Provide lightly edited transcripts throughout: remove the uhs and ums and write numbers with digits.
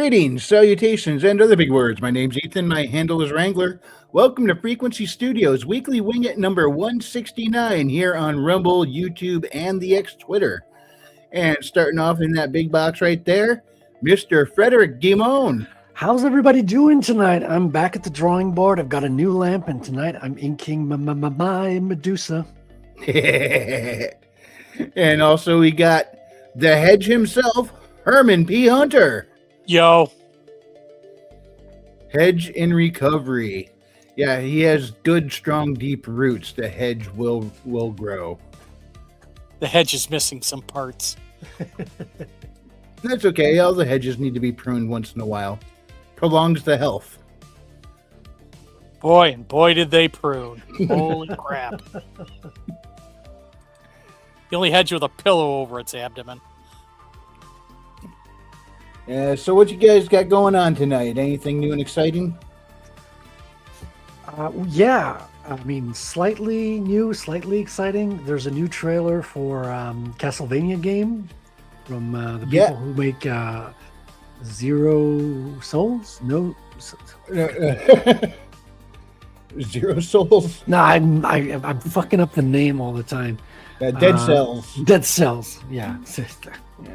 Greetings, salutations, and other big words. My name's Ethan. My handle is Wrangler. Welcome to Frequency Studios Weekly Wing It number 169 here on Rumble, YouTube, and the X Twitter. And starting off in that big box right there, Mr. Frederick Guimon. How's everybody doing tonight? I'm back at the drawing board. I've got a new lamp, and tonight I'm inking my Medusa. And also we got the hedge himself, Herman P. Hunter. Yo. Hedge in recovery. Yeah, he has good, strong, deep roots. The hedge will grow. The hedge is missing some parts. That's okay. All the hedges need to be pruned once in a while. Prolongs the health. Boy, and boy did they prune. Holy crap. The only hedge with a pillow over its abdomen. So what you guys got going on tonight? Anything new and exciting? Yeah, I mean, slightly new, slightly exciting. There's a new trailer for Castlevania game from the people who make Zero Souls? No. Zero Souls? No, I'm fucking up the name all the time. Dead Cells. Dead Cells, yeah.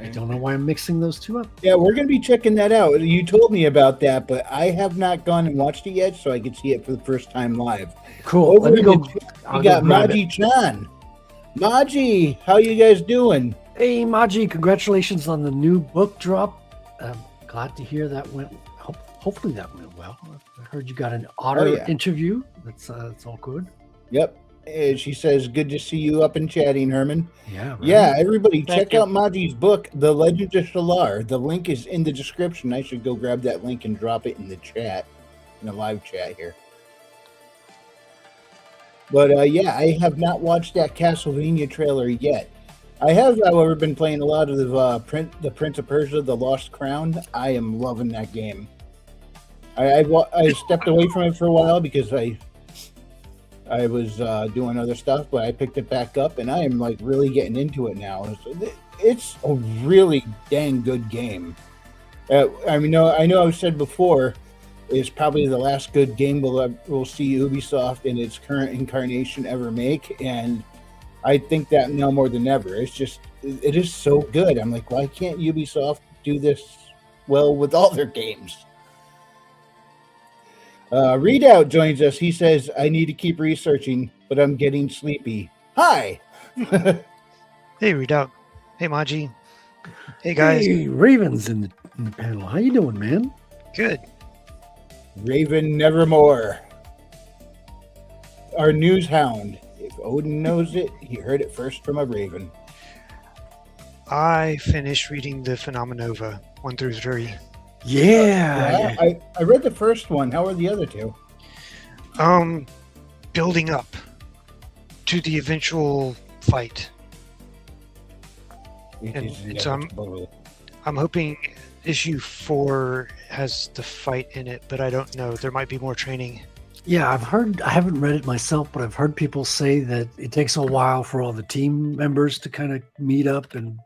I don't know why I'm mixing those two up. Yeah, we're going to be checking that out. You told me about that, but I have not gone and watched it yet, so I could see it for the first time live. Cool. We got Maji-chan. Maji, how you guys doing? Hey, Maji, congratulations on the new book drop. Glad to hear that went. Hopefully that went well. I heard you got an otter interview. That's all good. Yep. She says, good to see you up and chatting, Herman. Yeah. Right. Yeah, everybody, check out Maji's book, The Legend of Shalar. The link is in the description. I should go grab that link and drop it in the chat, in the live chat here. But yeah, I have not watched that Castlevania trailer yet. I have, however, been playing a lot of the Prince of Persia, The Lost Crown. I am loving that game. I stepped away from it for a while because I was doing other stuff, but I picked it back up, and I am like really getting into it now. It's a really dang good game. I mean, I know I've said before, it's probably the last good game we'll see Ubisoft in its current incarnation ever make, and I think that now more than ever. It is so good. I'm like, why can't Ubisoft do this well with all their games? Readout joins us. He says, I need to keep researching, but I'm getting sleepy. Hi. Hey, Readout. Hey, Maji. Hey, guys. Hey, Raven's in the panel. How you doing, man? Good. Raven Nevermore. Our news hound. If Odin knows it, he heard it first from a raven. I finished reading the Phenomenova 1 through 3. Yeah. I read the first one. How are the other two? Building up to the eventual fight. I'm hoping issue 4 has the fight in it, but I don't know. There might be more training. Yeah, I haven't read it myself, but I've heard people say that it takes a while for all the team members to kind of meet up and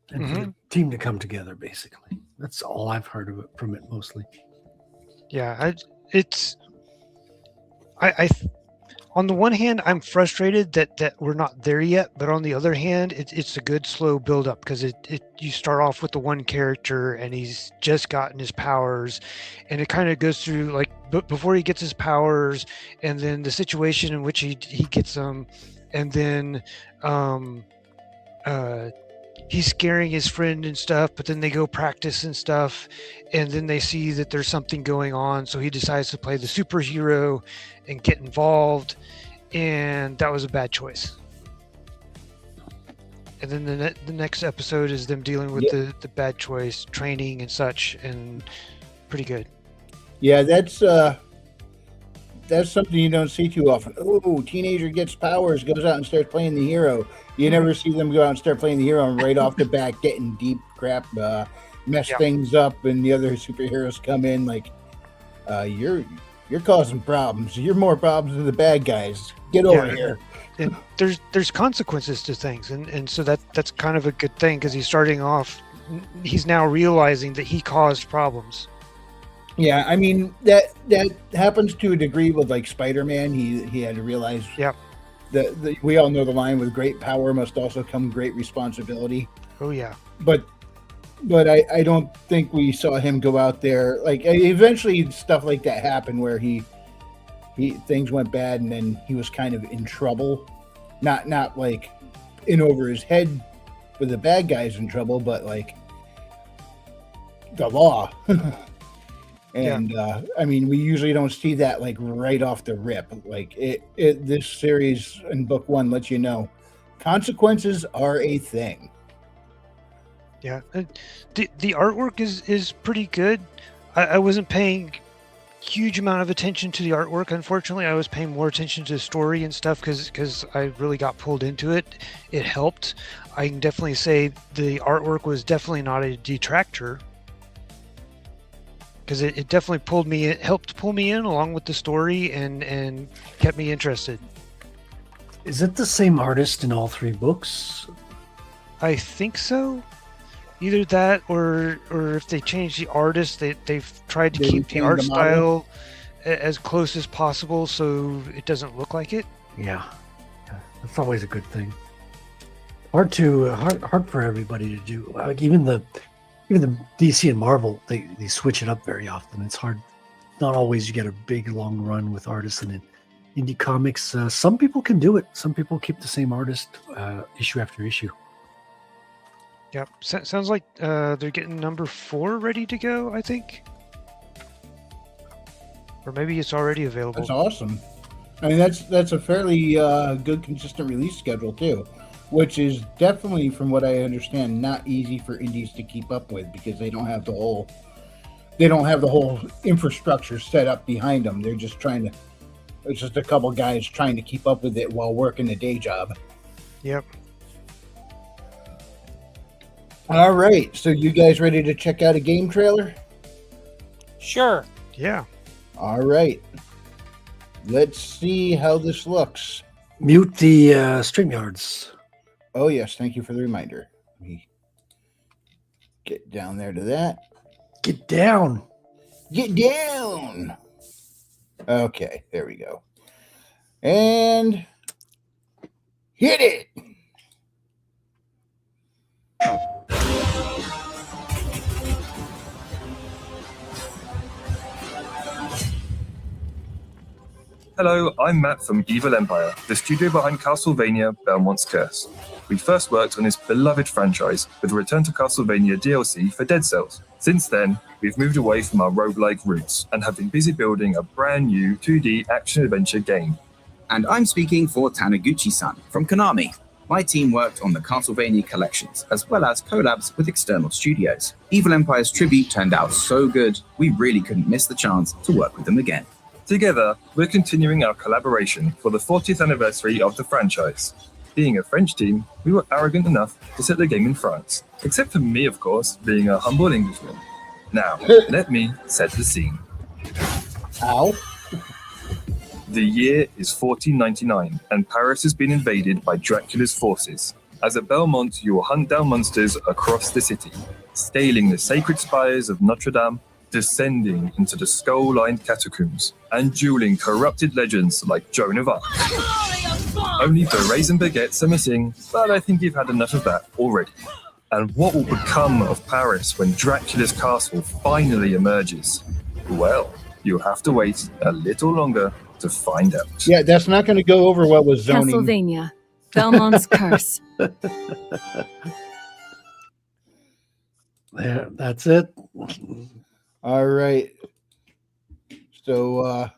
for the team to come together, basically. That's all I've heard of it from it mostly. Yeah, I on the one hand, I'm frustrated that we're not there yet, but on the other hand, it's a good slow build up because you start off with the one character and he's just gotten his powers, and it kind of goes through like before he gets his powers, and then the situation in which he gets them, and then he's scaring his friend and stuff, but then they go practice and stuff, and then they see that there's something going on, so he decides to play the superhero and get involved, and that was a bad choice. And then the next episode is them dealing with the bad choice, training and such, and pretty good. Yeah, that's something you don't see too often. Oh, teenager gets powers, goes out and starts playing the hero. You never see them go out and start playing the hero and right off the bat getting deep crap, mess things up, and the other superheroes come in like, you're causing problems. You're more problems than the bad guys. Get over here. And there's consequences to things, and so that's kind of a good thing because he's starting off he's now realizing that he caused problems. Yeah, I mean that happens to a degree with like Spider-Man. He had to realize. Yep. That we all know the line, with great power must also come great responsibility. Oh yeah. But I don't think we saw him go out there. Like, eventually stuff like that happened where he things went bad and then he was kind of in trouble. Not like in over his head with the bad guys in trouble, but like the law. And I mean, we usually don't see that like right off the rip. Like this series in book 1 lets you know consequences are a thing. Yeah, the artwork is pretty good. I wasn't paying huge amount of attention to the artwork. Unfortunately, I was paying more attention to the story and stuff because I really got pulled into it. It helped. I can definitely say the artwork was definitely not a detractor, because it definitely pulled me in, helped pull me in along with the story and kept me interested. Is it the same artist in all 3 books? I think so. Either that or if they change the artist, they've tried to keep the art style as close as possible so it doesn't look like it. Yeah, that's always a good thing. Hard for everybody to do. Like even the DC and Marvel, they switch it up very often. It's hard. Not always you get a big long run with artists, and in indie comics, some people can do it. Some people keep the same artist issue after issue. Yep. Sounds like they're getting number 4 ready to go, I think. Or maybe it's already available. That's awesome. I mean, that's a fairly good, consistent release schedule too, which is definitely, from what I understand, not easy for indies to keep up with because they don't have the whole infrastructure set up behind them. They're just it's just a couple guys trying to keep up with it while working a day job. Yep. All right, so you guys ready to check out a game trailer? Sure. Yeah. All right. Let's see how this looks. Mute the StreamYards. Oh, yes. Thank you for the reminder. Let me get down there to that. Get down. Get down. Okay, there we go. And hit it. Hello, I'm Matt from Evil Empire, the studio behind Castlevania Belmont's Curse. We first worked on this beloved franchise with the Return to Castlevania DLC for Dead Cells. Since then, we've moved away from our roguelike roots and have been busy building a brand new 2D action-adventure game. And I'm speaking for Taniguchi-san from Konami. My team worked on the Castlevania collections, as well as collabs with external studios. Evil Empire's tribute turned out so good, we really couldn't miss the chance to work with them again. Together, we're continuing our collaboration for the 40th anniversary of the franchise. Being a French team, we were arrogant enough to set the game in France. Except for me, of course, being a humble Englishman. Now, let me set the scene. Ow. The year is 1499, and Paris has been invaded by Dracula's forces. As at Belmont, you will hunt down monsters across the city, scaling the sacred spires of Notre Dame, descending into the skull-lined catacombs, and dueling corrupted legends like Joan of Arc. Only berets and baguettes are missing, but I think you've had enough of that already. And what will become of Paris when Dracula's castle finally emerges? Well, you'll have to wait a little longer to find out. Yeah, that's not going to go over well with zoning. Castlevania, Belmont's Curse. There, that's it. All right. So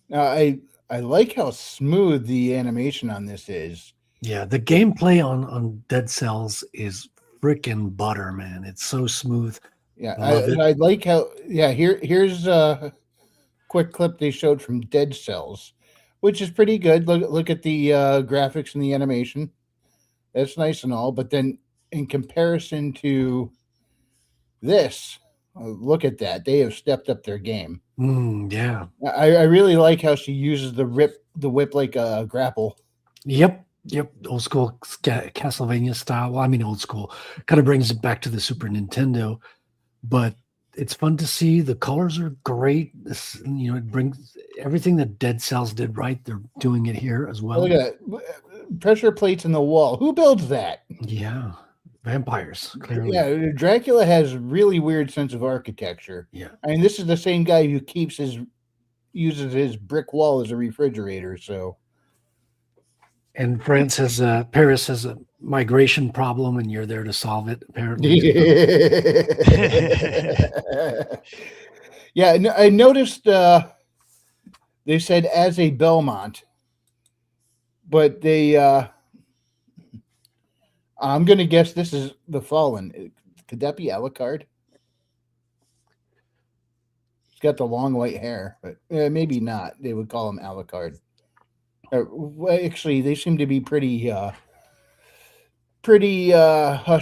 now I like how smooth the animation on this is. Yeah, the gameplay on Dead Cells is freaking butter, man. It's so smooth. Yeah, Love it. I like how. Yeah, here's a quick clip they showed from Dead Cells, which is pretty good. Look at the graphics and the animation. That's nice and all, but then in comparison to this, look at that. They have stepped up their game. Yeah. I really like how she uses the whip like a grapple. Yep. Yep, old school Castlevania style. Well, I mean, old school kind of brings it back to the Super Nintendo, but it's fun to see. The colors are great. This, it brings everything that Dead Cells did right. They're doing it here as well. Look at that. Pressure plates in the wall. Who builds that? Yeah, vampires clearly. Yeah, Dracula has really weird sense of architecture. Yeah. I mean, this is the same guy who uses his brick wall as a refrigerator. So, And Paris has a migration problem, and you're there to solve it. Apparently, yeah, I noticed. They said as a Belmont, but I'm going to guess this is the Fallen. Could that be Alucard? He's got the long white hair, but maybe not. They would call him Alucard. Well, actually, they seem to be pretty hush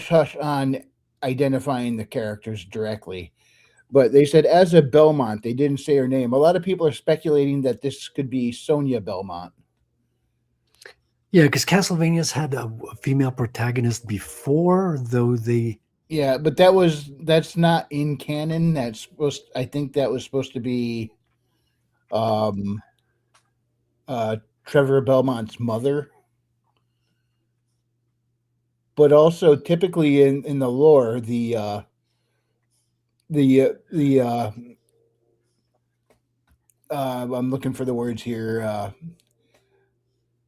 hush on identifying the characters directly. But they said as a Belmont, they didn't say her name. A lot of people are speculating that this could be Sonia Belmont. yeah, because Castlevania's had a female protagonist before, though they. Yeah, but that's not in canon. I think that was supposed to be Trevor Belmont's mother. But also typically in the lore, I'm looking for the words here.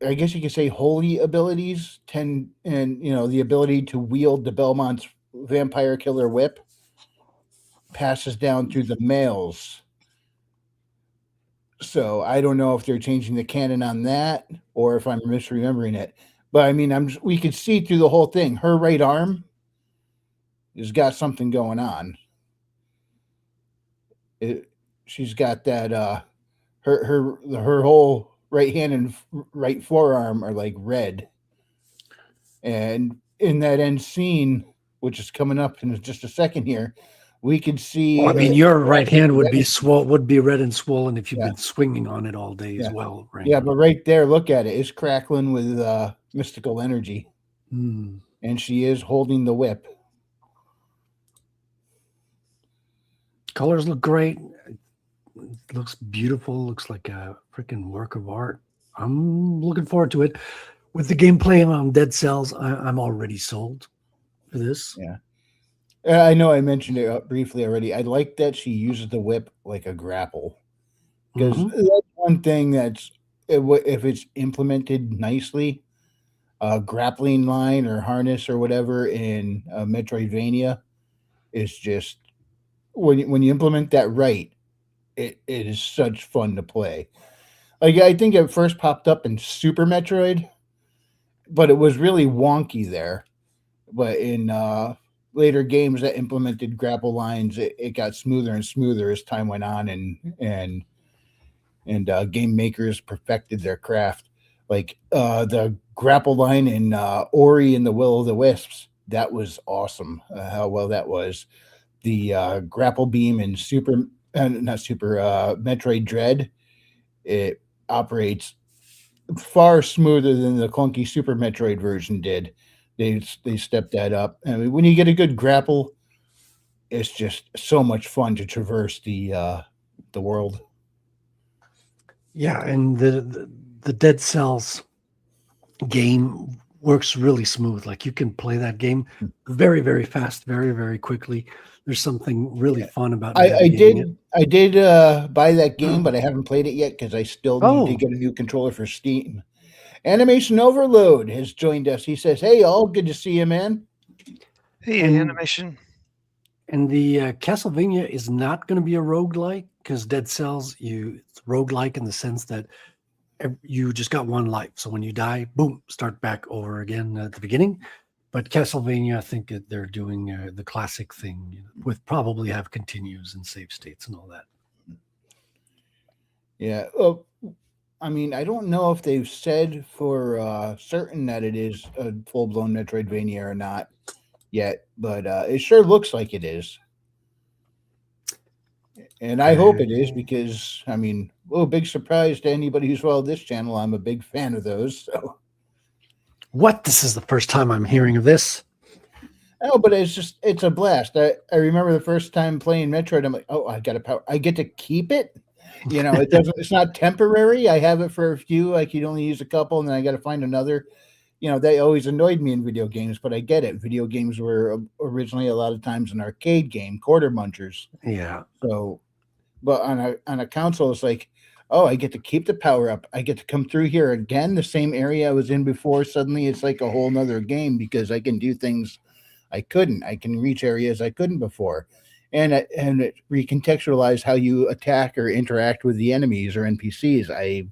I guess you could say holy abilities and the ability to wield the Belmont's vampire killer whip passes down through the males. So I don't know if they're changing the canon on that or if I'm misremembering it. But I mean, we could see through the whole thing. Her right arm has got something going on. She's got that. Her whole right hand and right forearm are like red. And in that end scene, which is coming up in just a second here, we could see. Well, I mean, your right hand would be red and swollen if you've been swinging on it all day as well. Right? Yeah, but right there, look at it. It's crackling with mystical energy, and she is holding the whip. Colors look great. It looks beautiful. Looks like a freaking work of art. I'm looking forward to it. With the gameplay on Dead Cells, I'm already sold for this. Yeah. I know I mentioned it briefly already. I like that she uses the whip like a grapple. Because that's one thing that's, if it's implemented nicely, grappling line or harness or whatever in Metroidvania is just, when you implement that right, it is such fun to play. Like, I think it first popped up in Super Metroid, but it was really wonky there. But in later games that implemented grapple lines, it got smoother and smoother as time went on, and game makers perfected their craft. Like the grapple line in Ori and the Will of the Wisps, that was awesome. How well that was. The grapple beam in Metroid Dread, it operates far smoother than the clunky Super Metroid version did. They stepped that up. I mean, when you get a good grapple, it's just so much fun to traverse the world. Yeah, and the Dead Cells game works really smooth. Like, you can play that game very, very fast, very, very quickly. There's something really fun about it. I did buy that game, but I haven't played it yet because I still need to get a new controller for Steam. Animation Overload has joined us. He says, "Hey, all, good to see you, man." Hey, Animation. And the Castlevania is not going to be a roguelike, because Dead Cells, it's roguelike in the sense that you just got one life. So when you die, boom, start back over again at the beginning. But Castlevania, I think that they're doing the classic thing with probably have continues and save states and all that. Yeah. Well, I mean, I don't know if they've said for certain that it is a full-blown Metroidvania or not yet, but it sure looks like it is. And I hope it is, because, I mean, big surprise to anybody who's followed this channel. I'm a big fan of those. So, What? This is the first time I'm hearing of this. Oh, but it's a blast. I remember the first time playing Metroid, I'm like, oh, I got a power. I get to keep it. It's not temporary. I have it for a few. I could only use a couple, and then I got to find another. They always annoyed me in video games, but I get it. Video games were originally a lot of times an arcade game, quarter munchers. Yeah. So, but on a console, it's like, oh, I get to keep the power up. I get to come through here again, the same area I was in before. Suddenly, it's like a whole nother game because I can do things I couldn't. I can reach areas I couldn't before, and it recontextualize how you attack or interact with the enemies or NPCs. I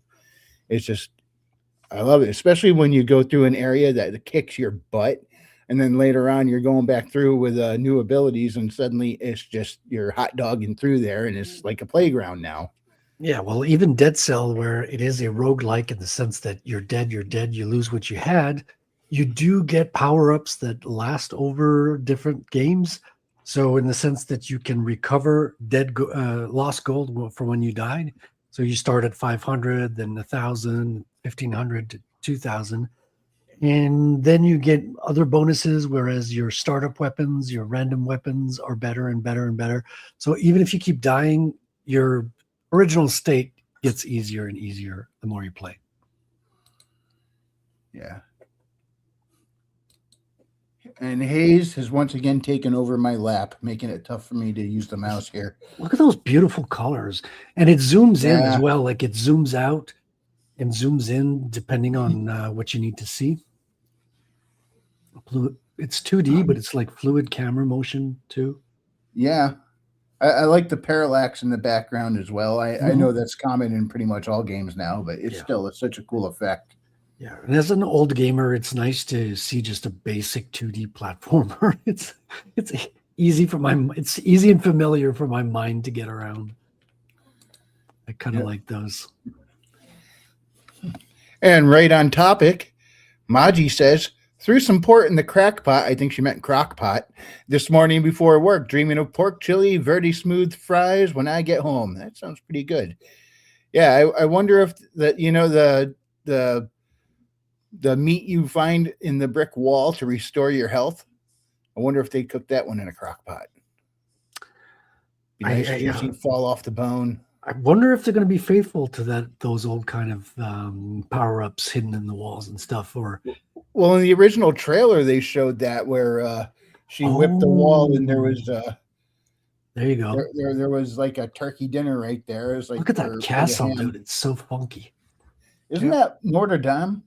love it, especially when you go through an area that kicks your butt, and then later on you're going back through with new abilities, and suddenly it's just you're hot dogging through there, and it's like a playground now. Yeah, well, even Dead Cell, where it is a roguelike in the sense that you're dead, you lose what you had, you do get power-ups that last over different games. So in the sense that you can recover lost gold from when you died. So you start at 500, then 1,000, 1,500 to 2,000. And then you get other bonuses, whereas your startup weapons, your random weapons are better and better and better. So even if you keep dying, your original state gets easier and easier the more you play. Yeah. And Hayes has once again taken over my lap, making it tough for me to use the mouse here. Look at those beautiful colors. And it zooms in as well. Like it zooms out and zooms in depending on what you need to see. It's 2D, but it's like fluid camera motion too. Yeah. I like the parallax in the background as well. I know that's common in pretty much all games now, but it's such a cool effect. Yeah, and as an old gamer, it's nice to see just a basic 2D platformer. It's easy it's easy and familiar for my mind to get around. I kind of like those. And right on topic, Maji says, threw some port in the crack pot. I think she meant crock pot this morning before work, dreaming of pork chili, very smooth fries when I get home. That sounds pretty good. Yeah, I wonder if the meat you find in the brick wall to restore your health. I wonder if they cook that one in a crock pot. Juicy, fall off the bone. I wonder if they're going to be faithful to those old kind of power-ups hidden in the walls and stuff. Or well, in the original trailer, they showed that where she whipped the wall, and there was there you go. There was like a turkey dinner right there. It was like, look at that castle, dude! It's so funky. Isn't that Notre Dame?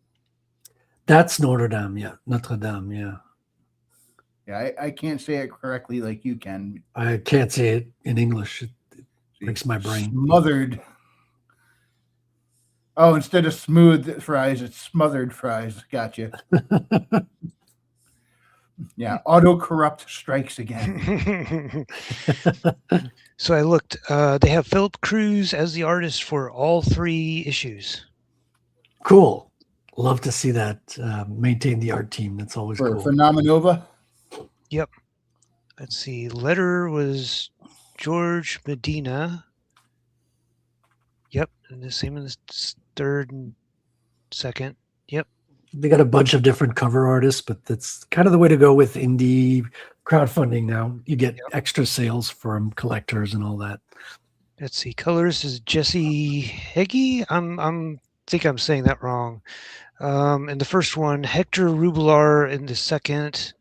That's Notre Dame, yeah. Notre Dame, yeah. Yeah, I can't say it correctly like you can. I can't say it in English. It breaks my brain. Smothered. Oh, instead of smooth fries, it's smothered fries. Gotcha. Yeah, auto-corrupt strikes again. So I looked. They have Philip Cruz as the artist for all 3 issues. Cool. Love to see that. Maintain the art team. That's always cool. For Nominova? Yep. Let's see. Letter was George Medina. Yep. And the same in the 3rd and 2nd. Yep. They got a bunch of different cover artists, but that's kind of the way to go with indie crowdfunding now. You get extra sales from collectors and all that. Let's see. Colors is Jesse Heggie. I think I'm saying that wrong. In the first one, Hector Rubelar in the 2nd,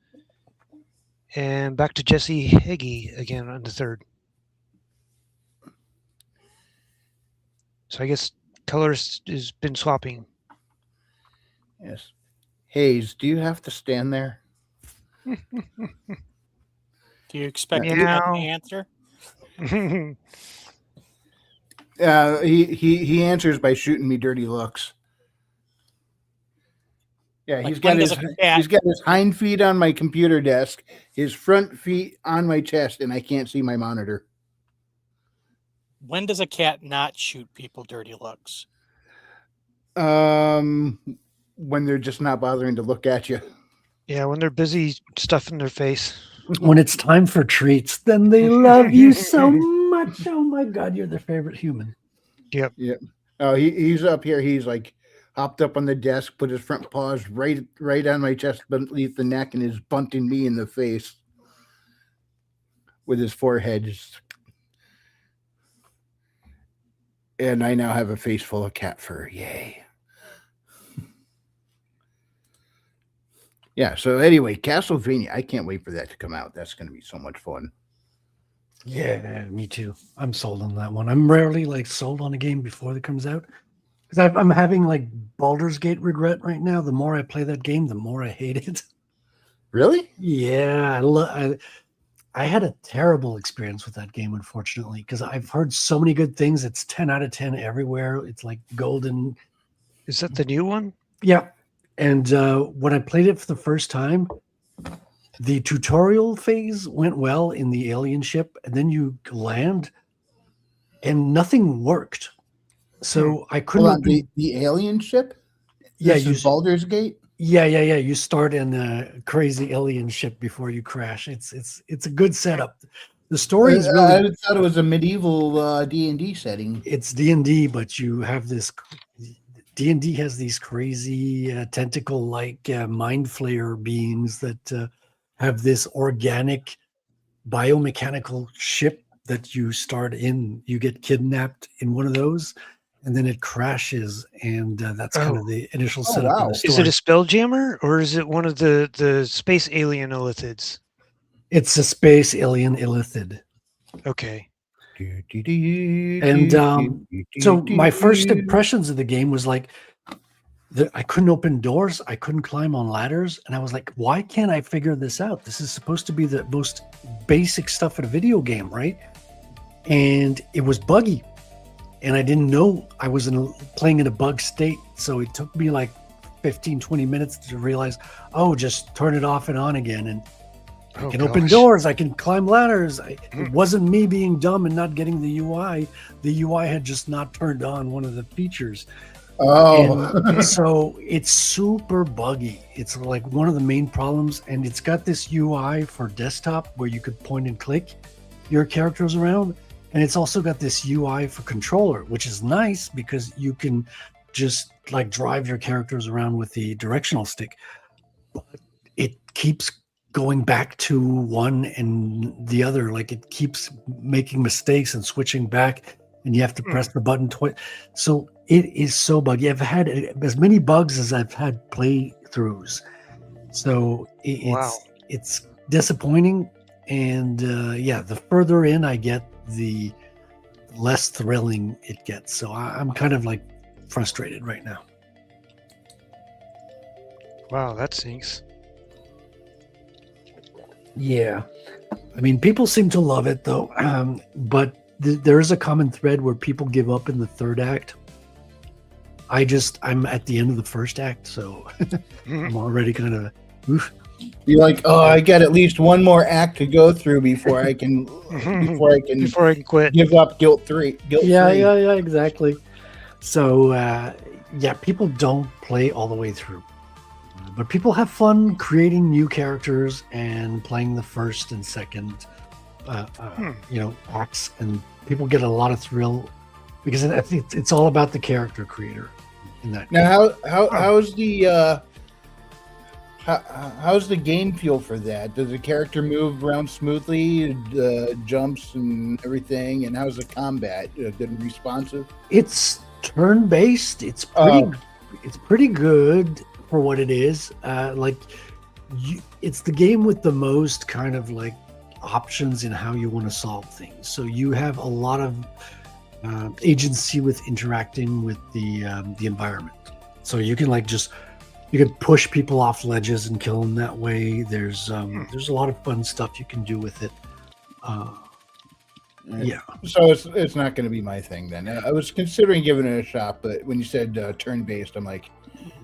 and back to Jesse Heggie again on the 3rd. So I guess colors has been swapping. Yes. Hayes, do you have to stand there? Do you expect me to answer? He answers by shooting me dirty looks. Yeah, he's got his hind feet on my computer desk, his front feet on my chest, and I can't see my monitor. When does a cat not shoot people dirty looks? When they're just not bothering to look at you. Yeah, when they're busy stuffing their face. When it's time for treats, then they love you so much. Oh my God, you're their favorite human. Yep. Yep. Oh, he's up here. He's like hopped up on the desk, put his front paws right on my chest beneath the neck, and is bunting me in the face with his forehead. And I now have a face full of cat fur. Yay. Yeah, so anyway, Castlevania, I can't wait for that to come out. That's going to be so much fun. Yeah, me too. I'm sold on that one. I'm rarely like sold on a game before it comes out because I'm having like Baldur's Gate regret right now. The more I play that game, the more I hate it. Really? Yeah, I had a terrible experience with that game, unfortunately, because I've heard so many good things. It's 10 out of 10 everywhere. It's like golden. Is that the new one? Yeah. And when I played it for the first time, the tutorial phase went well in the alien ship, and then you land, and nothing worked. So I couldn't. Hold on, the alien ship? Yeah, This is Baldur's Gate? Yeah. You start in a crazy alien ship before you crash. It's a good setup. The story is really. I thought it was a medieval D&D setting. It's D&D, but you have this. D&D has these crazy tentacle-like mind flayer beings that have this organic biomechanical ship that you start in. You get kidnapped in one of those, and then it crashes, and that's kind of the initial setup of the story. Is it a spelljammer, or is it one of the space alien illithids? It's a space alien illithid. Okay. And so my first impressions of the game was like, I couldn't open doors, I couldn't climb on ladders, and I was like, why can't I figure this out? This is supposed to be the most basic stuff in a video game, right? And it was buggy, and I didn't know I was playing in a bug state, so it took me like 15-20 minutes to realize, just turn it off and on again, and I can open doors, I can climb ladders. It wasn't me being dumb and not getting the UI. The UI had just not turned on one of the features. And so it's super buggy. It's like one of the main problems. And it's got this UI for desktop where you could point and click your characters around. And it's also got this UI for controller, which is nice because you can just like drive your characters around with the directional stick. But it keeps going back to one and the other, like it keeps making mistakes and switching back, and you have to press the button twice. So it is so buggy. I've had as many bugs as I've had playthroughs. So it's disappointing, and the further in I get, the less thrilling it gets. So I'm kind of like frustrated right now. Wow, that stinks. Yeah. I mean, people seem to love it though, but there is a common thread where people give up in the third act. I'm at the end of the first act, so I'm already kind of oof. You're like, I got at least one more act to go through before I can before I can quit. Give up guilt three. Yeah, exactly. So people don't play all the way through. But people have fun creating new characters and playing the first and second, acts, and people get a lot of thrill because I think it's all about the character creator in that. Now, how's the game feel for that? Does the character move around smoothly, jumps and everything? And how's the combat? Good and responsive? It's turn-based. It's pretty good for what it is. It's the game with the most kind of like options in how you want to solve things. So you have a lot of agency with interacting with the environment. So you can you can push people off ledges and kill them that way. There's a lot of fun stuff you can do with it. So it's not going to be my thing then. I was considering giving it a shot, but when you said turn-based, I'm like,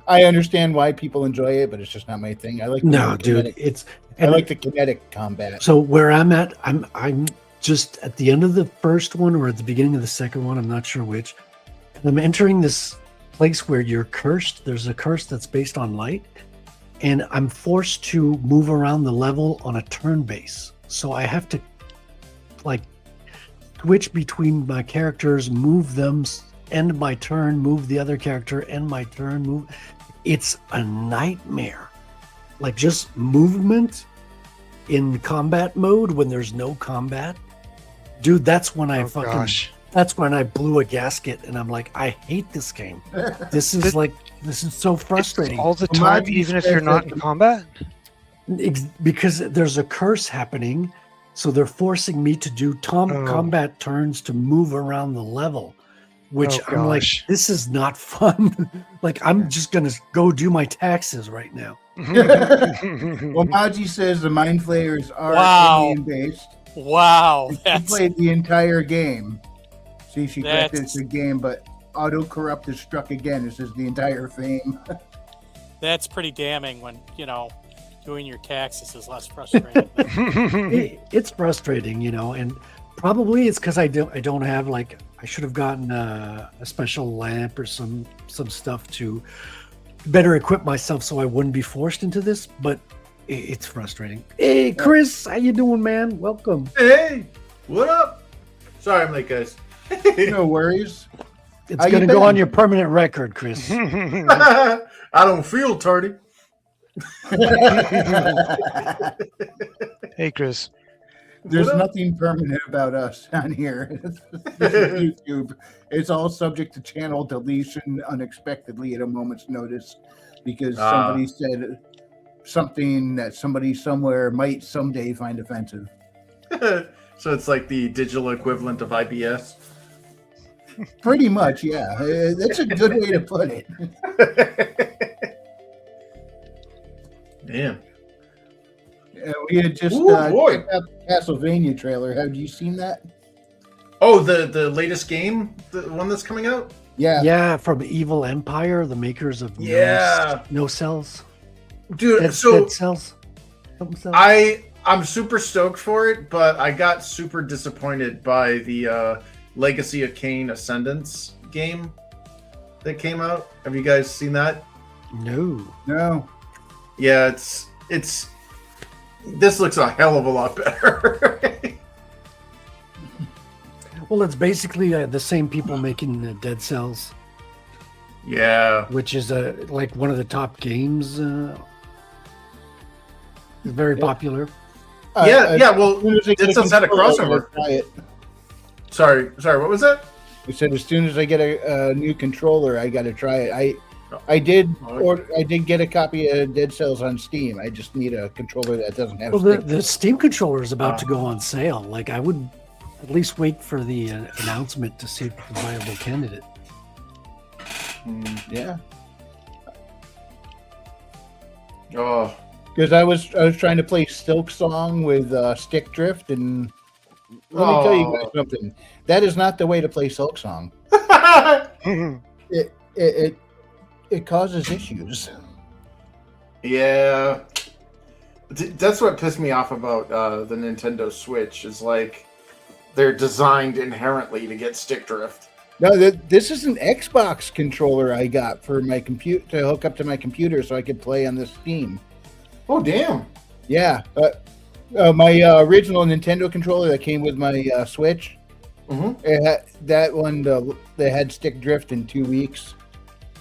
I understand why people enjoy it, but it's just not my thing. I like I like the kinetic combat. So where I'm at, I'm just at the end of the first one or at the beginning of the second one. I'm not sure which. And I'm entering this place where you're cursed. There's a curse that's based on light, and I'm forced to move around the level on a turn base. So I have to switch between my characters, move them end my turn, move the other character, end my turn, move. It's a nightmare. Like just movement in combat mode when there's no combat. Dude, that's when I that's when I blew a gasket and I'm like, I hate this game. This is so frustrating. All the time, even if you're not in combat? Because there's a curse happening. So they're forcing me to do combat turns to move around the level, which I'm like, this is not fun. Like, I'm just going to go do my taxes right now. Well, Maji says the Mind Flayers are Indian-based. Wow. She played the entire game. See, she corrected it's a game, but auto-corrupt is struck again. It says the entire theme. That's pretty damning when, doing your taxes is less frustrating. It's frustrating, and probably it's because I don't have I should have gotten a special lamp or some stuff to better equip myself so I wouldn't be forced into this, but it's frustrating. Hey, Chris, how you doing, man? Welcome. Hey, what up? Sorry I'm late, guys. No worries. It's going to go on your permanent record, Chris. I don't feel tardy. Hey, Chris. There's nothing permanent about us on here. This is YouTube. It's all subject to channel deletion unexpectedly at a moment's notice because somebody said something that somebody somewhere might someday find offensive. So it's like the digital equivalent of IBS? Pretty much, yeah. That's a good way to put it. Damn. We had just checked out the Castlevania trailer. Have you seen that? Oh, the latest game? The one that's coming out? Yeah. Yeah, from Evil Empire, the makers of No Cells. Dude, Dead Cells. I'm super stoked for it, but I got super disappointed by the Legacy of Kain Ascendance game that came out. Have you guys seen that? No. Yeah, it's this looks a hell of a lot better. Well, it's basically the same people making Dead Cells. Yeah, which is one of the top games. Very popular. Well, Dead Cells had a crossover. Sorry, what was that? I said as soon as I get a new controller, I got to try it. I did get a copy of Dead Cells on Steam. I just need a controller that doesn't have. Well, the Steam controller is about to go on sale. Like, I would at least wait for the announcement to see if it's a viable candidate. Yeah. Oh, because I was trying to play Silk Song with Stick Drift, and let me tell you guys something. That is not the way to play Silk Song. It causes issues. Yeah, that's what pissed me off about the Nintendo Switch. Is like they're designed inherently to get stick drift. No, this is an Xbox controller I got for my computer to hook up to my computer so I could play on the Steam. Oh, damn! Yeah, my original Nintendo controller that came with my Switch. Mm-hmm. That one they had stick drift in 2 weeks.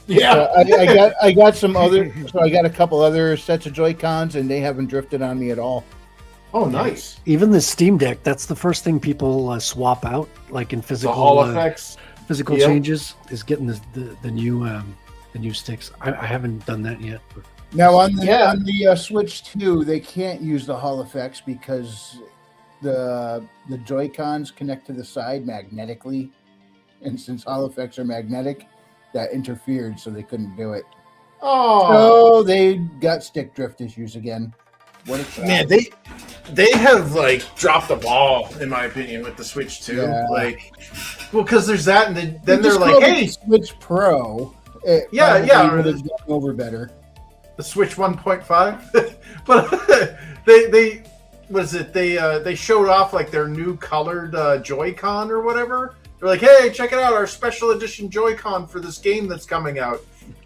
Yeah, I got some other. So I got a couple other sets of Joy-Cons, and they haven't drifted on me at all. Oh, nice. Even the Steam Deck, that's the first thing people swap out, like in physical. The Hall effects, physical changes, is getting the new sticks. I haven't done that yet. But. Now on the Switch 2, they can't use the Hall effects because the Joy-Cons connect to the side magnetically, and since Hall effects are magnetic, that interfered, so they couldn't do it. Oh, so they got stick drift issues again. What a crap. Man, they have dropped the ball in my opinion with the Switch 2. Yeah. Because there's that, and then they're like, "Hey, Switch Pro." It would have gone over better. The Switch 1.5, but they they showed off their new colored Joy-Con or whatever. They're like, hey, check it out, our special edition Joy-Con for this game that's coming out.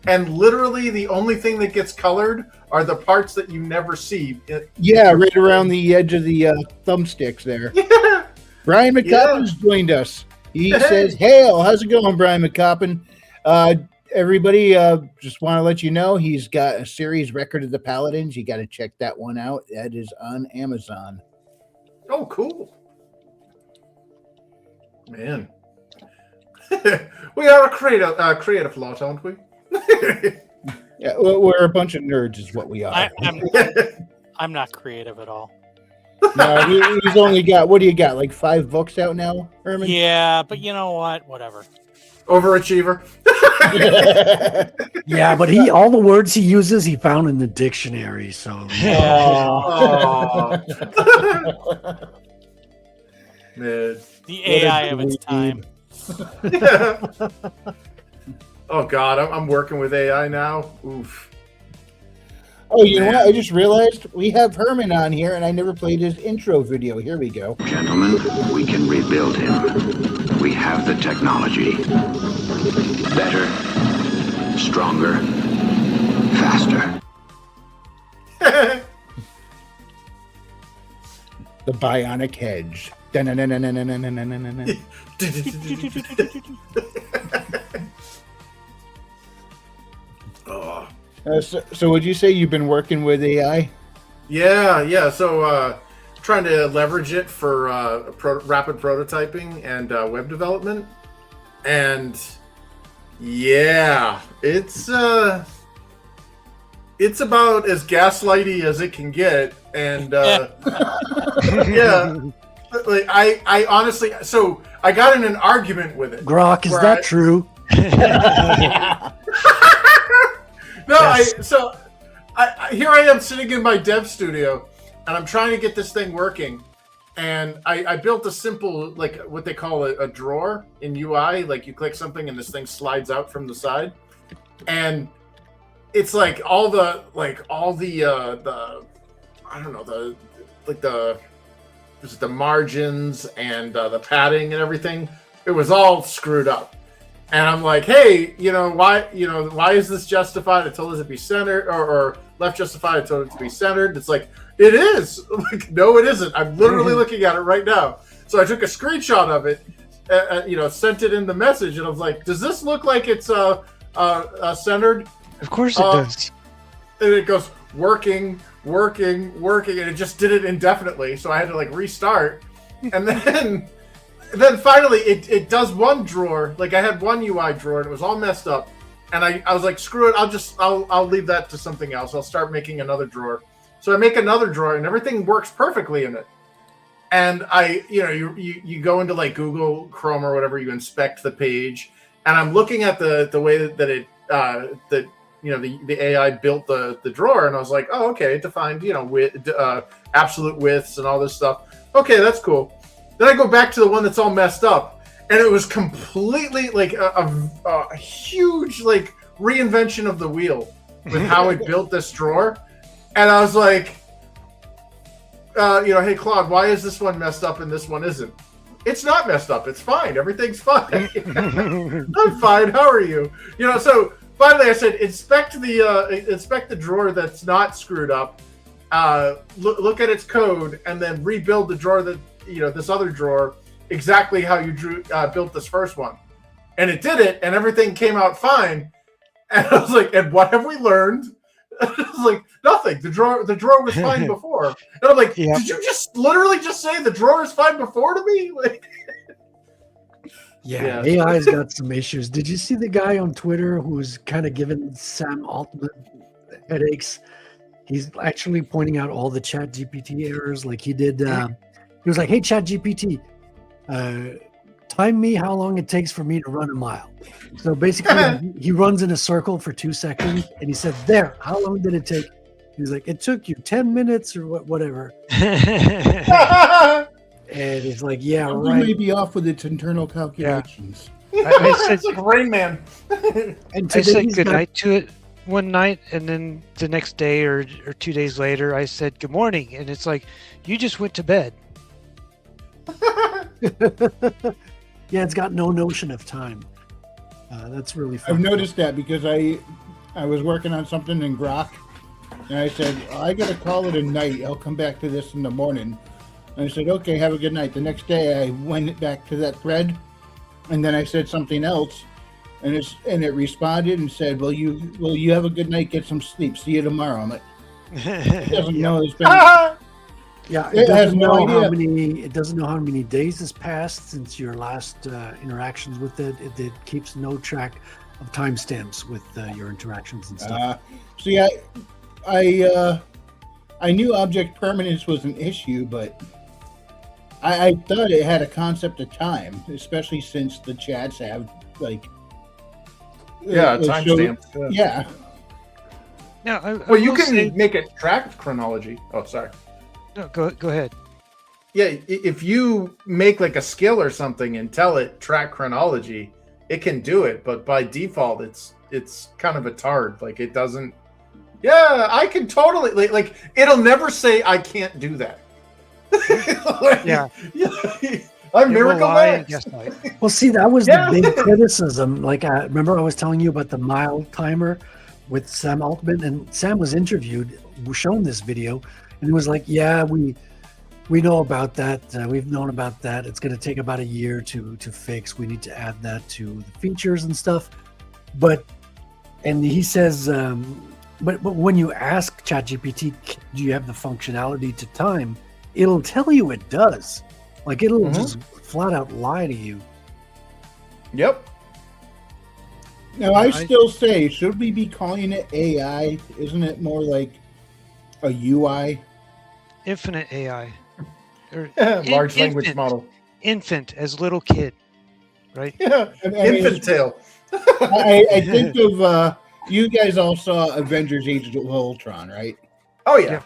And literally the only thing that gets colored are the parts that you never see. Right around the edge of the thumbsticks there. Yeah. Brian McCutcheon's joined us. He says, "Hail, how's it going, Brian McCoppin? Everybody, just want to let you know he's got a series, Record of the Paladins. You got to check that one out. That is on Amazon." Oh, cool. Man. We are a creative lot, aren't we? Yeah, we're a bunch of nerds, is what we are. I'm not creative at all. No, he's only got, what do you got, like 5 books out now, Herman? Yeah, but you know what? Whatever. Overachiever. Yeah, but all the words he uses, he found in the dictionary. So. Oh. Man. The AI of its time. Oh God, I'm working with AI now. Oof. Oh, you know what? I just realized we have Herman on here, and I never played his intro video. Here we go. Gentlemen, we can rebuild him. We have the technology. Better, stronger, faster. The bionic hedge. Dun-dun-dun-dun-dun-dun-dun-dun-dun. Oh. So would you say you've been working with AI? Yeah. So trying to leverage it for rapid prototyping and web development, and yeah, it's about as gaslighty as it can get, and yeah, like I honestly, so I got in an argument with it. Grok, is that true? No, Yes. Here I am sitting in my dev studio, and I'm trying to get this thing working. And I built a simple, like what they call a drawer in UI. Like you click something and this thing slides out from the side. And it's like all the I don't know, the margins and the padding and everything. It was all screwed up. And I'm like, hey, why is this justified? I told it to be centered, or left justified. I told it to be centered. It's like, it is. I'm like, no, it isn't. I'm literally looking at it right now. So I took a screenshot of it, sent it in the message, and I was like, does this look like it's centered? Of course it does. And it goes working, and it just did it indefinitely. So I had to like restart, and then. And then finally, it does one drawer. Like I had one UI drawer, and it was all messed up. And I was like, screw it. I'll leave that to something else. I'll start making another drawer. So I make another drawer, and everything works perfectly in it. And you go into like Google Chrome or whatever, you inspect the page, and I'm looking at the way that the AI built the drawer, and I was like, oh, okay, it defined absolute widths and all this stuff. Okay, that's cool. Then I go back to the one that's all messed up, and it was completely like a huge like reinvention of the wheel with how it built this drawer. And I was like, hey Claude, why is this one messed up and this one isn't? It's not messed up. It's fine. Everything's fine. I'm fine. How are you? So finally I said, inspect the drawer that's not screwed up. Look at its code, and then rebuild the drawer that. This other drawer exactly how you built this first one. And it did it, and everything came out fine. And I was like, and what have we learned? I was like, nothing. The drawer was fine before. And I'm like, Yep. Did you literally just say the drawer is fine before to me? Like, Yeah, AI's got some issues. Did you see the guy on Twitter who's kind of giving Sam Altman headaches? He's actually pointing out all the Chat GPT errors, like he did. He was like, hey, Chat GPT, time me how long it takes for me to run a mile. So basically, he runs in a circle for 2 seconds, and he said, there, how long did it take? He's like, it took you 10 minutes or whatever. And he's like, yeah, Something right. may be off with its internal calculations. I said, it's like Rain Man. And I today said he's good got- night to it one night, and then the next day or 2 days later, I said good morning, and it's like, you just went to bed. Yeah, it's got no notion of time. That's really fun. I've noticed that because I was working on something in Grok, and I said, I got to call it a night. I'll come back to this in the morning. And I said, okay, have a good night. The next day, I went back to that thread, and then I said something else, and it responded and said, "Well, you have a good night, get some sleep. See you tomorrow." I'm like, it doesn't know it's been. Yeah, It has no idea. It doesn't know how many days has passed since your last interactions with it. It keeps no track of timestamps with your interactions and stuff. See, I knew object permanence was an issue, but I thought it had a concept of time, especially since the chats have like timestamps. Yeah. Now, Well, you can make it track chronology. Oh, sorry. No, go ahead. Yeah, if you make like a skill or something and tell it track chronology, it can do it. But by default, it's kind of a tard. Like it doesn't. Yeah, I can totally like. It'll never say I can't do that. Yeah. I'm Miracle Man. Well, see, that was the big criticism. Like, remember I was telling you about the mile timer with Sam Altman, and Sam was interviewed, shown this video, and he was like, "Yeah, we know about that. We've known about that. It's going to take about a year to fix. We need to add that to the features and stuff." And he says, but when you ask ChatGPT, do you have the functionality to time? It'll tell you it does. Like it'll just flat out lie to you. Yep. Now I still say, should we be calling it AI? Isn't it more like a UI? Infinite AI. Or Large language model. Infant as little kid, right? Yeah. Infant tail. I think of you guys all saw Avengers: Age of Ultron, right? Oh yeah.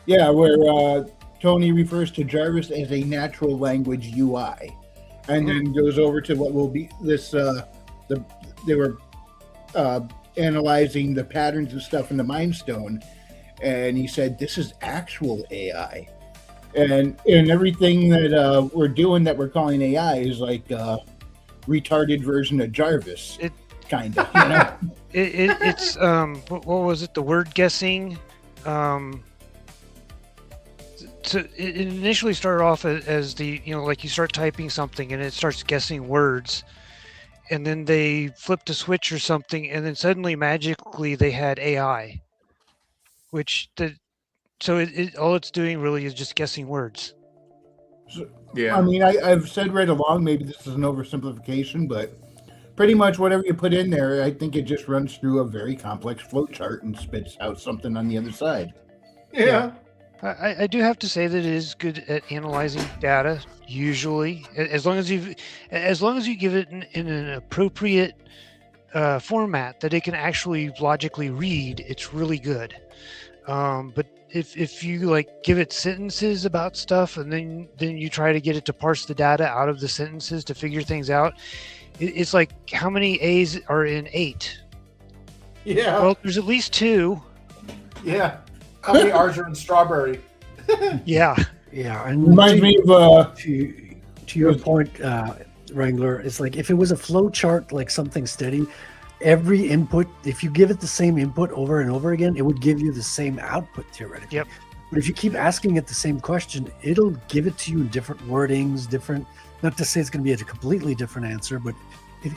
Yeah, where Tony refers to Jarvis as a natural language UI, and then goes over to what will be this. They were analyzing the patterns and stuff in the Mind Stone, and he said this is actual AI, and everything that we're doing that we're calling AI is like a retarded version of Jarvis. Kind of, you know. It's what was it? The word guessing. So it initially started off as the, like you start typing something and it starts guessing words, and then they flipped a switch or something, and then suddenly magically they had AI, so all it's doing really is just guessing words. Yeah. I mean, I've said right along, maybe this is an oversimplification, but pretty much whatever you put in there, I think it just runs through a very complex flowchart and spits out something on the other side. Yeah. I do have to say that it is good at analyzing data. Usually, as long as you give it in an appropriate format that it can actually logically read, it's really good. But if you like give it sentences about stuff and then you try to get it to parse the data out of the sentences to figure things out, it's like, how many A's are in 8? Yeah. Well, there's at least 2. Yeah. How many R's are in strawberry? Yeah. Yeah. And reminds me of to your point, Wrangler, it's like if it was a flow chart, like something steady, every input, if you give it the same input over and over again, it would give you the same output theoretically. Yep. But if you keep asking it the same question, it'll give it to you in different wordings, not to say it's going to be a completely different answer, but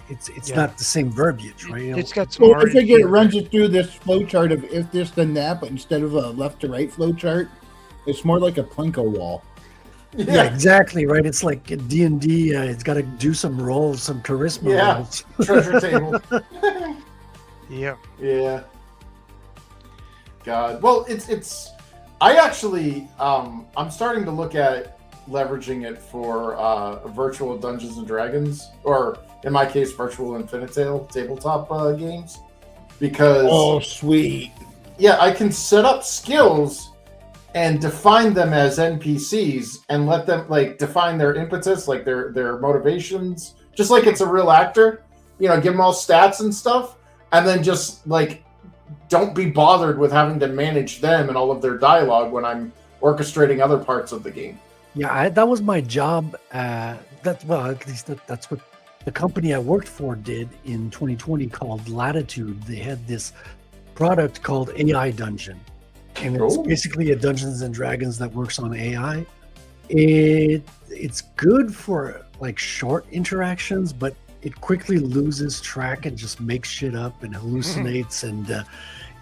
it's not the same verbiage, right? It's got some. Well, I figure it runs it through this flowchart of if this then that, but instead of a left to right flowchart, it's more like a Plinko wall. Yeah, exactly, right. It's like D&D. It's got to do some rolls, some charisma rolls. Treasure table. Yeah. Yeah. God. Well, it's. I actually, I'm starting to look at leveraging it for virtual Dungeons and Dragons, or in my case, virtual Infinitale tabletop games, because sweet. Yeah, I can set up skills and define them as NPCs and let them like define their impetus, like their motivations, just like it's a real actor. Give them all stats and stuff, and then just like don't be bothered with having to manage them and all of their dialogue when I'm orchestrating other parts of the game. Yeah, that was my job. At least that's what the company I worked for did in 2020 called Latitude. They had this product called AI Dungeon, and it's basically a Dungeons and Dragons that works on AI. It's good for like short interactions, but it quickly loses track and just makes shit up and hallucinates, and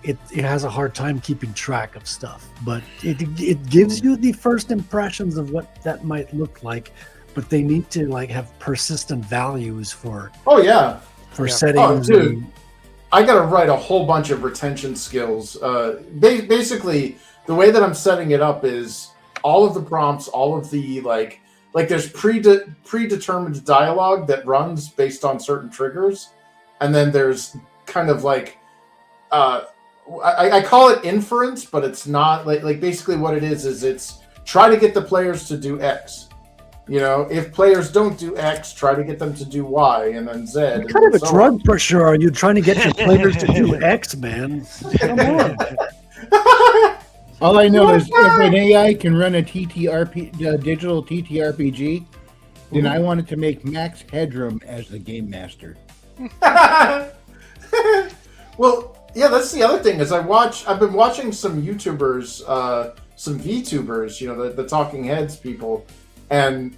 it has a hard time keeping track of stuff. But it gives you the first impressions of what that might look like, but they need to like have persistent values for settings. Oh, dude, I got to write a whole bunch of retention skills. Basically, the way that I'm setting it up is all of the prompts, all of the like there's predetermined dialogue that runs based on certain triggers, and then there's kind of like I call it inference, but it's not like basically what it is it's try to get the players to do X. You know, if players don't do X, try to get them to do Y, and then Z. What kind of a drug pusher are you trying to get your players to do X, man? Come on. All I know is if an AI can run a digital TTRPG, then I want it to make Max Headroom as the game master. Well, yeah, that's the other thing is I've been watching some YouTubers, some VTubers, you know, the talking heads people, and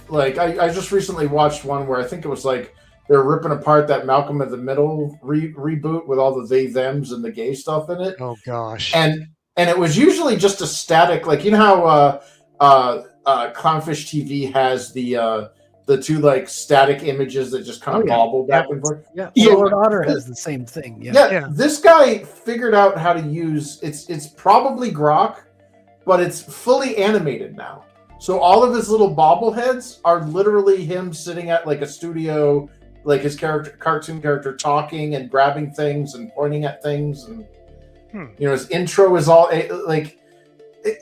like I just recently watched one where I think it was like they're ripping apart that Malcolm in the Middle reboot with all the they thems and the gay stuff in it. Oh gosh. And it was usually just a static, like, you know how Clownfish TV has the two like static images that just kind of bobble back and forth. Yeah, Lord Otter has the same thing. Yeah, this guy figured out how to use it's probably Grok, but it's fully animated now. So all of his little bobbleheads are literally him sitting at like a studio, like his cartoon character talking and grabbing things and pointing at things, and you know, his intro is all like,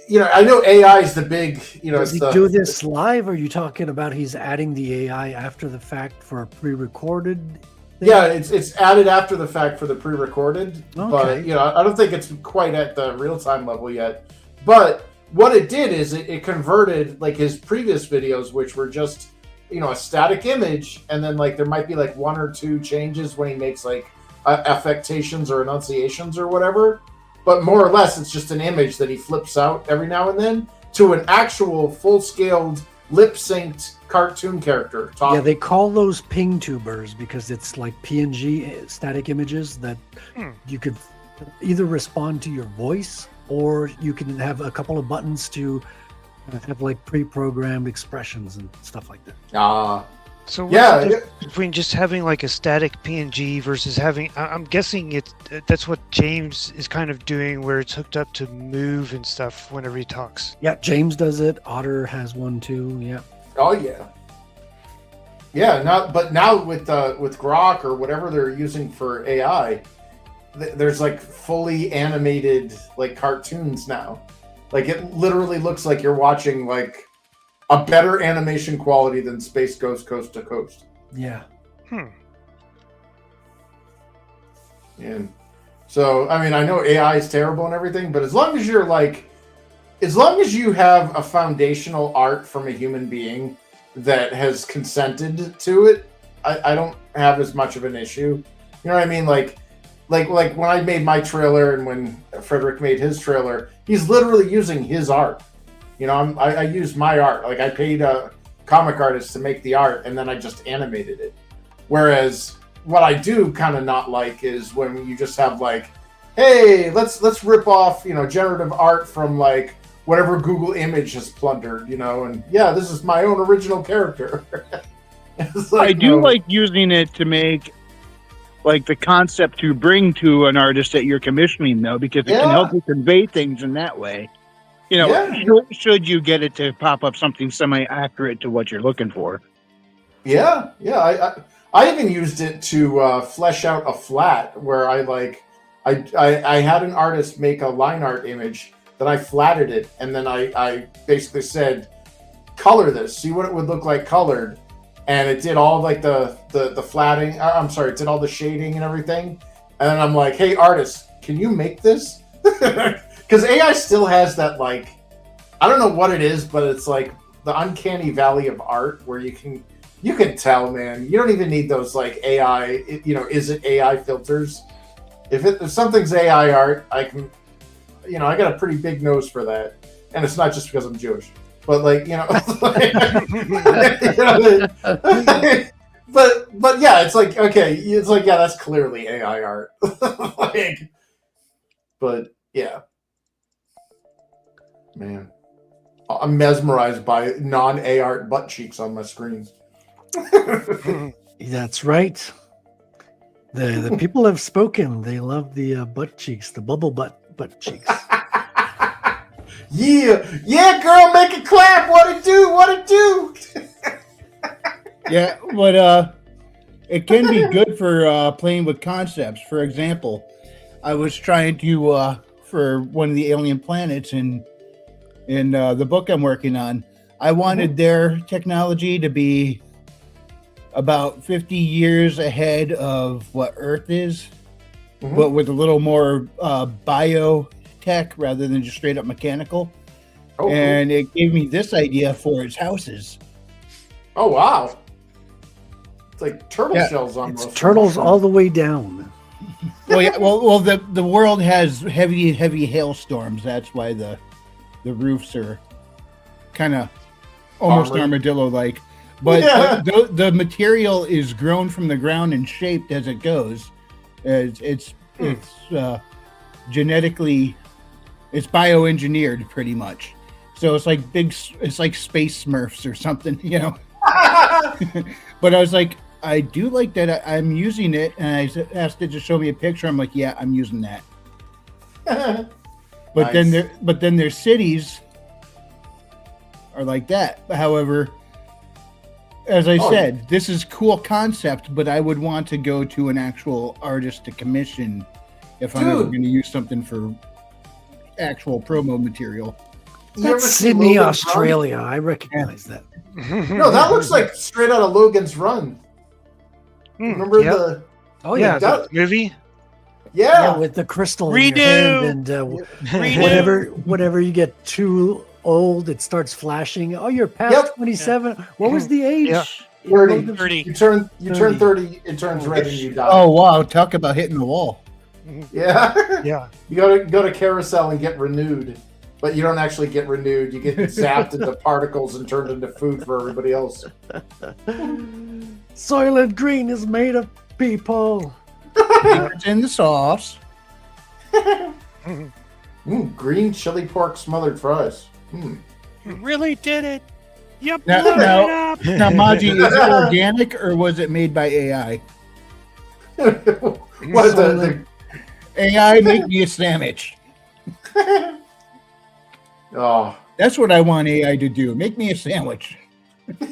you know, I know AI is the big, you know. Does he do this live? Or are you talking about he's adding the AI after the fact for a pre-recorded thing? Yeah, it's added after the fact for the pre-recorded, but you know, I don't think it's quite at the real-time level yet. But what it did is it converted like his previous videos, which were just, you know, a static image, and then like there might be like one or two changes when he makes like affectations or enunciations or whatever, but more or less it's just an image that he flips out every now and then to an actual full-scaled lip-synced cartoon character talking. Yeah, they call those ping tubers because it's like PNG static images that you could either respond to your voice, or you can have a couple of buttons to have like pre-programmed expressions and stuff like that. So what's the difference between just having like a static PNG versus having? I'm guessing that's what James is kind of doing, where it's hooked up to move and stuff whenever he talks. Yeah, James does it. Otter has one too. Yeah. Oh yeah. Yeah. Now with Grok or whatever they're using for AI, there's like fully animated like cartoons now. Like it literally looks like you're watching like a better animation quality than Space Ghost Coast to Coast. Yeah. And so, I mean, I know AI is terrible and everything, but as long as you have a foundational art from a human being that has consented to it, I don't have as much of an issue. You know what I mean? Like when I made my trailer and when Frederick made his trailer, he's literally using his art. You know, I used my art. Like I paid a comic artist to make the art, and then I just animated it. Whereas what I do kind of not like is when you just have like, hey, let's rip off, you know, generative art from like whatever Google image has plundered, you know, and yeah, this is my own original character. Like, I do like using it to make like the concept to bring to an artist that you're commissioning, though, because it can help you convey things in that way. You know, should you get it to pop up something semi-accurate to what you're looking for? Yeah. I even used it to flesh out a flat where I had an artist make a line art image, then I flatted it, and then I basically said, color this, see what it would look like colored. And it did all like the flatting. I'm sorry, it did all the shading and everything. And then I'm like, hey, artist, can you make this? Because AI still has that, like, I don't know what it is, but it's like the uncanny valley of art where you can tell, man. You don't even need those like AI, you know, is it AI filters? If something's AI art, I can, you know, I got a pretty big nose for that. And it's not just because I'm Jewish. but like you know, but yeah, it's like okay, it's like yeah, that's clearly AI art. Like, but yeah, man, I'm mesmerized by non-A art butt cheeks on my screen. That's right. The people have spoken. They love the butt cheeks, the bubble butt cheeks. Yeah, girl, make it clap. What it do? Yeah, but it can be good for playing with concepts. For example, I was trying to for one of the alien planets in the book I'm working on. I wanted their technology to be about 50 years ahead of what Earth is, but with a little more biotech rather than just straight up mechanical. Oh, and it gave me this idea for its houses. Oh wow! It's like turtle shells almost. It's turtles all the way down. Well, yeah. Well, the world has heavy hailstorms. That's why the roofs are kind of almost armadillo-like. But the material is grown from the ground and shaped as it goes. It's genetically, it's bioengineered pretty much. So it's like it's like space Smurfs or something, you know. But I was like, I do like that. I'm using it, and I asked it to show me a picture. I'm like, yeah, I'm using that. But Nice. then their cities are like that. However, as I said, this is cool concept, but I would want to go to an actual artist to commission if I'm ever going to use something for actual promo material. You ever That's see Sydney, Logan's Australia. I recognize that. Run? No, that looks like straight out of Logan's Run. Remember Yep. the? Oh Yeah, yeah, the movie. Yeah. with the crystal Redo! in your hand, and Redo! whenever you get too old, it starts flashing. Oh, you're past 27. What was the age? Yeah. 30. 30. You turn 30. It turns red and you die. Oh wow! Talk about hitting the wall. Yeah. Yeah. You go to carousel and get renewed, but you don't actually get renewed. You get zapped into particles and turned into food for everybody else. Soylent Green is made of people. It's in the sauce. Green chili pork smothered fries. You really did it. You blew Now, it now, up. now, Maji, is it organic or was it made by AI? What the AI make me a sandwich. Oh. That's what I want AI to do. Make me a sandwich.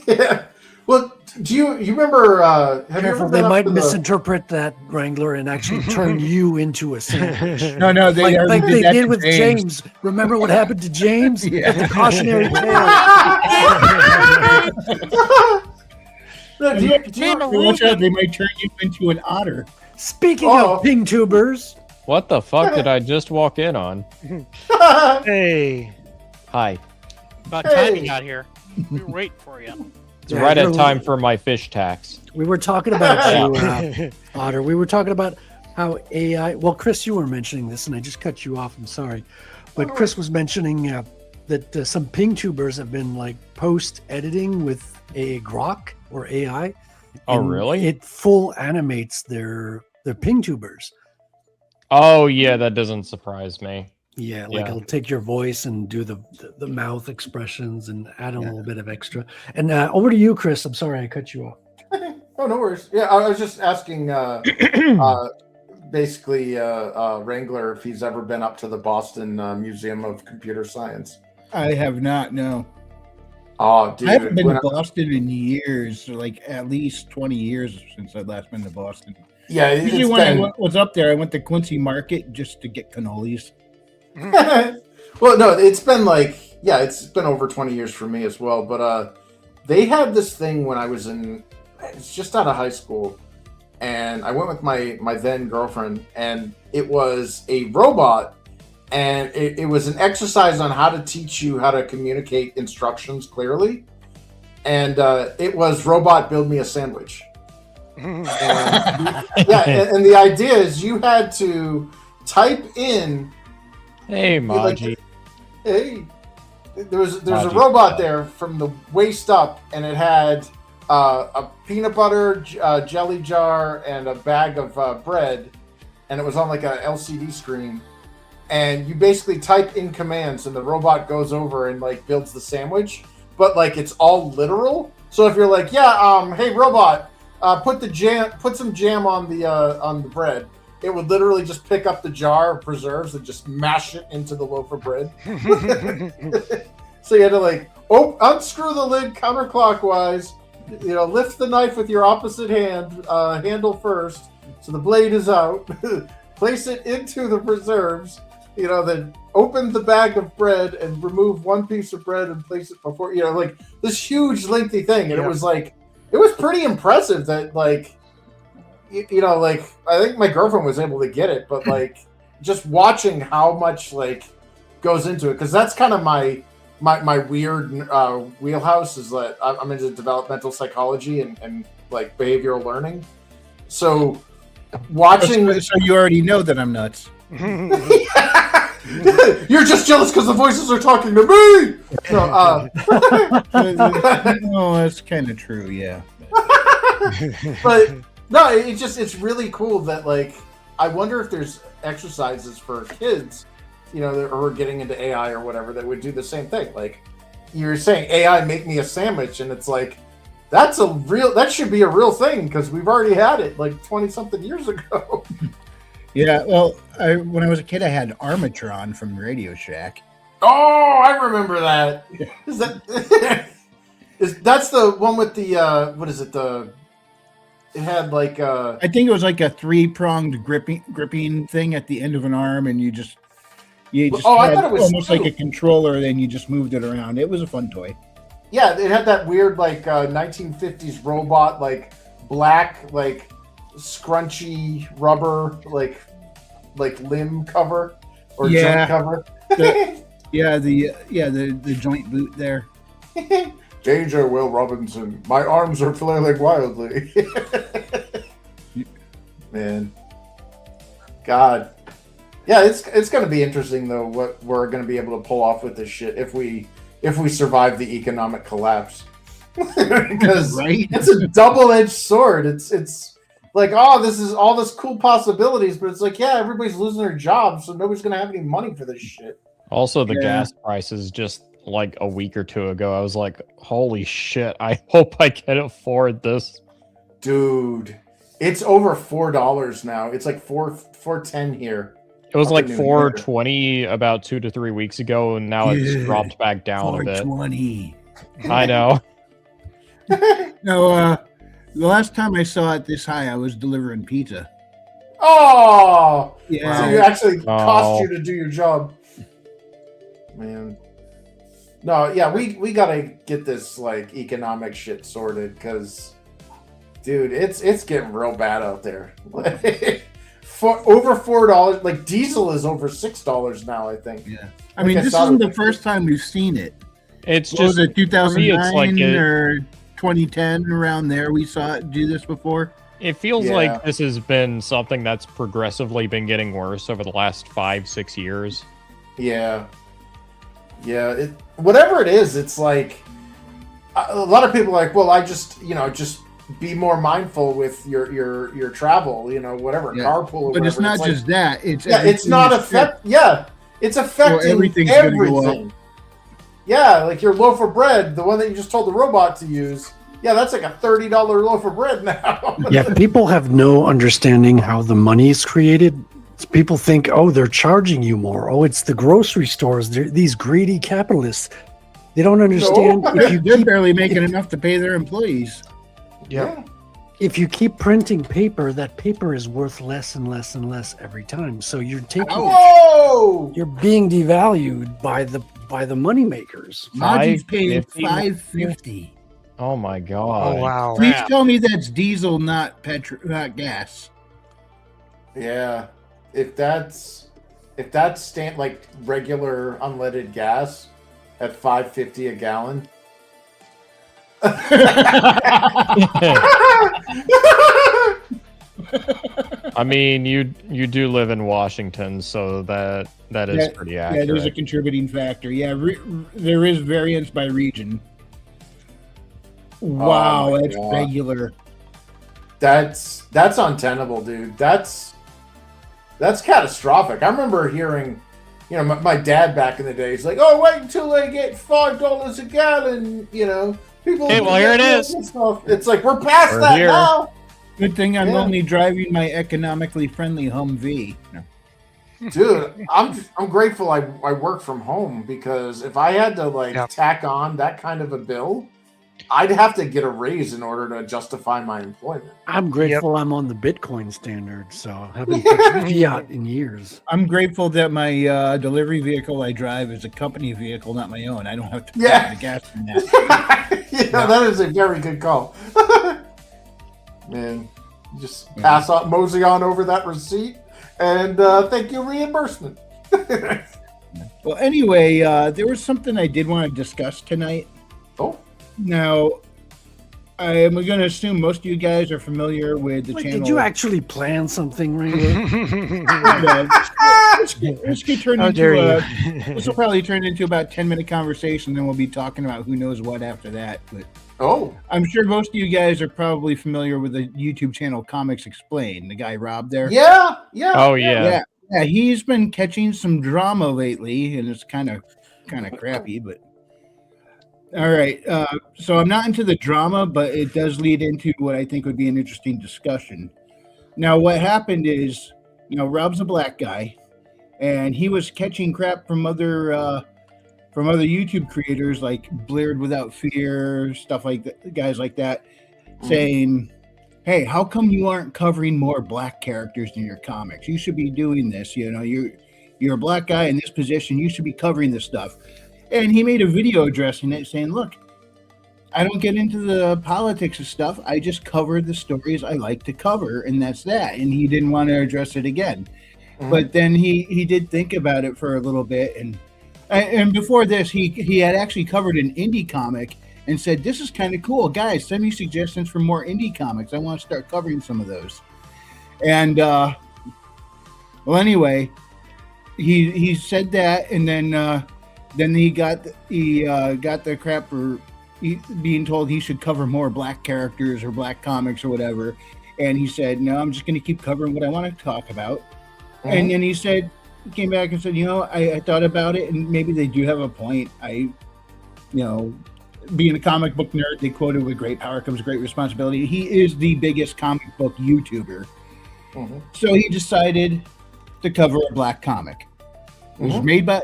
Yeah. Well, do you remember? Have you Careful, ever they been up might to the- misinterpret that, Wrangler, and actually turn you into a sandwich. No, they already like they that did to with James. Remember what happened to James? Yeah. The cautionary tale. No, do you Watch out, they might turn you into an otter. Speaking Uh-oh. of ping tubers, What the fuck did I just walk in on? Hey. Hi. About time you got here. We were waiting for you. It's right at time for my fish tax. we were talking about you, Otter. We were talking about how AI. Well, Chris, you were mentioning this, and I just cut you off. I'm sorry, but Chris was mentioning that some ping tubers have been like post editing with a grok or AI. Oh, and really? It full animates their ping tubers. Oh, yeah, that doesn't surprise me. Yeah, like it'll take your voice and do the mouth expressions and add a little bit of extra. And over to you, Chris. I'm sorry I cut you off. Oh, no worries. Yeah, I was just asking, basically, Wrangler if he's ever been up to the Boston Museum of Computer Science. I have not, no. Oh, dude. I haven't been when to Boston in years, like at least 20 years since I last been to Boston. Yeah, Usually it's when been- I was up there, I went to Quincy Market just to get cannolis. Well, no, it's been it's been over 20 years for me as well. But they had this thing when I was just out of high school, and I went with my then girlfriend, and it was a robot, and it was an exercise on how to teach you how to communicate instructions clearly, and it was robot build me a sandwich. And the idea is you had to type in. Hey, Maji. Hey. there's a robot there from the waist up, and it had a peanut butter jelly jar and a bag of bread, and it was on like a LCD screen. And you basically type in commands, and the robot goes over and like builds the sandwich, but like it's all literal. So if you're like, hey robot, put some jam on the bread, it would literally just pick up the jar of preserves and just mash it into the loaf of bread. So you had to like, unscrew the lid counterclockwise, lift the knife with your opposite hand, handle first, so the blade is out, place it into the preserves, then open the bag of bread and remove one piece of bread and place it before, like this huge lengthy thing. And it was like, it was pretty impressive that like, like I think my girlfriend was able to get it, but like just watching how much like goes into it, because that's kind of my weird wheelhouse, is that I'm into developmental psychology and like behavioral learning. So watching, so you already know that I'm nuts. You're just jealous because the voices are talking to me. No, that's kind of true, yeah. But no, it's really cool that like I wonder if there's exercises for kids, that are getting into AI or whatever, that would do the same thing. Like you're saying, AI make me a sandwich, and it's like that should be a real thing, because we've already had it like 20-something years ago. Yeah, well, when I was a kid, I had Armatron from Radio Shack. Oh, I remember that. Is that's the one with the what is it? It had like I think it was like a 3-pronged gripping thing at the end of an arm, and you just had I thought it was almost like a controller, then you just moved it around. It was a fun toy. Yeah, it had that weird like 1950s robot, like black, like scrunchy rubber, like limb cover or joint cover. The joint boot there. Danger, Will Robinson. My arms are flailing wildly. Man, God, yeah, it's going to be interesting though what we're going to be able to pull off with this shit if we survive the economic collapse. Because it's a double-edged sword. It's like, this is all this cool possibilities, but it's like, everybody's losing their jobs, so nobody's gonna have any money for this shit. Also, the gas prices just like a week or two ago, I was like, holy shit, I hope I can afford this. Dude, it's over $4 now. It's like $4.10 here. It was like $4.20 about 2 to 3 weeks ago, and now it's dropped back down a bit. $4.20. I know. No, the last time I saw it this high, I was delivering pizza. Oh! Yeah. So you actually cost you to do your job. Man. No, yeah, we gotta get this like economic shit sorted, because dude, it's getting real bad out there. For over $4, like diesel is over $6 now, I think. Yeah. I mean, this isn't the first time we've seen it. It's what was it 2009 like or 2010, around there we saw it do this before? It feels like this has been something that's progressively been getting worse over the last 5-6 years. Yeah. Yeah, whatever it is, it's like a lot of people are like, well, I just be more mindful with your travel, whatever, carpool or but whatever. It's not just that. It's not it's affecting everything's everything. gonna go up. Yeah, like your loaf of bread, the one that you just told the robot to use. Yeah, that's like a $30 loaf of bread now. Yeah, people have no understanding how the money is created. People think, they're charging you more. It's the grocery stores. They're these greedy capitalists. They don't understand. They're barely making enough to pay their employees. Yeah. If you keep printing paper, that paper is worth less and less and less every time. So you're you're being devalued by the money makers. Maji's paying $5.50. Oh my god! Oh wow! Please tell me that's diesel, not not gas. Yeah, if that's like regular unleaded gas at $5.50 a gallon. I mean, you do live in Washington, so that is pretty accurate. Yeah, there's a contributing factor. Yeah, there is variance by region. Wow, that's God. regular. That's untenable, dude. That's catastrophic. I remember hearing, my dad back in the day. He's like, "Oh, wait until they get $5 a gallon." People. Okay, well, here it is. It's like we're past We're that here. now. Good thing I'm Yeah. only driving my economically friendly Humvee. No. Dude, I'm grateful I work from home, because if I had to tack on that kind of a bill, I'd have to get a raise in order to justify my employment. I'm grateful I'm on the Bitcoin standard, so I haven't touched fiat in years. I'm grateful that my delivery vehicle I drive is a company vehicle, not my own. I don't have to pay the gas in that. That is a very good call. Man, you just pass on, mosey on over that receipt, and thank you, reimbursement. Well, anyway, there was something I did want to discuss tonight. Oh. Now, I'm going to assume most of you guys are familiar with the channel. Did you actually plan something, Ringo? This could turn into this will probably turn into about a 10-minute conversation, then we'll be talking about who knows what after that. But I'm sure most of you guys are probably familiar with the YouTube channel Comics Explained, the guy Rob there. Yeah. Oh yeah. Yeah, he's been catching some drama lately, and it's kind of crappy, but all right. So I'm not into the drama, but it does lead into what I think would be an interesting discussion. Now, what happened is, Rob's a black guy, and he was catching crap from other YouTube creators like Bleared Without Fear, stuff like that, guys like that, saying, "Hey, how come you aren't covering more black characters in your comics? You should be doing this. You're a black guy in this position. You should be covering this stuff." And he made a video addressing it, saying, "Look, I don't get into the politics of stuff. I just cover the stories I like to cover, and that's that." And he didn't want to address it again. But then he did think about it for a little bit, and before this, he had actually covered an indie comic and said, "This is kind of cool, guys. Send me suggestions for more indie comics. I want to start covering some of those." And well, anyway, he said that, and then he got the crap for being told he should cover more black characters or black comics or whatever. And he said, "No, I'm just going to keep covering what I want to talk about." And then he came back and said, I thought about it, and maybe they do have a point. Being a comic book nerd, they quoted, "With great power comes great responsibility." He is the biggest comic book YouTuber. So he decided to cover a black comic. It was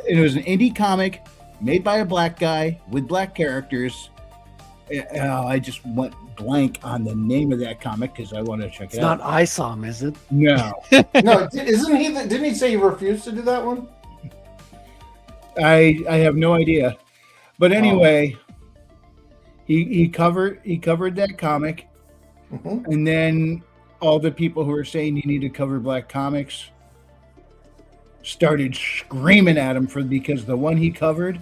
it was an indie comic made by a black guy with black characters. I just went blank on the name of that comic because I want to check it out. It's not ISOM, is it? No. No, isn't he? Didn't he say he refused to do that one? I have no idea. But anyway, he covered that comic, and then all the people who were saying you need to cover black comics started screaming at him because the one he covered,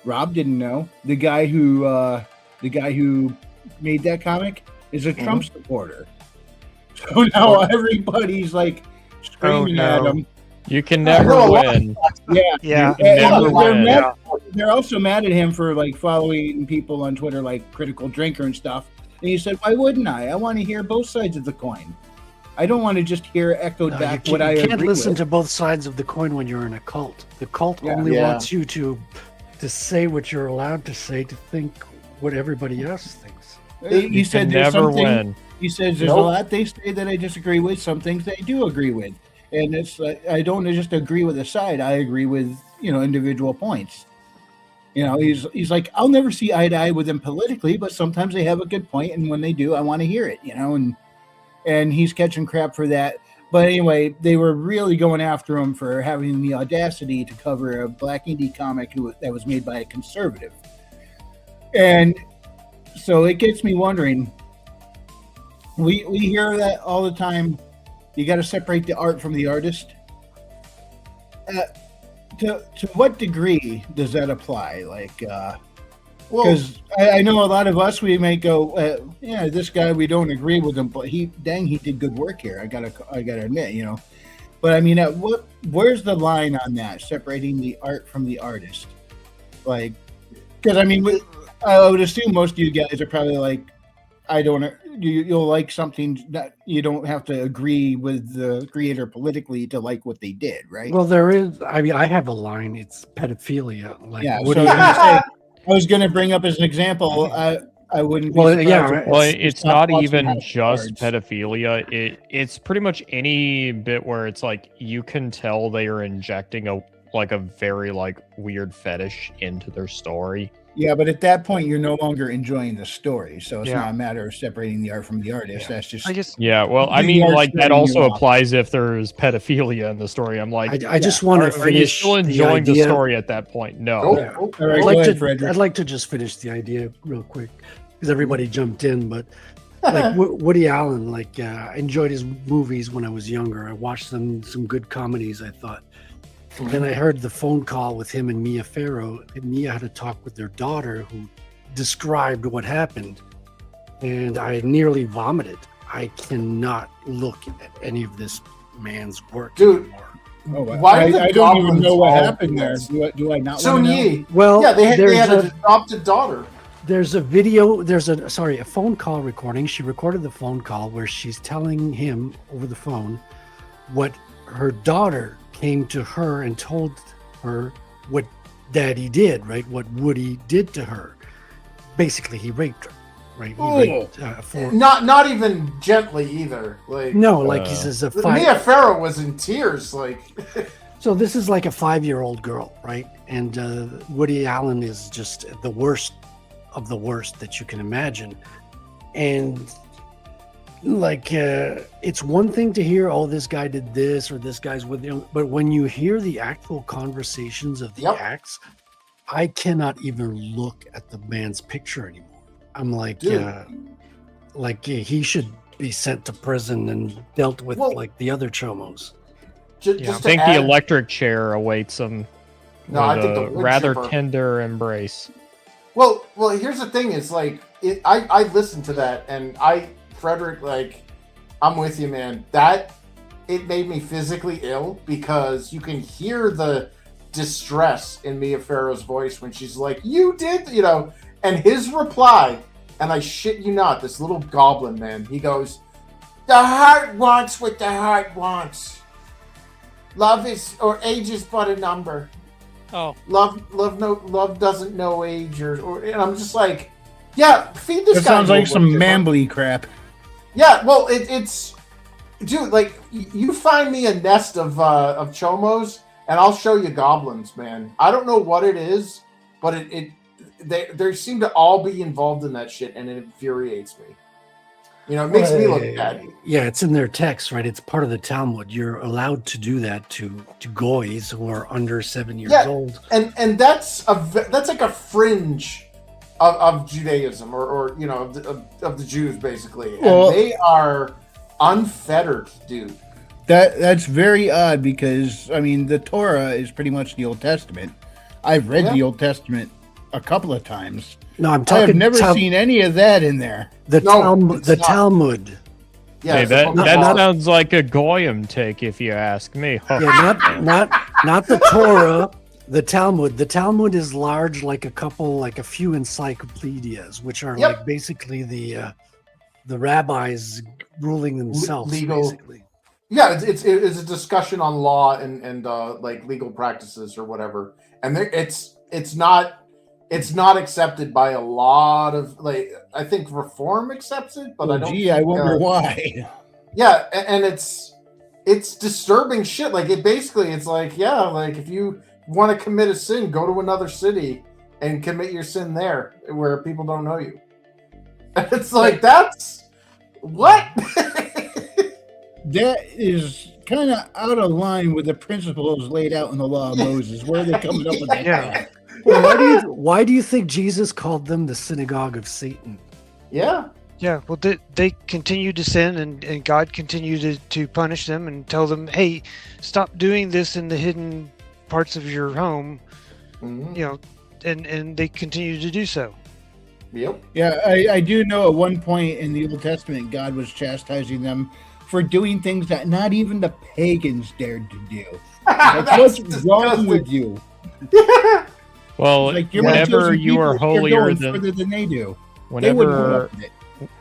Rob didn't know. The guy who made that comic is a Trump supporter. So now everybody's like screaming at him. You can never win. Yeah. They're also mad at him for following people on Twitter like Critical Drinker and stuff. And he said, "Why wouldn't I? I want to hear both sides of the coin. I don't want to just hear echoed back what I agree with." You can't listen to both sides of the coin when you're in a cult. The cult only wants you to say what you're allowed to say, to think what everybody else thinks. He said there's never something. win. He says there's a lot they say that I disagree with. Some things they do agree with, and it's I don't just agree with a side. I agree with individual points. He's like, I'll never see eye to eye with them politically, but sometimes they have a good point, and when they do, I want to hear it. And he's catching crap for that. But anyway, they were really going after him for having the audacity to cover a black indie comic that was made by a conservative. And so it gets me wondering, we hear that all the time, you got to separate the art from the artist. To what degree does that apply? Because I know a lot of us, we may go, yeah, this guy, we don't agree with him, but he did good work here. I gotta admit, you know. But I mean, where's the line on that, separating the art from the artist? Like, because I mean, I would assume most of you guys are probably like, you'll like something that you don't have to agree with the creator politically to like what they did, right? Well, there is. I mean, I have a line. It's pedophilia. Like, Yeah. what So do you I was going to bring up as an example. I wouldn't. Be Well, surprised yeah, if Well, you it's stopped not watching even House of just Cards. pedophilia. It's pretty much any bit where it's like you can tell they are injecting a very weird fetish into their story. Yeah, but at that point, you're no longer enjoying the story, so it's Yeah. not a matter of separating the art from the artist. That's just. I guess Yeah, well, I The mean, art's like that setting you also off. applies if there's pedophilia in the story. I'm like, I just want to are you finish still the enjoying the idea. story at that point? No. Oh, Yeah. oh, All right, I'd go like ahead, to. Frederick. I'd like to just finish the idea real quick because everybody jumped in. But like Woody Allen, I enjoyed his movies when I was younger. I watched some good comedies, I thought. Then I heard the phone call with him and Mia Farrow. And Mia had to talk with their daughter, who described what happened, and I nearly vomited. I cannot look at any of this man's work Dude. anymore. Oh, Why did the I don't even goblins know what all happened do there. this? Do I not Sun want to know? Yi. Well, Yeah, they had there's an adopted daughter. There's a video. There's a phone call recording. She recorded the phone call where she's telling him over the phone what her daughter came to her and told her what Daddy did, right? What Woody did to her. Basically, he raped her, right? He raped Not even gently either. Like he says a Mia Farrow was in tears. Like So this is like a 5-year-old girl, right? And Woody Allen is just the worst of the worst that you can imagine. And it's one thing to hear, oh, this guy did this or this guy's with him, but when you hear the actual conversations of the acts, I cannot even look at the man's picture anymore. I'm like, he should be sent to prison and dealt with like the other chomos. I think the electric chair awaits him with I think the a wood rather chipper. tender embrace. Well, here's the thing: is I listened to that, and Frederick, I'm with you, man. That it made me physically ill because you can hear the distress in Mia Farrow's voice when she's like, "You did," and his reply, and I shit you not, this little goblin man, he goes, "The heart wants what the heart wants. Love age is but a number. Oh, love doesn't know age or." And I'm just like, yeah, feed this That guy. sounds like some wood chipper. mambly crap. Yeah, well, it's dude. You find me a nest of chomos, and I'll show you goblins, man. I don't know what it is, but they seem to all be involved in that shit, and it infuriates me. It makes me look bad. Yeah, it's in their text, right? It's part of the Talmud. You're allowed to do that to goys who are under 7 years old. And that's like a fringe of Judaism or of the Jews basically. Well, and they are unfettered, dude. That's very odd because I mean the Torah is pretty much the Old Testament. I've read the Old Testament a couple of times. No, I'm I talking. have never seen any of that in there. The Talmud. Yeah, hey, that sounds like a goyim take, if you ask me. Yeah, not the Torah. The Talmud. The Talmud is large, like a few encyclopedias, which are like basically the rabbis ruling themselves. Legal. Basically. Yeah, it's a discussion on law and legal practices or whatever, and it's not accepted by a lot of I think Reform accepts it, but I don't. Gee, I wonder why. Yeah, and it's disturbing shit. It's like if you want to commit a sin, go to another city and commit your sin there where people don't know you. It's like that's what. That is kind of out of line with the principles laid out in the law of Moses. Where are they coming up with that? Yeah. Well, why do you think Jesus called them the synagogue of Satan? Yeah. Yeah, well, they continue to sin, and God continued to punish them and tell them, hey, stop doing this in the hidden parts of your home, Mm-hmm. and they continue to do so. Yep. Yeah, I do know at one point in the Old Testament, God was chastising them for doing things that not even the pagans dared to do. Like, what's wrong with you? Well, Like, you're my whenever chosen you are people, you're holier going than further than they do. They wouldn't put whenever up with it.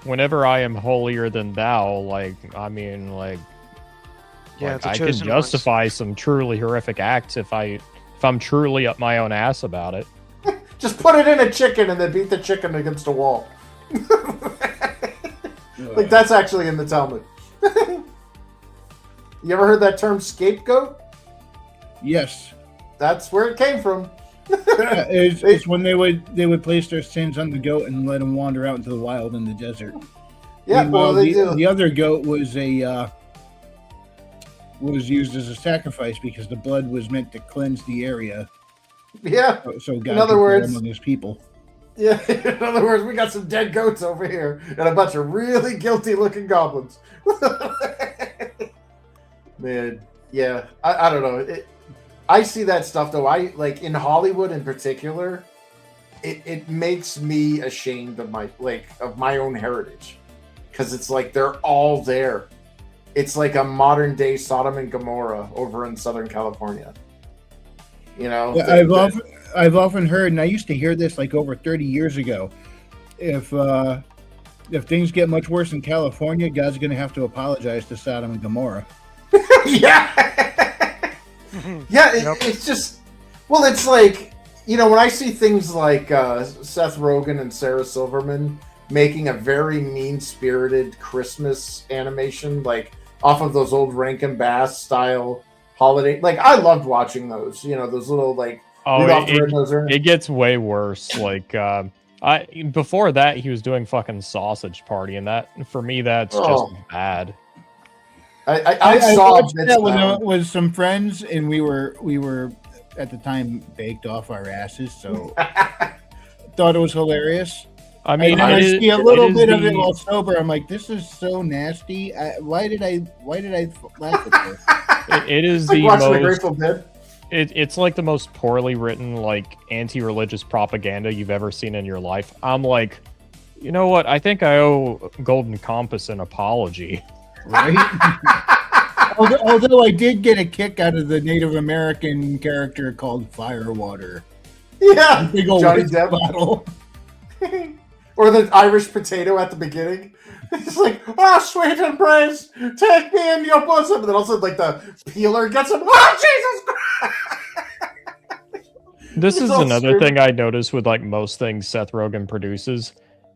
whenever I am holier than thou, like I mean, like Yeah, like, the I can chosen ones. justify some truly horrific acts if I'm truly up my own ass about it. Just put it in a chicken and then beat the chicken against a wall. Like, that's actually in the Talmud. You ever heard that term scapegoat? Yes. That's where it came from. It's when they would place their sins on the goat and let him wander out into the wild in the desert. Yeah, Meanwhile, well, they do. the other goat was used as a sacrifice because the blood was meant to cleanse the area. Yeah. So God In other could dwell words, among his people. Yeah, in other words, we got some dead goats over here and a bunch of really guilty-looking goblins. Man, yeah, I don't know. I see that stuff though. I like in Hollywood in particular. It makes me ashamed of my own heritage, because it's like they're all there. It's like a modern day Sodom and Gomorrah over in Southern California. You know, I've often heard, and I used to hear this like over 30 years ago. If things get much worse in California, God's going to have to apologize to Sodom and Gomorrah. Yeah, yeah. It's just, well, it's like, you know, when I see things like Seth Rogen and Sarah Silverman making a very mean-spirited Christmas animation, like off of those old Rankin Bass style holiday, like I loved watching those. You know, those little like. Oh, it gets way worse. Like, before that, he was doing fucking Sausage Party, and that for me, that's just bad. I watched that when I was some friends, and we were at the time baked off our asses, so thought it was hilarious. I mean, and I see a little bit of it while sober. I'm like, this is so nasty. Why did I laugh at this? It is like the watching most. The Grateful Dead. It's like the most poorly written, like anti-religious propaganda you've ever seen in your life. I'm like, you know what? I think I owe Golden Compass an apology. Right? although I did get a kick out of the Native American character called Firewater. Yeah, big old Johnny whiskey Depp bottle. Or the Irish potato at the beginning. It's like, oh, sweet embrace, take me in your bosom. And then also, like, the peeler gets him. Oh, Jesus Christ! This is another thing I notice with, like, most things Seth Rogen produces.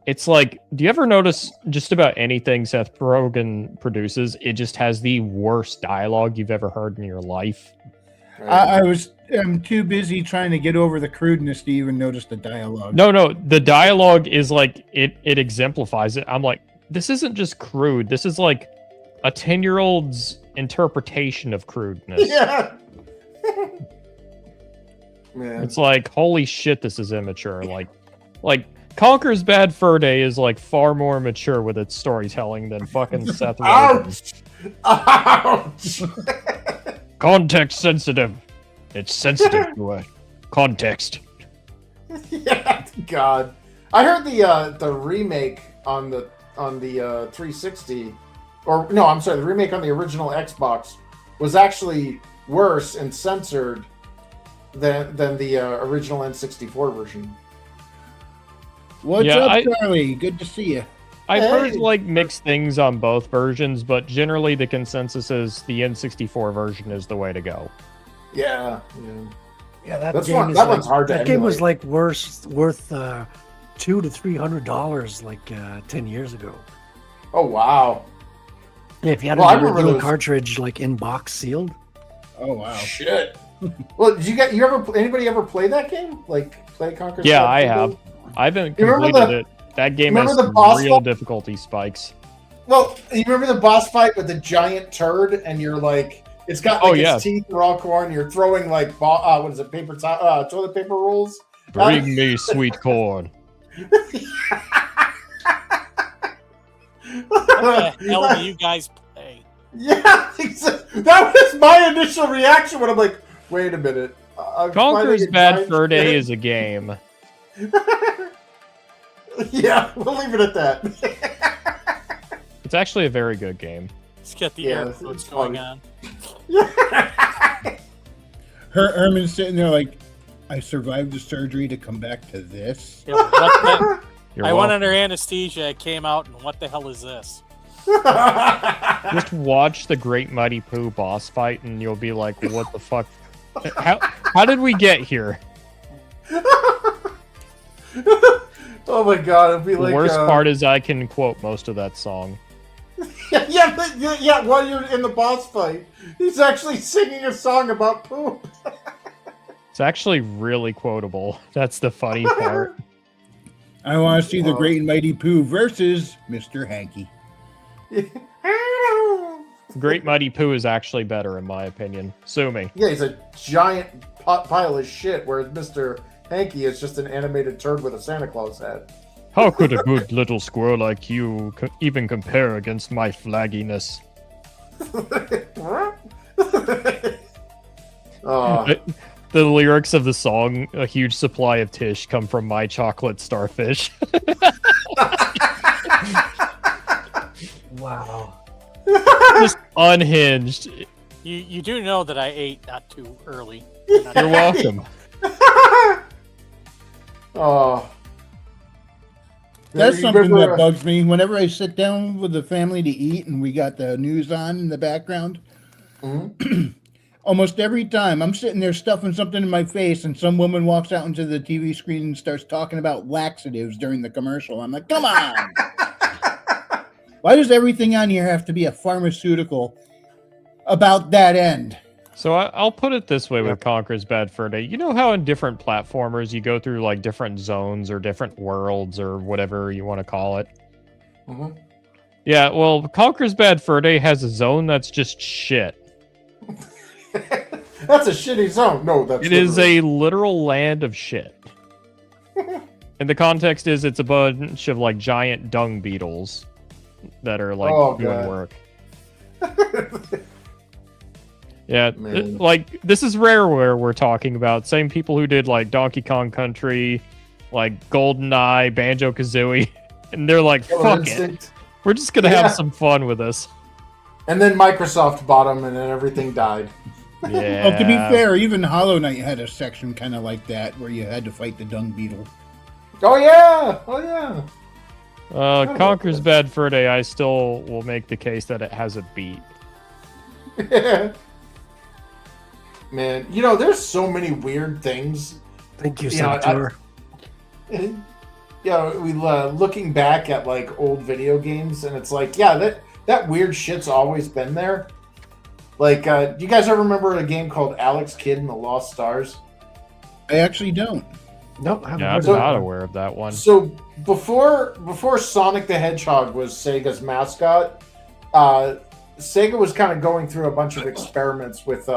It's like, do you ever notice just about anything Seth Rogen produces, it just has the worst dialogue you've ever heard in your life? I'm too busy trying to get over the crudeness to even notice the dialogue. No, the dialogue is like, it exemplifies it. I'm like, this isn't just crude. This is like a 10-year-old's interpretation of crudeness. Yeah. Man. It's like, holy shit, this is immature. Like Conker's Bad Fur Day is like far more mature with its storytelling than fucking Seth Rogen. Ouch! Context sensitive. It's sensitive to a context. Yeah, God. I heard the remake on the 360, or no, I'm sorry, the remake on the original Xbox was actually worse and censored than the original N64 version. What's up, Charlie? Good to see you. I've heard like mixed things on both versions, but generally the consensus is the N64 version is the way to go. Yeah. That That's game is that like, one's hard to That game was emulate. like worth $200 to $300 like 10 years ago. Oh wow! Yeah, if you had Well, I a remember original those- cartridge like in box sealed. Oh wow! Shit. Well, anybody ever play that game? Like play Conquer? Yeah, Bad I Fur Day? have. I haven't You remember completed the- it. That game has remember the some boss real fight? difficulty spikes. Well, you remember the boss fight with the giant turd, and you're like, it's got like its teeth are all corn. You're throwing like what is it, toilet paper rolls? Bring me sweet corn. What the hell do you guys play? Yeah, that was my initial reaction when I'm like, wait a minute. I'm Conker's fighting a Bad giant Fur Day turd. is a game. Yeah, we'll leave it at that. It's actually a very good game. Let's get the Yeah, air it's quotes fun. going on. Herman's sitting there like, I survived the surgery to come back to this. Yeah, what the- You're I went welcome. under anesthesia. It came out, and what the hell is this? Just watch the Great Mighty Pooh boss fight, and you'll be like, "What the fuck? How did we get here?" Oh my god, it'd be The like worst part is I can quote most of that song. yeah, while you're in the boss fight, he's actually singing a song about poop. It's actually really quotable. That's the funny part. I want to see the Great and Mighty Pooh versus Mr. Hanky. Great Mighty Pooh is actually better, in my opinion. Sue me. Yeah, he's a giant pile of shit, whereas Mr. Hanky is just an animated turd with a Santa Claus hat. How could a good little squirrel like you even compare against my flagginess? Oh. The lyrics of the song, "A huge supply of Tish," come from My Chocolate Starfish. Wow. Just unhinged. You do know that I ate not too early. You're welcome. Oh. That's You something remember, that bugs me. Whenever I sit down with the family to eat and we got the news on in the background, almost every time I'm sitting there stuffing something in my face and some woman walks out into the TV screen and starts talking about laxatives during the commercial. I'm like, come on. Why does everything on here have to be a pharmaceutical about that end? So I'll put it this way with Conker's Bad Fur Day. You know how in different platformers you go through like different zones or different worlds or whatever you want to call it? Mhm. Yeah, well, Conker's Bad Fur Day has a zone that's just shit. That's a shitty zone. No, that's It is a literal land of shit. And the context is it's a bunch of like giant dung beetles that are like doing God. work. Yeah, Man. like this is Rareware we're talking about. Same people who did like Donkey Kong Country, like GoldenEye, Banjo-Kazooie, and they're like, Killer fuck Instinct. it. We're just gonna Yeah. have some fun with this. And then Microsoft bought them, and then everything died. Yeah. Well, to be fair, even Hollow Knight had a section kind of like that where you had to fight the dung beetle. Oh yeah! Oh yeah! Conker's Bad Fur Day, I still will make the case that it has a beat. Man, you know, there's so many weird things. Thank you, You know, Saboteur. You know, we looking back at like old video games, and it's like, yeah, that weird shit's always been there. Like, do you guys ever remember a game called Alex Kidd and the Lost Stars? I actually don't. Nope, I haven't Yeah, I'm heard of not that one. aware of that one. So before Sonic the Hedgehog was Sega's mascot, Sega was kind of going through a bunch of experiments with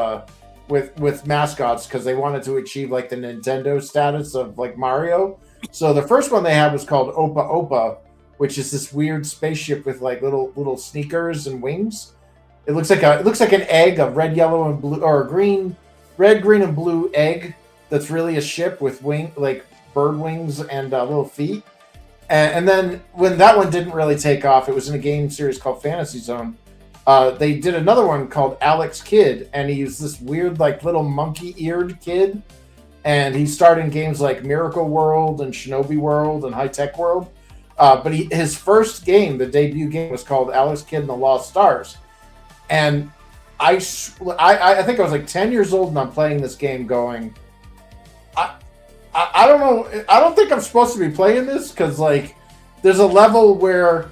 mascots because they wanted to achieve like the Nintendo status of like Mario. So the first one they had was called Opa Opa, which is this weird spaceship with like little sneakers and wings. It looks like an egg, a red, yellow, and blue, or a red, green, and blue egg that's really a ship with like bird wings and little feet. And then when that one didn't really take off, it was in a game series called Fantasy Zone. They did another one called Alex Kidd, and he's this weird like little monkey-eared kid. And he starred in games like Miracle World and Shinobi World and High Tech World. But his first game, the debut game, was called Alex Kidd and the Lost Stars. And I think I was like 10 years old and I'm playing this game going, I don't know. I don't think I'm supposed to be playing this because like there's a level where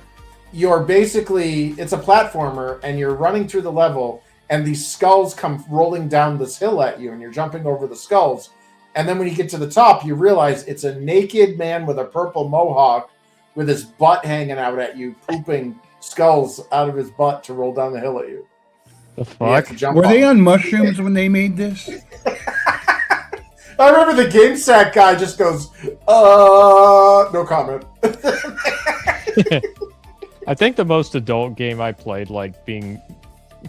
you're basically, it's a platformer and you're running through the level and these skulls come rolling down this hill at you and you're jumping over the skulls. And then when you get to the top, you realize it's a naked man with a purple mohawk with his butt hanging out at you, pooping skulls out of his butt to roll down the hill at you. The You have fuck? to jump Were they off. on mushrooms when they made this? I remember the GameSack guy just goes, no comment. I think the most adult game I played, like being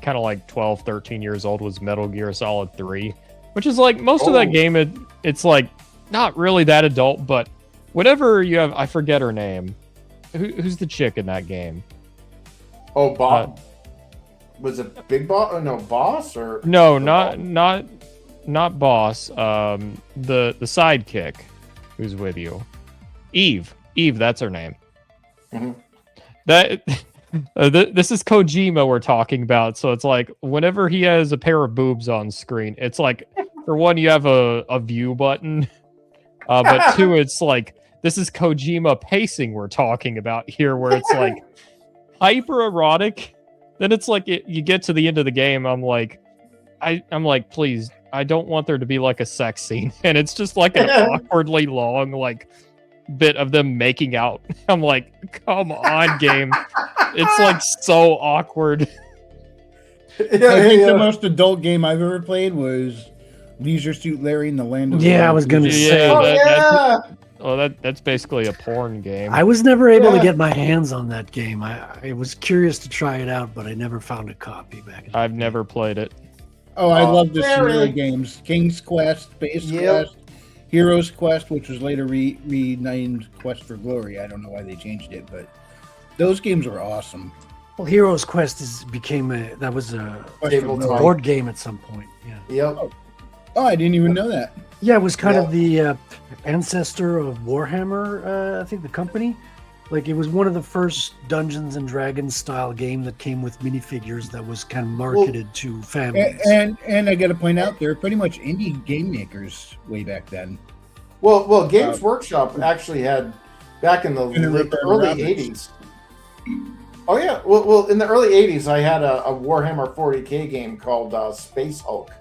kind of like 12, 13 years old, was Metal Gear Solid 3, which is like most of that game, it's like not really that adult, but whatever you have, I forget her name. Who's the chick in that game? Oh, Bawb. Was it Big Boss? Oh, no, Boss or no, not Boss. The sidekick who's with you, Eve. That's her name. Mm-hmm. That this is Kojima we're talking about. So it's like whenever he has a pair of boobs on screen, it's like for one you have a view button, but two it's like this is Kojima pacing we're talking about here, where it's like hyper erotic. Then it's like you get to the end of the game. I'm like, please, I don't want there to be like a sex scene, and it's just like an awkwardly long like bit of them making out. I'm like, come on, game. It's like so awkward. I think the most adult game I've ever played was Leisure Suit Larry in the Land of Yeah, I was gonna say. That's basically a porn game. I was never able to get my hands on that game. I was curious to try it out, but I never found a copy back in I've never played it. Oh, I love the Sierra games. King's Quest, Space Quest, Heroes Quest, which was later renamed Quest for Glory. I don't know why they changed it, but those games were awesome. Well, Heroes Quest became a board game at some point. Yeah. Yep. Oh, I didn't even know that. Yeah, it was kind of the ancestor of Warhammer, I think the company. Like, it was one of the first Dungeons and Dragons style game that came with minifigures that was kind of marketed to families. And I got to point out, they're pretty much indie game makers way back then. Well, Games Workshop actually had back in the early 80s. Oh yeah, well, in the early 80s, I had a Warhammer 40K game called Space Hulk.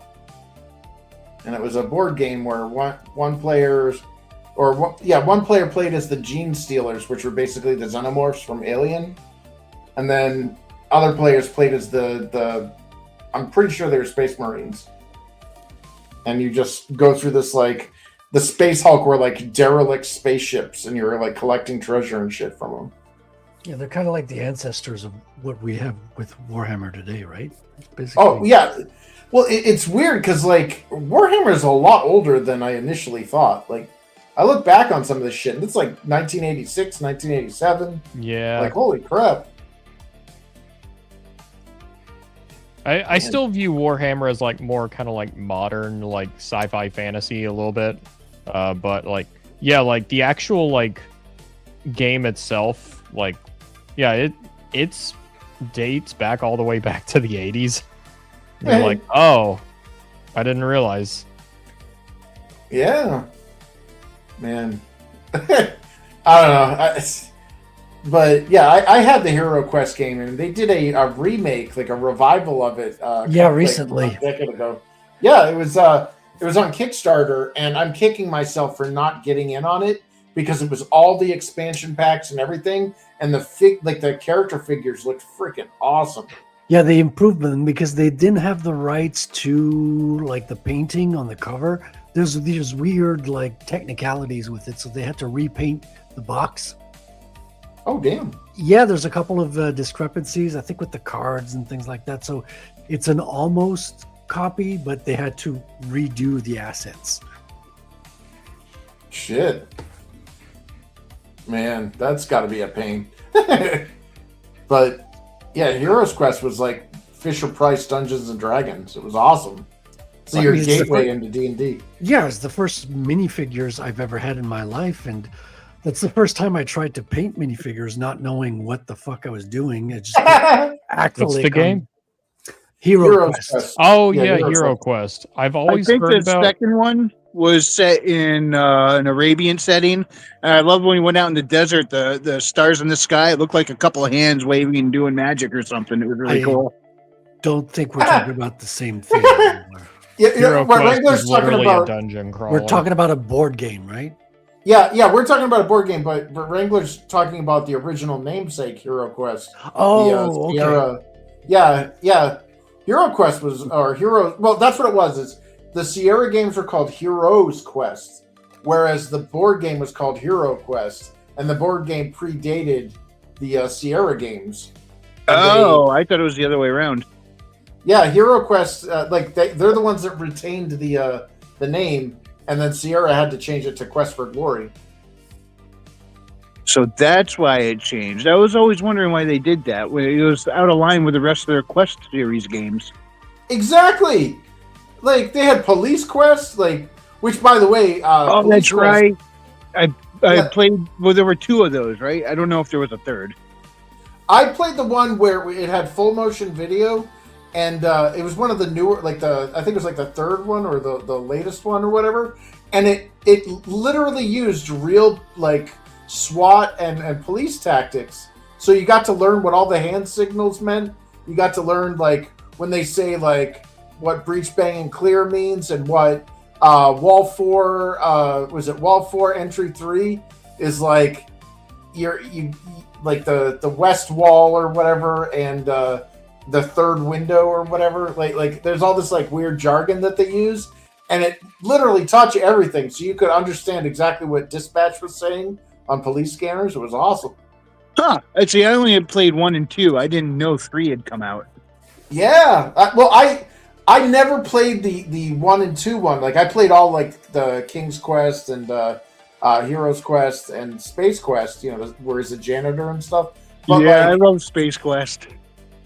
And it was a board game where one player played as the Gene Stealers, which were basically the xenomorphs from Alien, and then other players played as the I'm pretty sure they were Space Marines. And you just go through this like the Space Hulk were like derelict spaceships, and you're like collecting treasure and shit from them. Yeah, they're kind of like the ancestors of what we have with Warhammer today, right? Basically. Oh yeah. Well, it's weird because like Warhammer is a lot older than I initially thought. Like, I look back on some of this shit, and it's like 1986, 1987. Yeah. Like, holy crap. I still view Warhammer as like more kind of like modern, like sci-fi fantasy a little bit. But like, yeah, like the actual like game itself, like, yeah, it's dates back all the way back to the 80s. You're like, oh, I didn't realize. Yeah. Man. I don't know. But yeah, I had the Hero Quest game, and they did a remake, like a revival of it. Recently. Like a decade ago. Yeah, it was on Kickstarter, and I'm kicking myself for not getting in on it because it was all the expansion packs and everything, and the character figures looked freaking awesome. Yeah, they improved them because they didn't have the rights to like the painting on the cover. There's these weird like technicalities with it, so they had to repaint the box. Oh, damn. Yeah, there's a couple of discrepancies, I think, with the cards and things like that. So it's an almost copy, but they had to redo the assets. Shit. Man, that's got to be a pain. But yeah, Heroes Quest was like Fisher-Price Dungeons and Dragons. It was awesome. So your gateway into D&D. Yeah, it's the first minifigures I've ever had in my life, and that's the first time I tried to paint minifigures, not knowing what the fuck I was doing. It just What's the game? Hero Quest. Oh yeah, Hero Quest. I've always heard the about. second one was set in an Arabian setting. And I love when we went out in the desert, the stars in the sky. It looked like a couple of hands waving and doing magic or something. It was really cool. Don't think we're talking about the same thing anymore. Hero Quest is literally a dungeon crawler. We're talking about a board game, right? Yeah, we're talking about a board game, but Wrangler's talking about the original namesake Hero Quest. Oh, okay. Yeah. Hero Quest was, well, that's what it was. Is the Sierra games were called Heroes Quest, whereas the board game was called Hero Quest, and the board game predated the Sierra games. I thought it was the other way around. Yeah, Hero Quest, they're the ones that retained the name, and then Sierra had to change it to Quest for Glory. So that's why it changed. I was always wondering why they did that. When it was out of line with the rest of their Quest series games. Exactly. Like they had Police Quest, like which, by the way, oh, Police that's Quest, right. I Yeah. played. Well, there were 2 of those, right? I don't know if there was a third. I played the one where it had full motion video, and it was one of the newer, like I think it was like the third one or the latest one or whatever, and it literally used real like SWAT and police tactics. So you got to learn what all the hand signals meant. You got to learn like when they say like what breach bang and clear means, and what wall 4 was it wall 4 entry 3 is like you like the west wall or whatever, and the third window or whatever. Like there's all this like weird jargon that they use, and it literally taught you everything, so you could understand exactly what dispatch was saying on police scanners. It was awesome. Huh. Actually, I only had played 1 and 2. I didn't know 3 had come out. Yeah. I never played the 1 and 2 one. Like I played all like the King's Quest and Heroes Quest and Space Quest, you know, where he's a janitor and stuff. But yeah, I love Space Quest.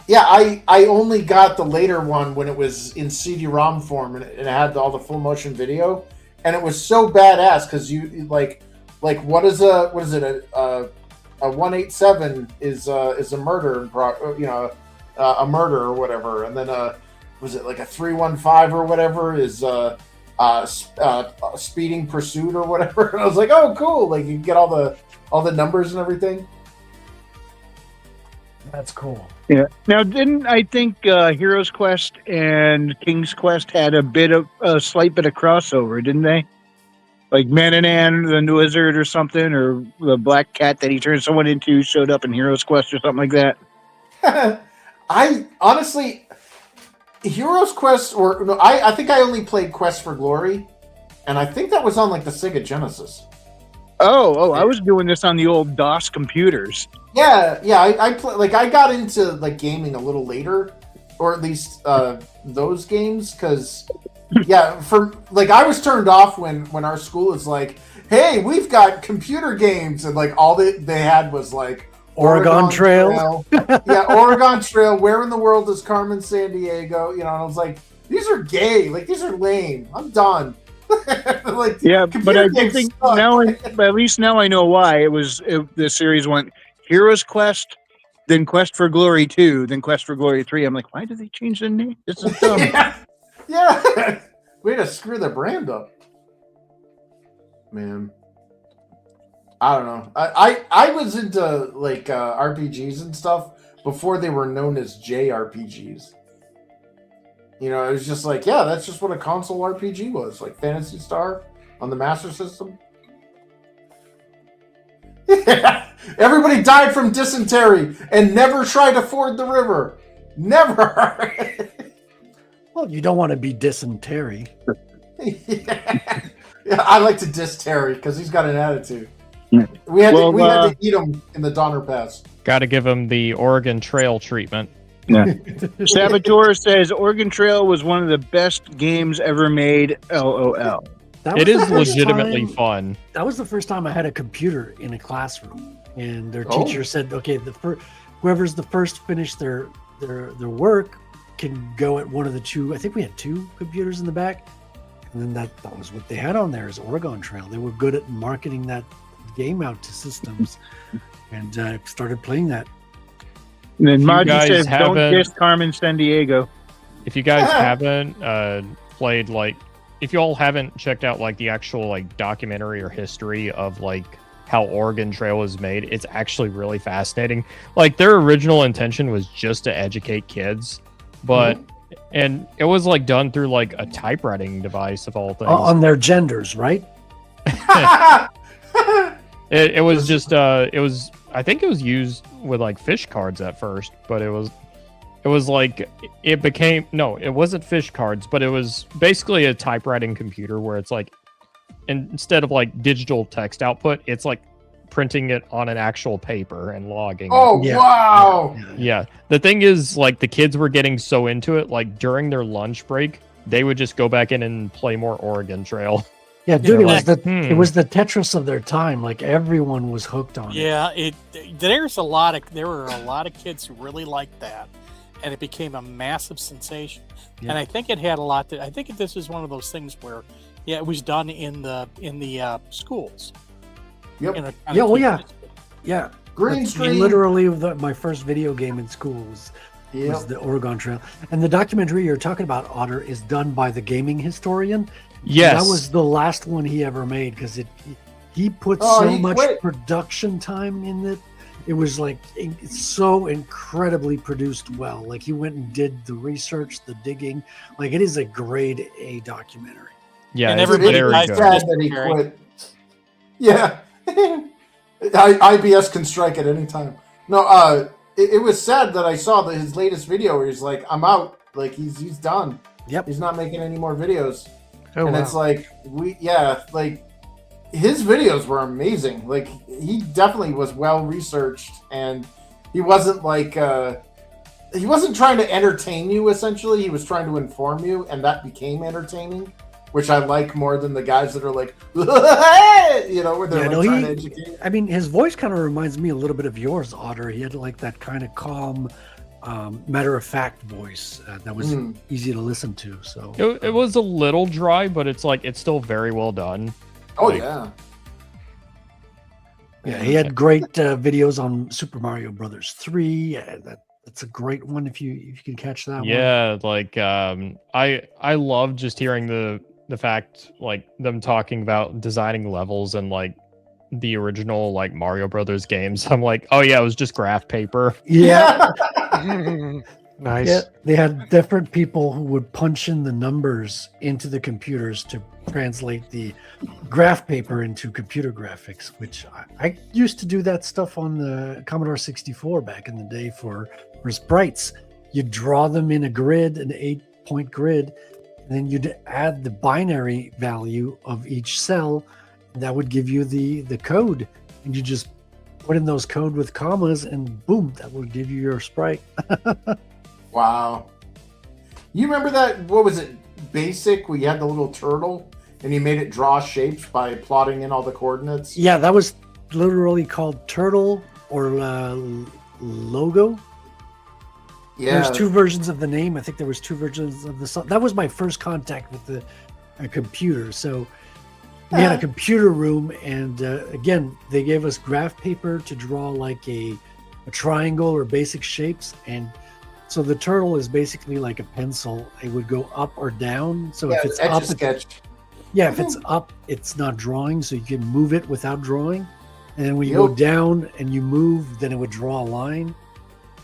Yeah, I only got the later one when it was in CD-ROM form, and it had all the full motion video, and it was so badass because you like what is it a 187 is a murder a murder or whatever, and then was it like a 315 or whatever is speeding pursuit or whatever. And I was like, oh cool, like you get all the numbers and everything. That's cool. Yeah. Now, didn't I think Heroes Quest and King's Quest had a slight bit of crossover, didn't they? Like Mananan, the Wizard or something, or the black cat that he turned someone into showed up in Heroes Quest or something like that. I honestly, Heroes Quest, or no, I think I only played Quest for Glory, and I think that was on like the Sega Genesis. Oh, I was doing this on the old DOS computers. Yeah, I got into like gaming a little later, or at least those games, because for like I was turned off when our school was like, hey, we've got computer games, and like all they had was like Oregon Trail. Yeah, Oregon Trail. Where in the world is Carmen Sandiego? You know, and I was like, these are gay. Like these are lame. I'm done. Like, yeah, but I think now, but at least now I know why the series went Heroes Quest, then Quest for Glory 2, then Quest for Glory 3. I'm like, why did they change the name? This is dumb. Yeah. Way to screw the brand up, man. I don't know. I was into like RPGs and stuff before they were known as JRPGs. You know, it was just like, yeah, that's just what a console RPG was, like Phantasy Star on the Master System. Everybody died from dysentery and never tried to ford the river. Never. Well, you don't want to be dysentery. Yeah, I like to diss Terry because he's got an attitude. We had to eat him in the Donner Pass. Got to give him the Oregon Trail treatment. Yeah. Saboteur says Oregon Trail was one of the best games ever made. LOL. It is legitimately fun. That was the first time I had a computer in a classroom, and their teacher said, "Okay, whoever's the first to finish their work can go at one of the 2. I think we had 2 computers in the back, and then that was what they had on there is Oregon Trail. They were good at marketing that game out to systems, and I started playing that. And then Margie says, "Don't diss Carmen Sandiego." If you guys haven't played, like, if y'all haven't checked out like the actual like documentary or history of like how Oregon Trail was made, it's actually really fascinating. Like their original intention was just to educate kids, but and it was like done through like a typewriting device of all things on their genders, right? It was just I think it was used with like fish cards at first, but it was like it wasn't fish cards, but it was basically a typewriting computer where it's like instead of like digital text output, it's like printing it on an actual paper and logging. Oh, it. wow. Yeah. The thing is, like, the kids were getting so into it, like during their lunch break, they would just go back in and play more Oregon Trail. Yeah, dude, In it was the Tetris of their time. Like everyone was hooked on it. Yeah, there were a lot of kids who really liked that, and it became a massive sensation. Yeah. And I think it had a lot I think this is one of those things where, yeah, it was done in the schools. Yep. Yeah. Well, yeah. Yeah. Green That's screen. literally my first video game in school was the Oregon Trail. And the documentary you're talking about, Otter, is done by the gaming historian. Yes. And that was the last one he ever made because he put much production time in it. It was like it's so incredibly produced well. Like he went and did the research, the digging. Like it is a grade A documentary. Yeah, And it's everybody very likes good. Sad that he quit. Yeah. IBS can strike at any time. No, it was sad that I saw his latest video where he's like, I'm out. Like he's done. Yep. He's not making any more videos. Oh, and wow. it's like like his videos were amazing. Like he definitely was well researched, and he wasn't like he wasn't trying to entertain you. Essentially, he was trying to inform you, and that became entertaining, which I like more than the guys that are like, where they're trying to educate. I mean, his voice kind of reminds me a little bit of yours, Otter. He had like that kind of calm, matter-of-fact voice that was easy to listen to. So It was a little dry, but it's still very well done. Oh yeah. Yeah, he had great videos on Super Mario Brothers 3. That's a great one if you can catch that one. Yeah, I love just hearing the fact them talking about designing levels and the original Mario Brothers games. I'm like, oh yeah, it was just graph paper. Yeah. Nice. Yeah, they had different people who would punch in the numbers into the computers to translate the graph paper into computer graphics, which I used to do that stuff on the Commodore 64 back in the day for sprites. You'd draw them in a grid, an 8-point grid, and then you'd add the binary value of each cell. And that would give you the code. And you just put in those code with commas and boom, that would give you your sprite. Wow. You remember that? What was it? Basic, where you had the little turtle and you made it draw shapes by plotting in all the coordinates? Yeah, that was literally called Turtle or Logo. Yeah. There's two versions of the name. I think there was two versions of the song. That was my first contact with a computer. So we had a computer room, and again, they gave us graph paper to draw like a triangle or basic shapes. And so the turtle is basically like a pencil. It would go up or down. So if it's up, if it's up, it's not drawing. So you can move it without drawing. And then when you go down and you move, then it would draw a line.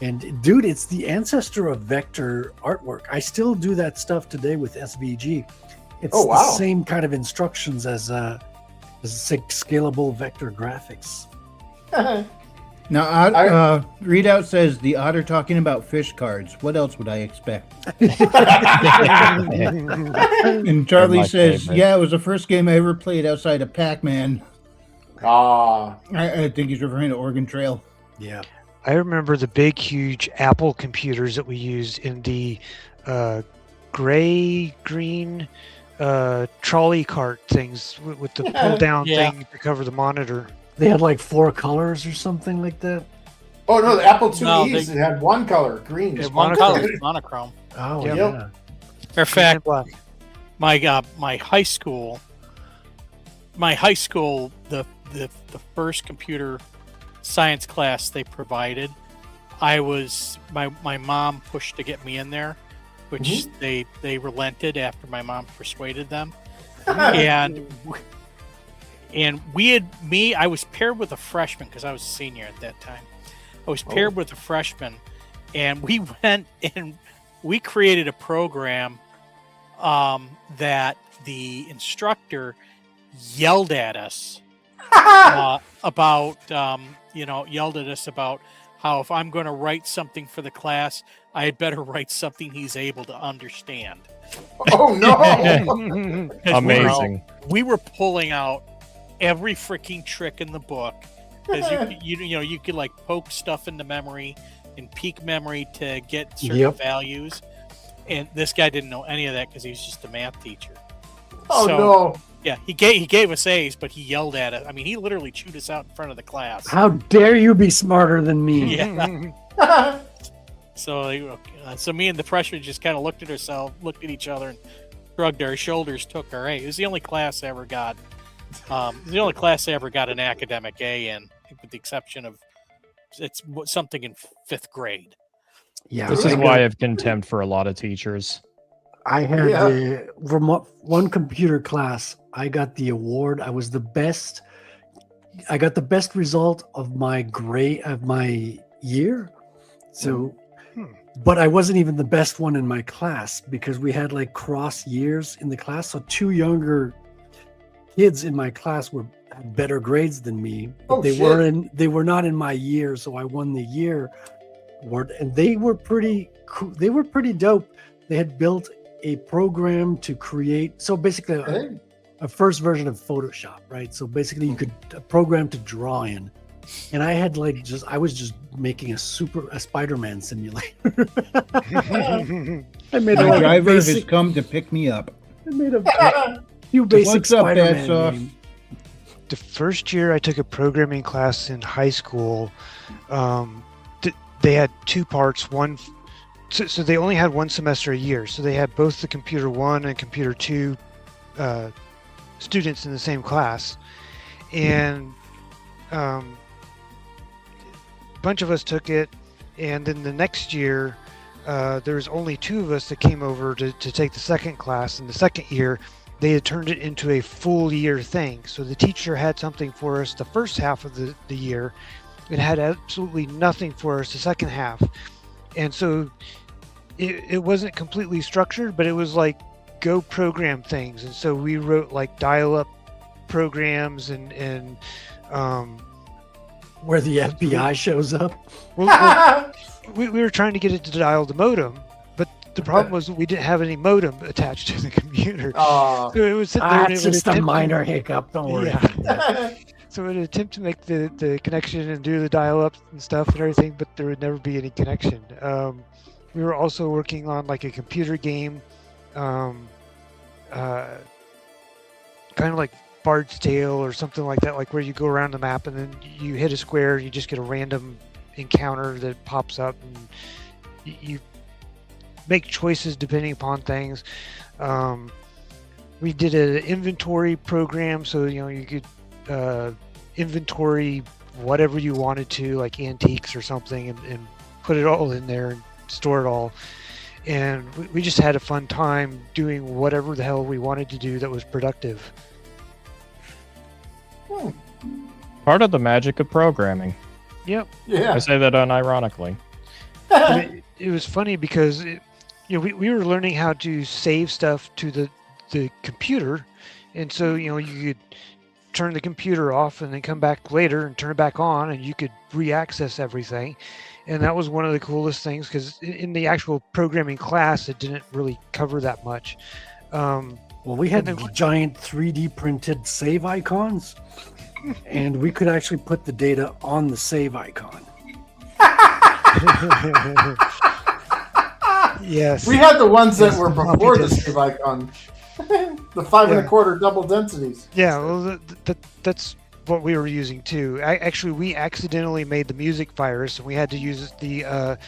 And dude, it's the ancestor of vector artwork. I still do that stuff today with SVG. It's the same kind of instructions as scalable vector graphics. Now, Readout says the Otter talking about fish cards. What else would I expect? And Charlie says, yeah, it was the first game I ever played outside of Pac-Man. I think he's referring to Oregon Trail. Yeah. I remember the big, huge Apple computers that we used in the gray-green trolley cart things with the pull-down thing to cover the monitor. They had like 4 colors or something like that. Oh no, the Apple IIe's it had one color, green. It's one color, monochrome. Oh yeah. Matter of fact, my high school, the first computer science class they provided, my mom pushed to get me in there, which they relented after my mom persuaded them, and I was paired with a freshman because I was a senior at that time. I was paired with a freshman, and we went and we created a program that the instructor yelled at us about how if I'm going to write something for the class, I had better write something he's able to understand. Oh no! Amazing. We were pulling out every freaking trick in the book, because you could like poke stuff into memory and peak memory to get certain values, and this guy didn't know any of that because he was just a math teacher. Oh So- no! Yeah, he gave us A's, but he yelled at us. I mean, he literally chewed us out in front of the class. How dare you be smarter than me? Yeah. So me and the freshmen just kind of looked at each other, and shrugged our shoulders, took our A. It was the only class I ever got. The only class I ever got an academic A in, with the exception of it's something in 5th grade. Yeah, This is why I have contempt for a lot of teachers. I had from one computer class, I got the award. I was the best. I got the best result of my year. So, but I wasn't even the best one in my class because we had like cross years in the class. So 2 younger kids in my class had better grades than me. But they were not in my year, so I won the year award. And they were pretty cool. They were pretty dope. They had built a program to create, so basically a first version of Photoshop, right? So basically you could program to draw in, and I had I was just making a Spider-Man simulator. I made My driver has come to pick me up. I made a few basic Spider-Man games. The first year I took a programming class in high school, they had 2 parts. One, so they only had 1 semester a year. So they had both the Computer 1 and Computer 2 students in the same class, and a bunch of us took it. And then the next year, there was only 2 of us that came over to take the second class. In the second year, they had turned it into a full year thing. So the teacher had something for us the first half of the year, and had absolutely nothing for us the second half. And so it wasn't completely structured, but it was like, go program things. And so we wrote like dial-up programs and where the FBI shows up. Well, we were trying to get it to dial the modem, but the problem was we didn't have any modem attached to the computer. Oh, so it was sitting there. It's just a minor hiccup. Don't worry. Yeah. So it would attempt to make the connection and do the dial-up and stuff and everything, but there would never be any connection. We were also working on like a computer game, kind of like Bard's Tale or something like that, like where you go around the map and then you hit a square, you just get a random encounter that pops up, and you make choices depending upon things. We did an inventory program, so you could inventory whatever you wanted to, like antiques or something, and put it all in there and store it all. And we just had a fun time doing whatever the hell we wanted to do that was productive. Part of the magic of programming. Yep. Yeah. I say that unironically. It was funny because we were learning how to save stuff to the computer, and so you could turn the computer off and then come back later and turn it back on, and you could re-access everything. And that was one of the coolest things, because in the actual programming class it didn't really cover that much. Well, we had giant 3D printed save icons, and we could actually put the data on the save icon. Yes. We had the ones that were before the save icon. The 5 1/4 double densities. Yeah, well, that's what we were using too. Actually, we accidentally made the music virus, and we had to use the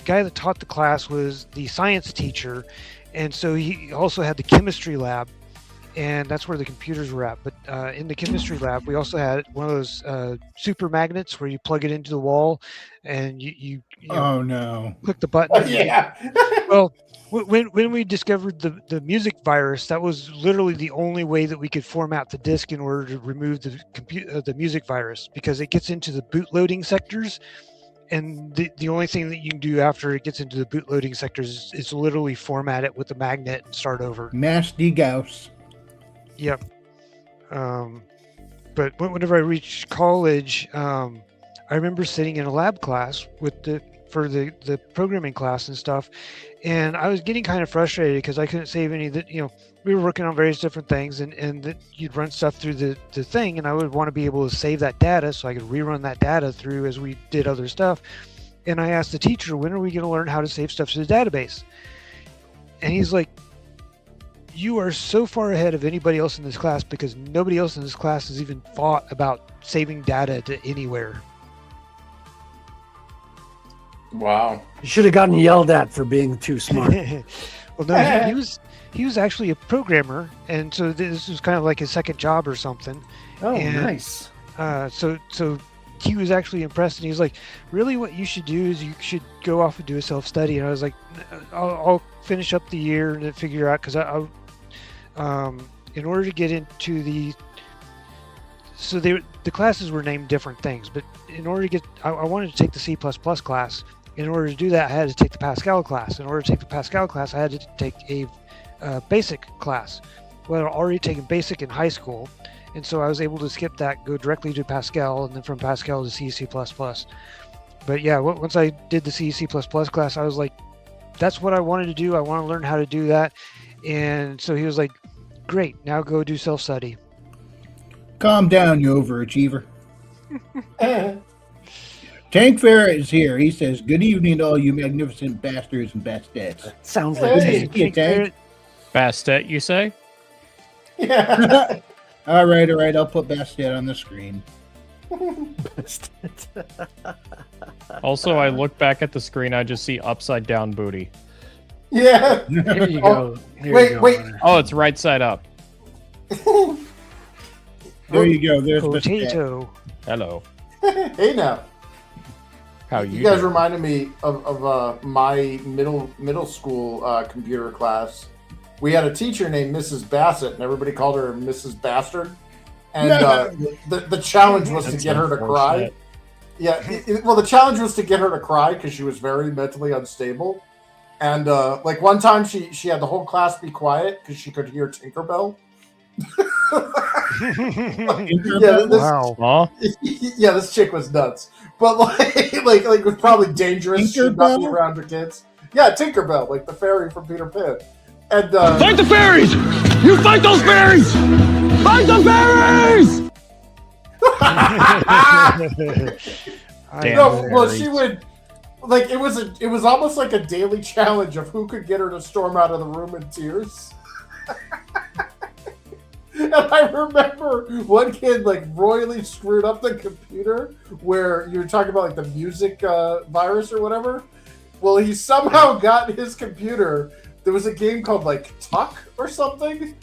guy that taught the class was the science teacher, and so he also had the chemistry lab, and that's where the computers were at. But in the chemistry lab, we also had one of those super magnets where you plug it into the wall, and you oh no, click the button. Yeah. Well, when we discovered the music virus, that was literally the only way that we could format the disk in order to remove the music virus, because it gets into the bootloading sectors, and the only thing that you can do after it gets into the bootloading sectors is literally format it with the magnet and start over. Mass degauss. Yep. But whenever I reached college, I remember sitting in a lab class for the programming class and stuff, and I was getting kind of frustrated because I couldn't save any that we were working on various different things, and that you'd run stuff through the thing, and I would want to be able to save that data so I could rerun that data through as we did other stuff. And I asked the teacher, when are we going to learn how to save stuff to the database? And he's like, You are so far ahead of anybody else in this class because nobody else in this class has even thought about saving data to anywhere. Wow. You should have gotten yelled at for being too smart. Well, no, he was actually a programmer, and so this was kind of like his second job or something. Oh, And, nice. So he was actually impressed, and he was like, "Really, what you should do is you should go off and do a self-study." And I was like, "I'll finish up the year and then figure out because in order to get into the classes were named different things, but in order to get, I wanted to take the C++ class. In order to do that, I had to take the Pascal class. In order to take the Pascal class, I had to take a basic class. Well, I'd already taken basic in high school, and so I was able to skip that, go directly to Pascal, and then from Pascal to C++. But yeah, once I did the C++ class, I was like, that's what I wanted to do. I want to learn how to do that. And so he was like, great, now go do self-study. Calm down, you overachiever. Tank Ferret is here. He says, good evening to all you magnificent bastards and bastards. Sounds like Tank. Bastet, you say? Yeah. All right. I'll put Bastet on the screen. Also, I look back at the screen, I just see upside down booty. Yeah. Here you go. Wait. Oh, it's right side up. There you go. There's Potato. Hello. Hey now. How You guys doing? reminded me of my middle school computer class. We had a teacher named Mrs. Bassett, and everybody called her Mrs. Bastard. And the challenge was to get her to cry. Yeah, well, the challenge was to get her to cry because she was very mentally unstable. And like one time, she had the whole class be quiet because she could hear Tinkerbell. Wow. Huh? Yeah, this chick was nuts, but like it was probably dangerous. Should not be around her kids. Yeah, Tinkerbell, like the fairy from Peter Pan. And fight the fairies! You fight those fairies! Fight the fairies! No, well, she would. Like it was almost like a daily challenge of who could get her to storm out of the room in tears. And I remember one kid like royally screwed up the computer where you were talking about like the music virus or whatever. Well, he somehow got his computer. There was a game called like Tuck or something,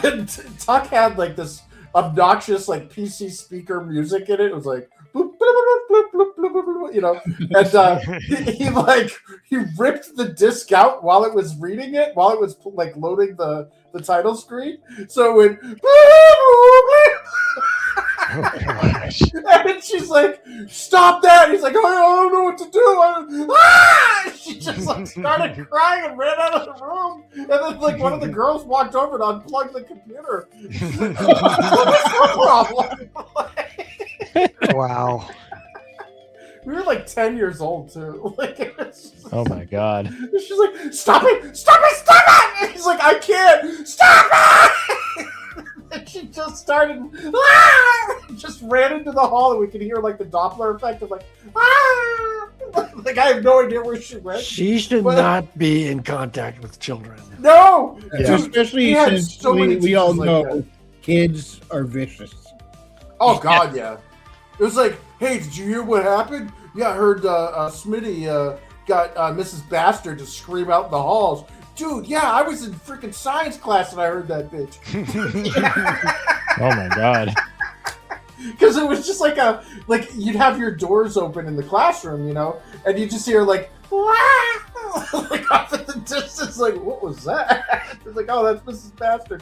and Tuck had like this obnoxious like PC speaker music in it. It was like bloop, bloop, bloop, bloop, bloop, bloop, bloop, you know, and he ripped the disc out while it was reading it, while it was like loading the title screen. So it went Oh, gosh. and she's like, "Stop that!" And he's like, "Oh, I don't know what to do." She just like started crying and ran out of the room. And then like one of the girls walked over and unplugged the computer. What was her problem? Wow. We were like 10 years old too. Like, it was just, Oh my god. she's like, "Stop it! Stop it! Stop it!" And he's like, "I can't! Stop it!" And she just started, just ran into the hall, and we could hear like the Doppler effect of like, like I have no idea where she went. She should not be in contact with children. No, Yeah. Especially since we all know kids are vicious. Oh God, yeah. It was like, "Hey, did you hear what happened? Yeah, I heard Smitty got Mrs. Bastard to scream out in the halls." Dude, yeah, I was in freaking science class and I heard that bitch. Oh my god. Because it was just like you'd have your doors open in the classroom, you know, and you just hear like, like off in the distance, like, what was that? It's like, oh, that's Mrs. Bastard.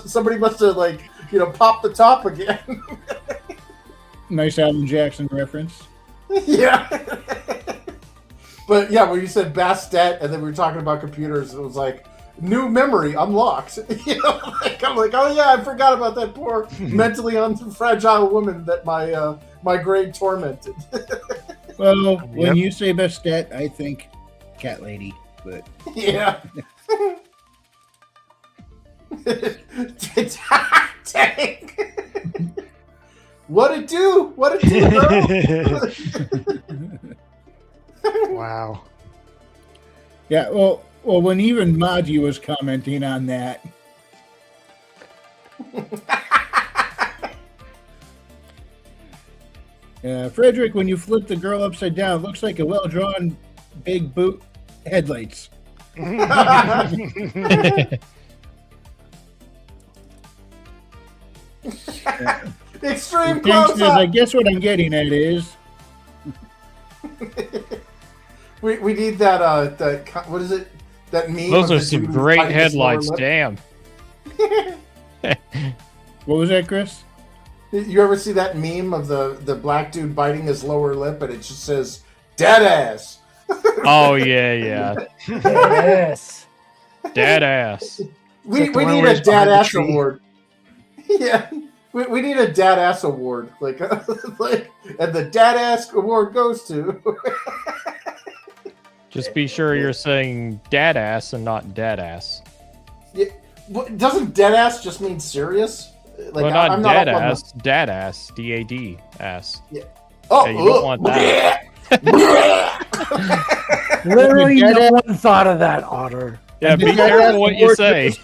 Somebody must have like, you know, popped the top again. Nice Alan Jackson reference. Yeah. But yeah, when you said Bastet and then we were talking about computers, it was like new memory unlocked. You know, like, I'm like, oh yeah, I forgot about that poor mentally fragile woman that my grade tormented. Well, when you say Bastet, I think cat lady, but yeah. Dang. What it do? What it do, bro? Wow. Yeah, well, Well, when even Maji was commenting on that. Frederick, when you flip the girl upside down, it looks like a well-drawn big boot headlights. Extreme Ken close says, up. I guess what I'm getting at is we need that that what is it? That meme. Those of are the some dude great biting his lower headlights. lip? Damn. what was that, Chris? You ever see that meme of the black dude biting his lower lip and it just says "dead ass"? Oh yeah. Yes. Dead ass. We that the one need where a he's dad behind the ass tree? award. Yeah, we need a dad ass award. Like and the dad ass award goes to. Just be sure you're saying dad ass and not dead ass. Yeah, doesn't dead ass just mean serious? Like Well, not I'm dead up on ass, dad ass, DAD ass. Yeah. Oh, Yeah, you don't want that. Literally, no one thought of that, Otter. Yeah, be careful what you say.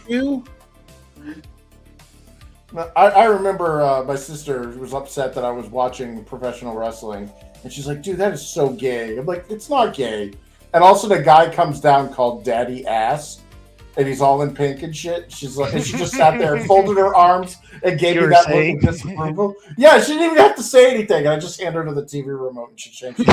I remember my sister was upset that I was watching professional wrestling, and she's like, "Dude, that is so gay." I'm like, "It's not gay." And also, the guy comes down called Daddy Ass, and he's all in pink and shit. She's like, and she just sat there and folded her arms and gave me that look of disapproval. Yeah, she didn't even have to say anything. And I just handed her the TV remote, and she changed it.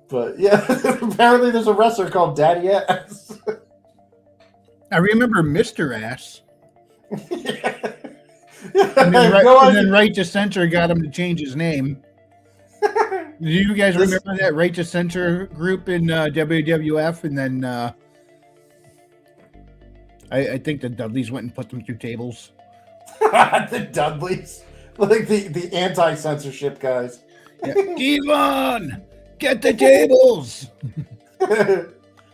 But yeah, apparently there's a wrestler called Daddy Ass. I remember Mr. Ass. Yeah. And then Right to Censor got him to change his name. Do you guys remember that Right to Censor group in WWF? And then I think the Dudleys went and put them through tables. The Dudleys, like the anti-censorship guys. Yeah. Devon, get the tables.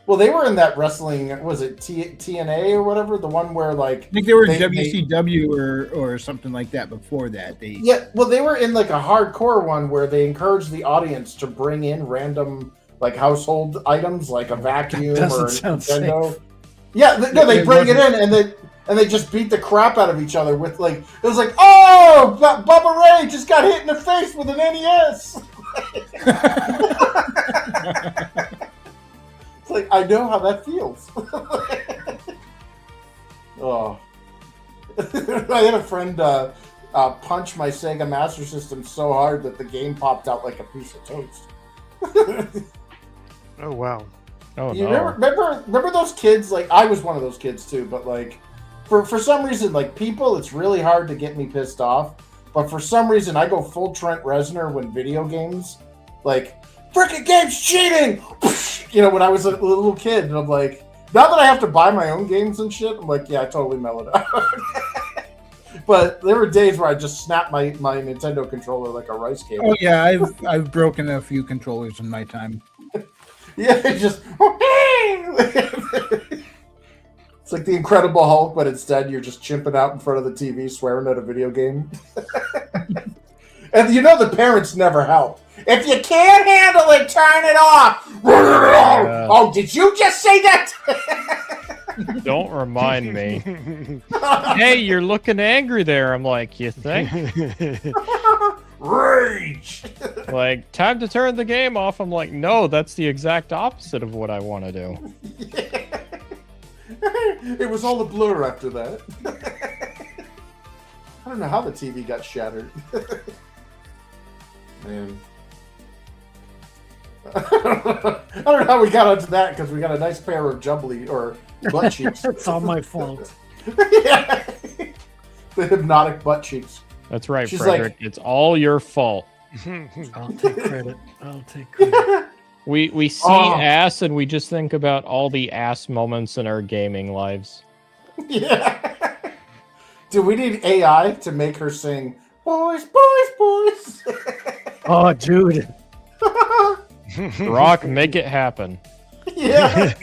Well, they were in that wrestling. Was it TNA or whatever? The one where like I think they were in WCW or something like that before that. Yeah, well, they were in like a hardcore one where they encouraged the audience to bring in random like household items, like a vacuum or a Nintendo. Safe. Yeah, they bring it in and they just beat the crap out of each other with like it was like, oh, Bubba Ray just got hit in the face with an NES. It's like, I know how that feels. Oh. I had a friend punch my Sega Master System so hard that the game popped out like a piece of toast. Oh, wow. Oh, You no. remember those kids? Like, I was one of those kids too, but like, for some reason, like people, it's really hard to get me pissed off. But for some reason, I go full Trent Reznor when video games, like, freaking game's cheating! You know, when I was a little kid, and I'm like, now that I have to buy my own games and shit, I'm like, yeah, I totally mellowed out. But there were days where I just snapped my Nintendo controller like a rice cake. Oh yeah, I've broken a few controllers in my time. Yeah, it just it's like the Incredible Hulk, but instead you're just chimping out in front of the TV, swearing at a video game. And you know the parents never help. If you can't handle it, turn it off. Oh, did you just say that? Don't remind me. Hey, you're looking angry there. I'm like, you think? Rage. Like, time to turn the game off. I'm like, no, that's the exact opposite of what I want to do. It was all a blur after that. I don't know how the TV got shattered. Man. I don't know how we got onto that because we got a nice pair of jubbly or butt cheeks. It's all my fault. Yeah. The hypnotic butt cheeks. That's right, She's Frederick. It's all your fault. I'll take credit. I'll take credit. We see ass and we just think about all the ass moments in our gaming lives. Yeah. Do we need AI to make her sing "Boys, boys, boys"? Oh, dude. Rock, make it happen. Yeah.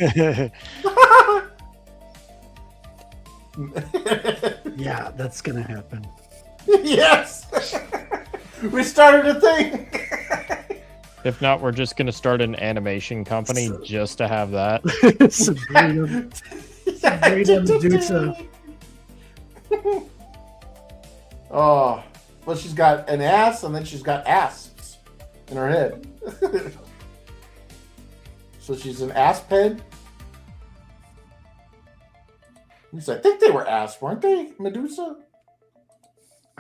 Yeah, that's gonna happen. Yes. We started a thing. If not, we're just gonna start an animation company just to have that. Sabrina Medusa. Oh, well, she's got an ass, and then she's got asps in her head. So she's an asp head. I think they were asp, weren't they, Medusa?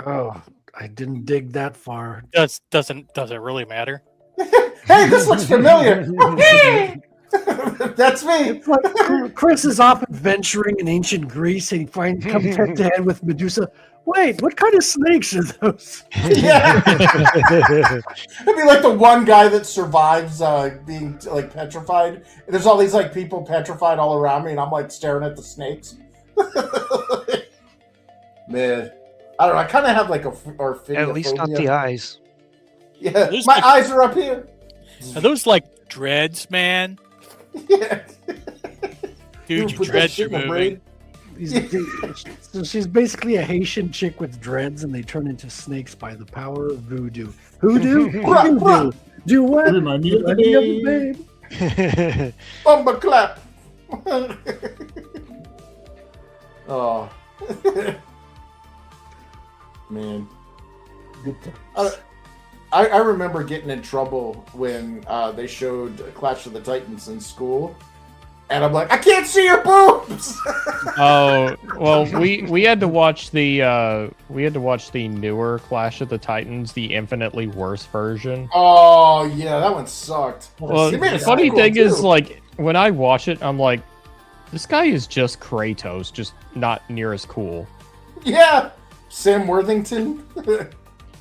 Oh, I didn't dig that far. Does it really matter? Hey, this looks familiar. That's me. It's like Chris is off adventuring in ancient Greece and he comes head to head with Medusa. Wait, what kind of snakes are those? Yeah. It'd be like the one guy that survives being like petrified. And there's all these like people petrified all around me, and I'm like staring at the snakes. Man, I don't know. I kind of have like At least not the eyes. Yeah, my eyes are up here. Are those like dreads, man? Yeah. Dude, your dreads are moving. So she's basically a Haitian chick with dreads, and they turn into snakes by the power of voodoo. Hoodoo? Voodoo. Do what? Remind me of the babe. Bumba clap. Oh. Man. I remember getting in trouble when they showed Clash of the Titans in school. And I'm like, I can't see your boobs. Oh well, we had to watch the newer Clash of the Titans, the infinitely worse version. Oh yeah, that one sucked. Well, the funny thing is, like, when I watch it, I'm like, this guy is just Kratos, just not near as cool. Yeah, Sam Worthington.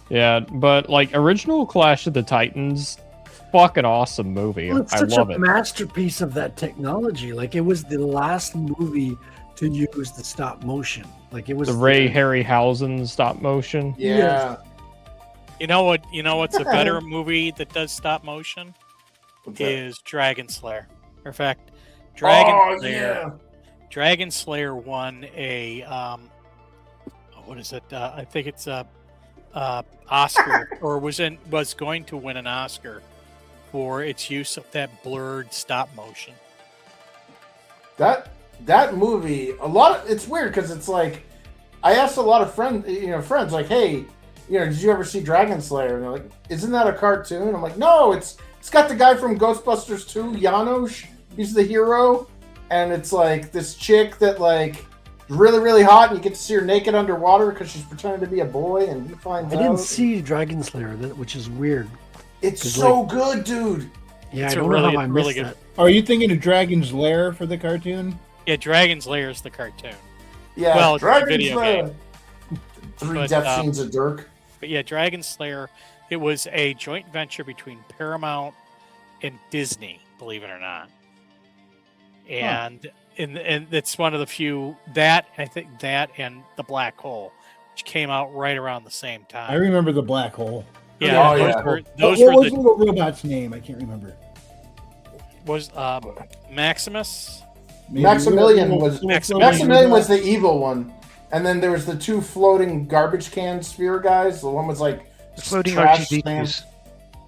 Yeah, but like original Clash of the Titans, fucking awesome movie. Well, it's I such love a it. masterpiece of that technology. Like, it was the last movie to use the stop motion. Like, it was The Ray Harryhausen stop motion. Yeah. You know what? You know what's a better movie that does stop motion? Is Dragon Slayer. In fact, Dragon Slayer won a what is it? I think it's a Oscar, or was going to win an Oscar for its use of that blurred stop motion. That movie, it's weird because it's like, I asked a lot of friends like, hey, did you ever see Dragon Slayer? And they're like, isn't that a cartoon? I'm like, no, it's got the guy from Ghostbusters 2, Janosch. He's the hero, and it's like this chick that like really, really hot, and you get to see her naked underwater because she's pretending to be a boy, and he finds out. I didn't see Dragon Slayer, which is weird. It's so good, dude. Yeah, It's I don't know how I missed that. Are you thinking of Dragon's Lair for the cartoon? Yeah, Dragon's Lair is the cartoon. Yeah, well, it's a Dragon's video Lair. game. 3 death scenes of Dirk. But yeah, Dragon Slayer, it was a joint venture between Paramount and Disney, believe it or not. And it's one of the few that and The Black Hole, which came out right around the same time. I remember The Black Hole. Yeah, What those was were the robot's name? I can't remember. Was Maximus? Maximilian was the evil one, and then there was the 2 floating garbage can sphere guys. The one was like floating trash R2D2s. stand.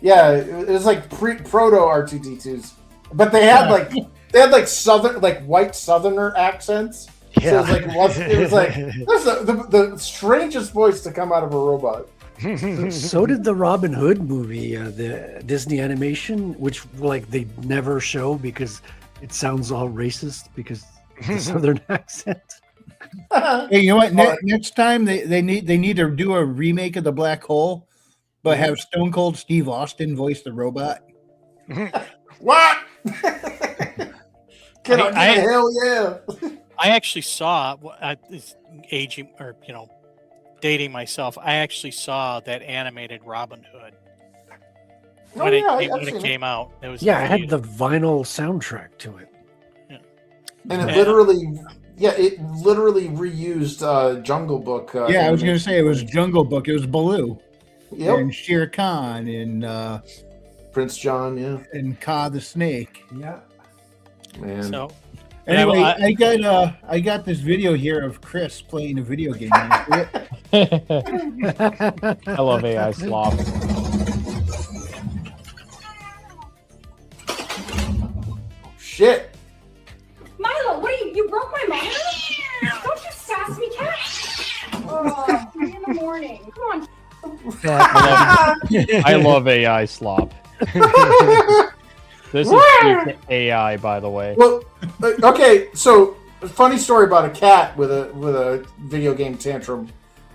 Yeah, it was like proto R2D2s, but they had like southern, like white Southerner accents. Yeah. So it was like that's the strangest voice to come out of a robot. So did the Robin Hood movie, the Disney animation, which like they never show because it sounds all racist because the Southern accent. Hey, you know what? Next time they need to do a remake of The Black Hole, but have Stone Cold Steve Austin voice the robot. What? Hell yeah! I actually saw aging or dating myself. I actually saw that animated Robin Hood when it came out. It was I had the vinyl soundtrack to it. Yeah. And it literally reused Jungle Book. I was going to say it was Jungle Book. It was Baloo. Yep. And Shere Khan and Prince John, and Ka the Snake. Yeah. Man. So anyway, I got this video here of Chris playing a video game. I love AI slop. shit. Milo, what are you broke my monitor? Don't you sass me, cat. Oh, 3 in the morning. Come on. I love AI slop. This is peak AI, by the way. Well, okay, so funny story about a cat with a video game tantrum.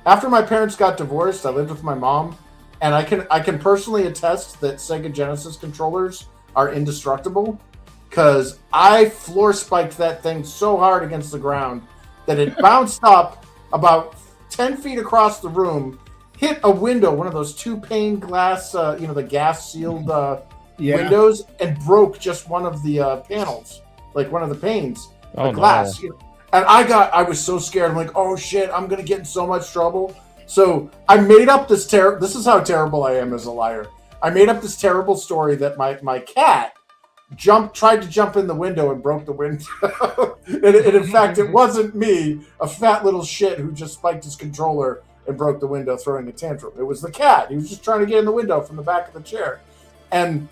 After my parents got divorced, I lived with my mom, and I can personally attest that Sega Genesis controllers are indestructible, because I floor spiked that thing so hard against the ground that it bounced up about 10 feet across the room, hit a window, one of those 2-pane glass, the gas sealed windows, and broke just one of the panels, like one of the panes, the glass. No. And I was so scared. I'm like, oh shit, I'm gonna get in so much trouble. So I made up this this is how terrible I am as a liar. I made up this terrible story that my cat tried to jump in the window and broke the window. and in fact, it wasn't me, a fat little shit who just spiked his controller and broke the window throwing a tantrum. It was the cat. He was just trying to get in the window from the back of the chair. And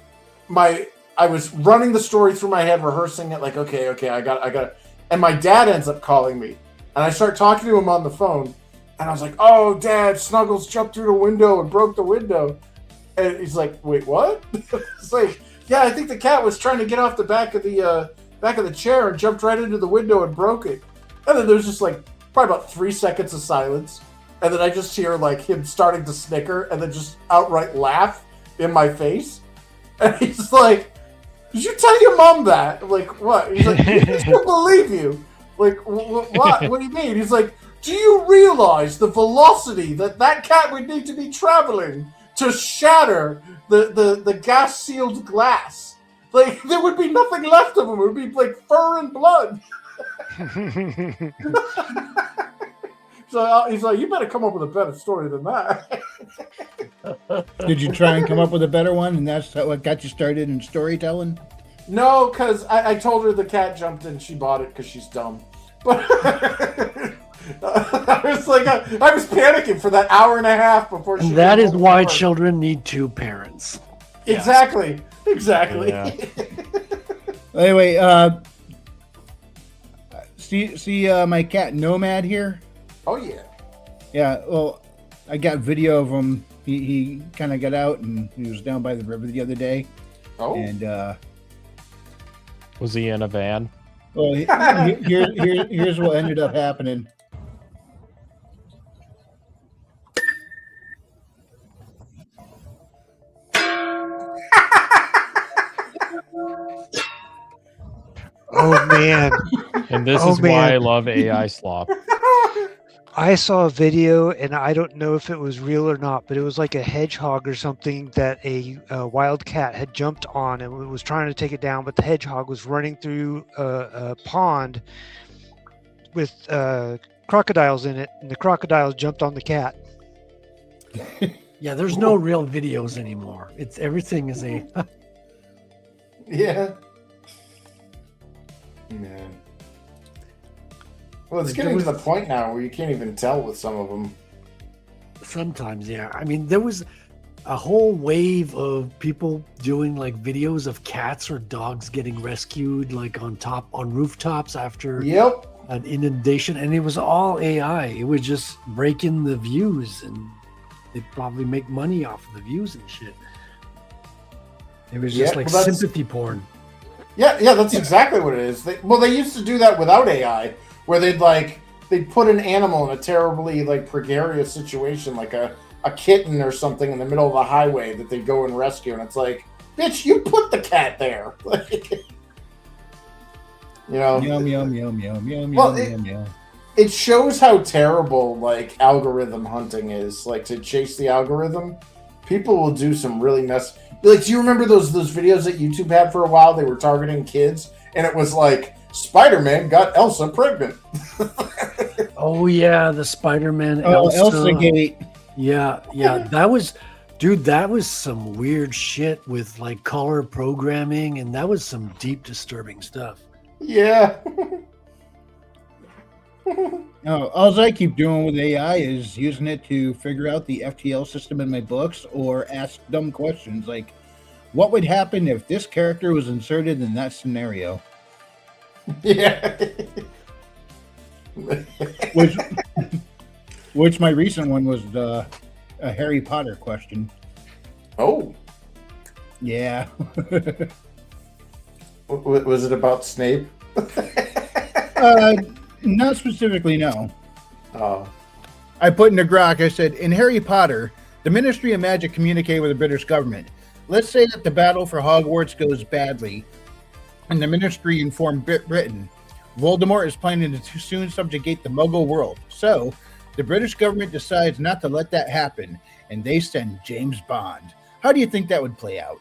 I was running the story through my head, rehearsing it, like, okay, I got. And my dad ends up calling me, and I start talking to him on the phone, and I was like, "Oh, Dad, Snuggles jumped through the window and broke the window," and he's like, "Wait, what?" It's like, "Yeah, I think the cat was trying to get off the back of the chair and jumped right into the window and broke it." And then there's just like probably about 3 seconds of silence, and then I just hear like him starting to snicker, and then just outright laugh in my face, and he's like, "Did you tell your mom that?" I'm like, "What?" He's like, "I just don't believe you." Like, what? What do you mean? He's like, "Do you realize the velocity that cat would need to be traveling to shatter the gas-sealed glass? Like, there would be nothing left of him. It would be like fur and blood." So he's like, "You better come up with a better story than that." Did you try and come up with a better one, and that's what got you started in storytelling? No, because I told her the cat jumped in. She bought it because she's dumb. But I was like, I was panicking for that hour and a half before she. And that is why children need 2 parents. Exactly. Exactly. Yeah. Anyway, see my cat Nomad here? Oh yeah. Yeah. Well, I got video of him. He kind of got out and he was down by the river the other day. Oh. And was he in a van? Well, here's what ended up happening. Oh man. And this is why I love AI slop. I saw a video, and I don't know if it was real or not, but it was like a hedgehog or something that a wild cat had jumped on and was trying to take it down, but the hedgehog was running through a pond with crocodiles in it, and the crocodiles jumped on the cat. Yeah, there's no real videos anymore. Everything is a Yeah. Man. Well, it's getting to the point now where you can't even tell with some of them. Sometimes, yeah. I mean, there was a whole wave of people doing like videos of cats or dogs getting rescued, like on rooftops after an inundation, and it was all AI. It was just breaking the views, and they'd probably make money off of the views and shit. It was just like sympathy porn. Yeah, that's exactly what it is. They used to do that without AI, where they'd put an animal in a terribly like precarious situation, like a kitten or something in the middle of the highway that they go and rescue, and it's like, bitch, you put the cat there. You know, yum yum yum yum yum well, yum yum. It shows how terrible like algorithm hunting is. Like, to chase the algorithm, people will do some really mess. Like, do you remember those videos that YouTube had for a while? They were targeting kids, and it was like, Spider-Man got Elsa pregnant. Oh yeah, the Spider-Man Elsa Gate. Yeah, that was some weird shit with like color programming, and that was some deep disturbing stuff. Yeah. No, all I keep doing with AI is using it to figure out the FTL system in my books or ask dumb questions like, what would happen if this character was inserted in that scenario? Yeah. Which my recent one was a Harry Potter question. Oh. Yeah. Was it about Snape? Not specifically, no. Oh. I put in a grok, I said, in Harry Potter, the Ministry of Magic communicated with the British government. Let's say that the battle for Hogwarts goes badly, and the Ministry informed Britain. Voldemort is planning to soon subjugate the Muggle world. So, the British government decides not to let that happen, and they send James Bond. How do you think that would play out?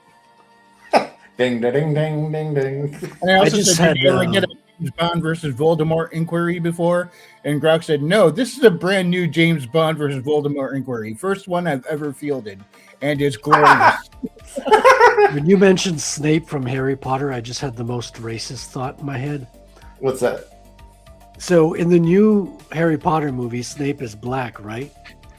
Ding, ding, ding, ding, ding, ding. And I also said, did you ever get a James Bond versus Voldemort inquiry before? And Grok said, no, this is a brand new James Bond versus Voldemort inquiry. First one I've ever fielded, and it's glorious. When you mentioned Snape from Harry Potter, I just had the most racist thought in my head. What's that? So in the new Harry Potter movie, Snape is black, right?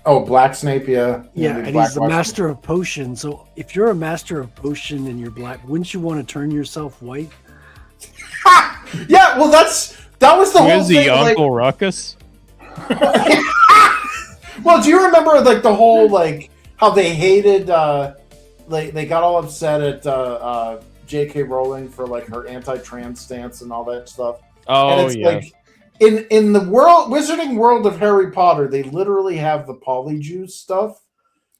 Oh, Black Snape, yeah. Yeah, and he's the master of potions. So if you're a master of potion and you're black, wouldn't you want to turn yourself white? Yeah, well, that was the whole Is thing. he Uncle Ruckus? Well, do you remember like the whole like how they hated they got all upset at J.K. Rowling for like her anti-trans stance and all that stuff. Oh, and it's yeah. like in the wizarding world of Harry Potter, they literally have the polyjuice stuff.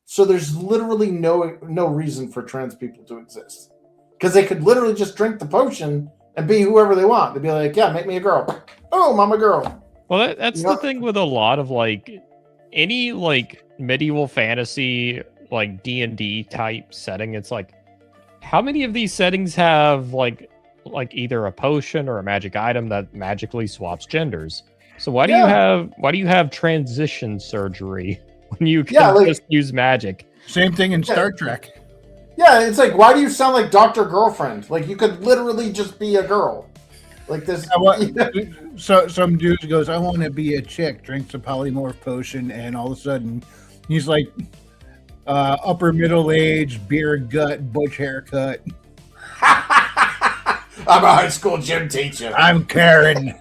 So there's literally no reason for trans people to exist. Because they could literally just drink the potion and be whoever they want. They'd be like, yeah, make me a girl. Oh, I'm a girl. Well, that's the thing with a lot of like any like medieval fantasy, like D&D type setting. It's like, how many of these settings have like either a potion or a magic item that magically swaps genders? So why do you have transition surgery when you can just use magic? Same thing in Star Trek. Yeah, it's like, why do you sound like Dr. Girlfriend? Like, you could literally just be a girl. Like this. So some dude goes, I want to be a chick, drinks a polymorph potion, and all of a sudden he's like upper middle age, beard gut, butch haircut. I'm a high school gym teacher. I'm Karen.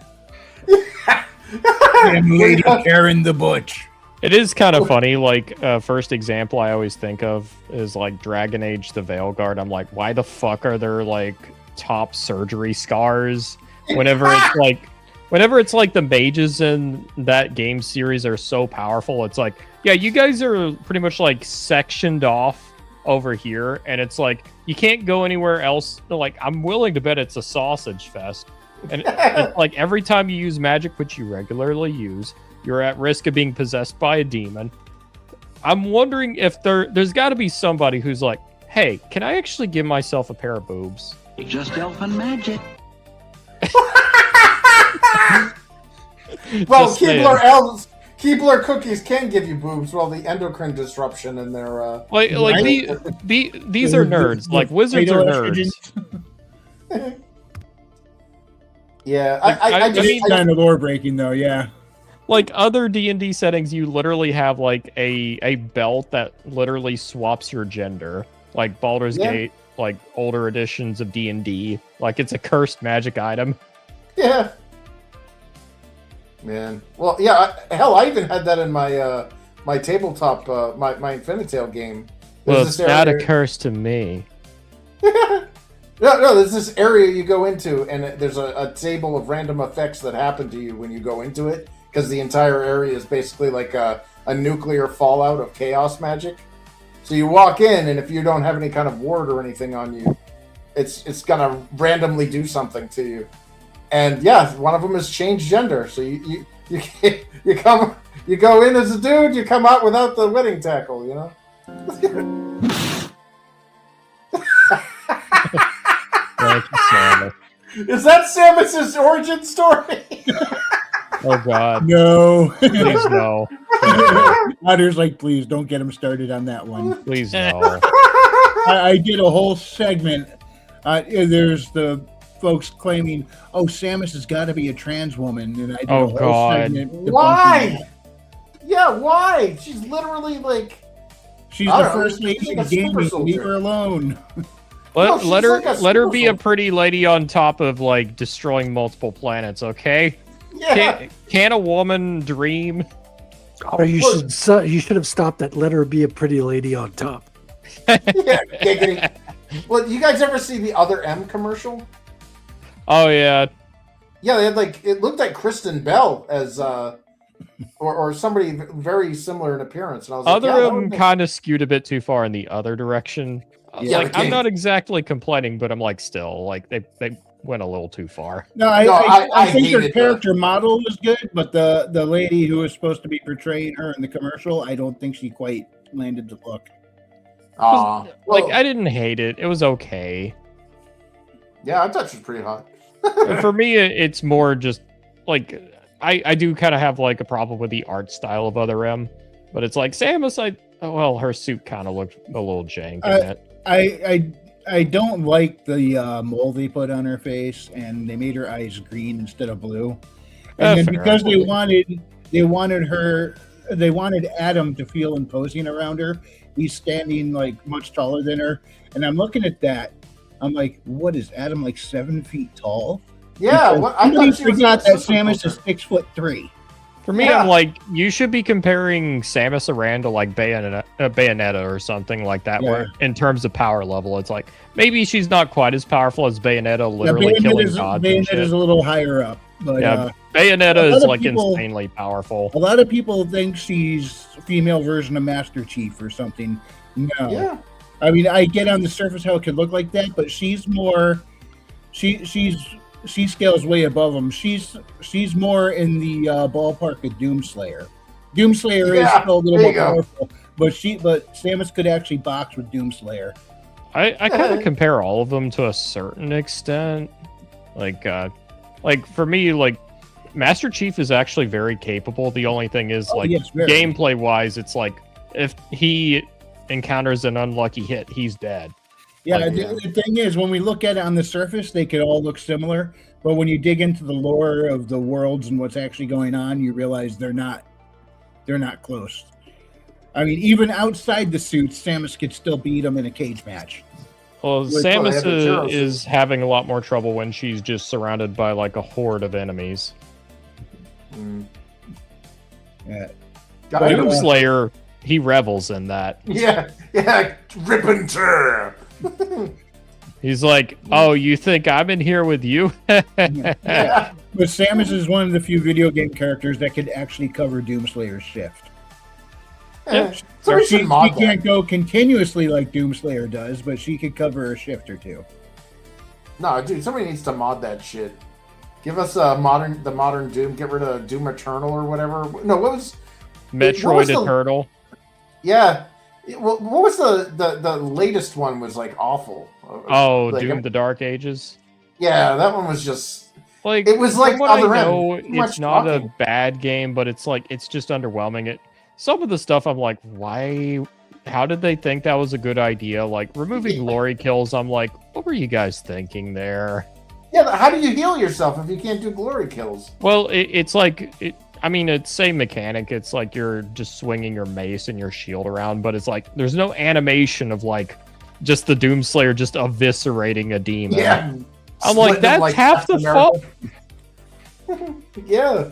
I'm Lady Karen the Butch. It is kind of funny. Like, first example I always think of is like Dragon Age: The Veilguard. I'm like, why the fuck are there like top surgery scars? Whenever it's like the mages in that game series are so powerful, it's like, yeah, you guys are pretty much like sectioned off over here, and it's like you can't go anywhere else. Like, I'm willing to bet it's a sausage fest, and it's like every time you use magic, which you regularly use, you're at risk of being possessed by a demon. I'm wondering if there's got to be somebody who's like, hey, can I actually give myself a pair of boobs? Just elfin magic. Well, Keebler cookies can give you boobs. Well, the endocrine disruption in their these are nerds. Like, wizards are nerds. Yeah, I mean, kind of lore breaking though. Yeah. Like other D&D settings, you literally have like a belt that literally swaps your gender. Like Baldur's Gate, like older editions of D&D, like it's a cursed magic item. Yeah. Man. Well, yeah. Hell, I even had that in my my tabletop, my Infinitale game. Well, it's not a curse to me. No, there's this area you go into, and there's a table of random effects that happen to you when you go into it, because the entire area is basically like a nuclear fallout of chaos magic. So you walk in, and if you don't have any kind of ward or anything on you, it's gonna randomly do something to you. And yeah, one of them is change gender. So you go in as a dude, you come out without the wedding tackle, you know. Thank you, Samus. Is that Samus's origin story? Oh God, no! Please no. Otter's like, please don't get him started on that one. Please no. I did a whole segment. There's the folks claiming, "Oh, Samus has got to be a trans woman," and I did a whole segment. Why? Yeah, why? She's literally like. She's the first lady in gaming. Leave her alone. Let she's her like a let her be a superfood. pretty lady on top of like destroying multiple planets, okay? Yeah. Can a woman dream? Or you should have stopped at "Let her be a pretty lady on top." Yeah, giggity. Well, you guys ever see the Other M commercial? Oh yeah. Yeah, they had like it looked like Kristen Bell as or somebody very similar in appearance, and I was like, Other yeah, that would them make- kind of skewed a bit too far in the other direction. Yeah, Like the I'm game. not exactly complaining, but I'm like still like they went a little too far. No, I think her hated character model was good, but the lady who was supposed to be portraying her in the commercial, I don't think she quite landed the look. Like I didn't hate it. It was okay. Yeah, I thought she was pretty hot. And for me, it's more just like I do kind of have like a problem with the art style of Other M, but it's like Samus. Well, her suit kind of looked a little jank in it. I don't like the mold they put on her face, and they made her eyes green instead of blue. And then Fair. because they wanted Adam to feel imposing around her. He's standing like much taller than her, and I'm looking at that. I'm like, what is Adam, like 7 feet tall? Yeah, Because I somebody thought she was forgot a that Samus super is 6'3". For me, Yeah. I'm like, you should be comparing Samus Aran to like Bayonetta or something like that, where in terms of power level, it's like maybe she's not quite as powerful as Bayonetta, literally killing gods and Bayonetta shit. is a little higher up, but Yeah, a Bayonetta lot is of like people- insanely powerful. a lot of people think she's a female version of Master Chief or something. No, Yeah. I mean, I get on the surface how it could look like that, but she's more. She scales way above him. She's more in the ballpark of Doomslayer. Doomslayer is still a little there more you go. powerful, but Samus could actually box with Doomslayer. I kind of compare all of them to a certain extent. Like for me, like Master Chief is actually very capable. The only thing is, like, yes, very. gameplay wise, it's like if he encounters an unlucky hit, he's dead. Yeah, Like, the thing is, when we look at it on the surface, they could all look similar, but when you dig into the lore of the worlds and what's actually going on, you realize they're not close. I mean, even outside the suits, Samus could still beat them in a cage match. Well, Which one? Samus They have the churros. is having a lot more trouble when she's just surrounded by like a horde of enemies. Yeah. Doomslayer, he revels in that. Yeah, rip and tear. He's like, "Oh, you think I'm in here with you?" Yeah. But Samus is one of the few video game characters that could actually cover Doomslayer's shift. Yeah. Somebody She should mod that. can't go continuously like Doomslayer does, but she could cover a shift or two. No, dude, somebody needs to mod that shit. Give us the modern Doom. Get rid of Doom Eternal or whatever. No, what was Metroid the- Eternal. Yeah. Well, what was the latest one? Was like awful. Oh, Like, Doom: The Dark Ages. Yeah, that one was just Like it was like from what I Other M. know, Too much it's not talking. a bad game, but it's like it's just underwhelming. Some of the stuff I'm like, why? How did they think that was a good idea? Like removing glory kills, I'm like, what were you guys thinking there? Yeah, but how do you heal yourself if you can't do glory kills? Well, it's like I mean, it's same mechanic. It's like you're just swinging your mace and your shield around, but it's like there's no animation of like just the Doomslayer just eviscerating a demon. Yeah. I'm like, Splitting them that's like half the Captain fun. Yeah.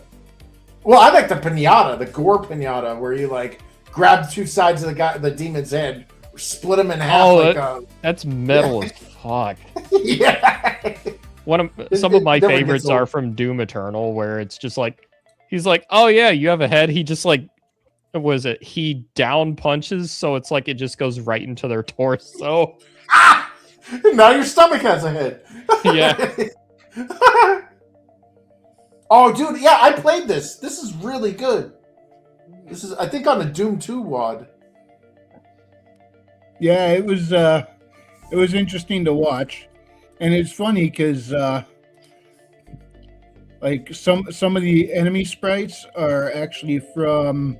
Well, I like the pinata, the gore pinata, where you like grab two sides of the demon's head, split him in half. Oh, like that's metal as fuck. yeah. Some of my Never gets favorites old. are from Doom Eternal, where it's just like he's like, oh yeah, you have a head. He just like, what was it? He down punches, so it's like it just goes right into their torso. Now your stomach has a head. Yeah. Oh, dude, yeah, I played this. This is really good. This is, I think, on the Doom 2 WAD. Yeah, it was interesting to watch, and it's funny because like some of the enemy sprites are actually from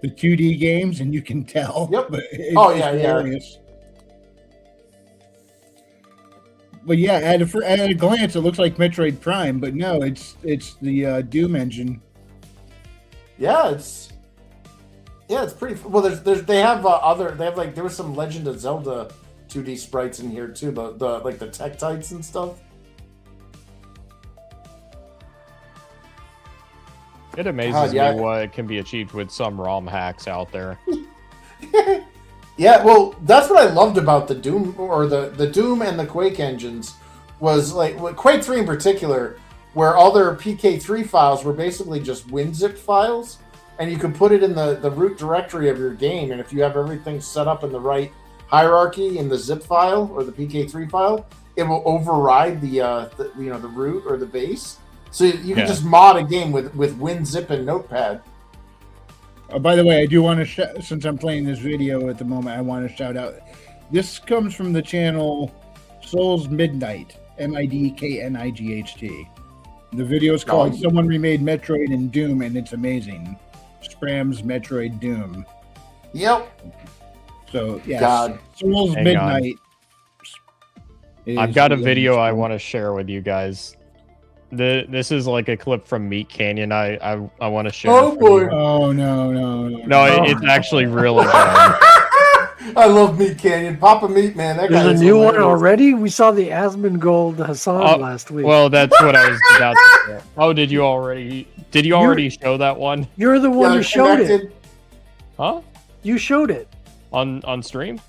the 2D games, and you can tell. Yep. But it's Yeah. hilarious. But yeah, at a glance, it looks like Metroid Prime, but no, it's the Doom engine. Yeah, it's pretty. Well, they have there was some Legend of Zelda 2D sprites in here too. The like the Tektites and stuff. It amazes me what can be achieved with some ROM hacks out there. Yeah, well, that's what I loved about the Doom or the Doom and the Quake engines was like Quake 3 in particular, where all their PK3 files were basically just WinZip files, and you could put it in the root directory of your game, and if you have everything set up in the right hierarchy in the zip file or the PK3 file, it will override the root or the base. So you can just mod a game with WinZip and Notepad. By the way, I do want to, since I'm playing this video at the moment, I want to shout out. This comes from the channel Souls Midnight, MIDKNIGHT. The video is called Someone Remade Metroid and Doom, and it's amazing. Spram's Metroid Doom. Yep. So, yeah. God. Souls Midnight. I've got a video I want to share with you guys. This is like a clip from Meat Canyon. I want to share. Oh boy! You. Oh no! It's actually really good. I love Meat Canyon. Papa Meat, man. That There's a new one already. We saw the Asmongold Hassan last week. Well, that's what I was about to say. Oh, did you already show that one? You're the one who showed it. Huh? You showed it on stream.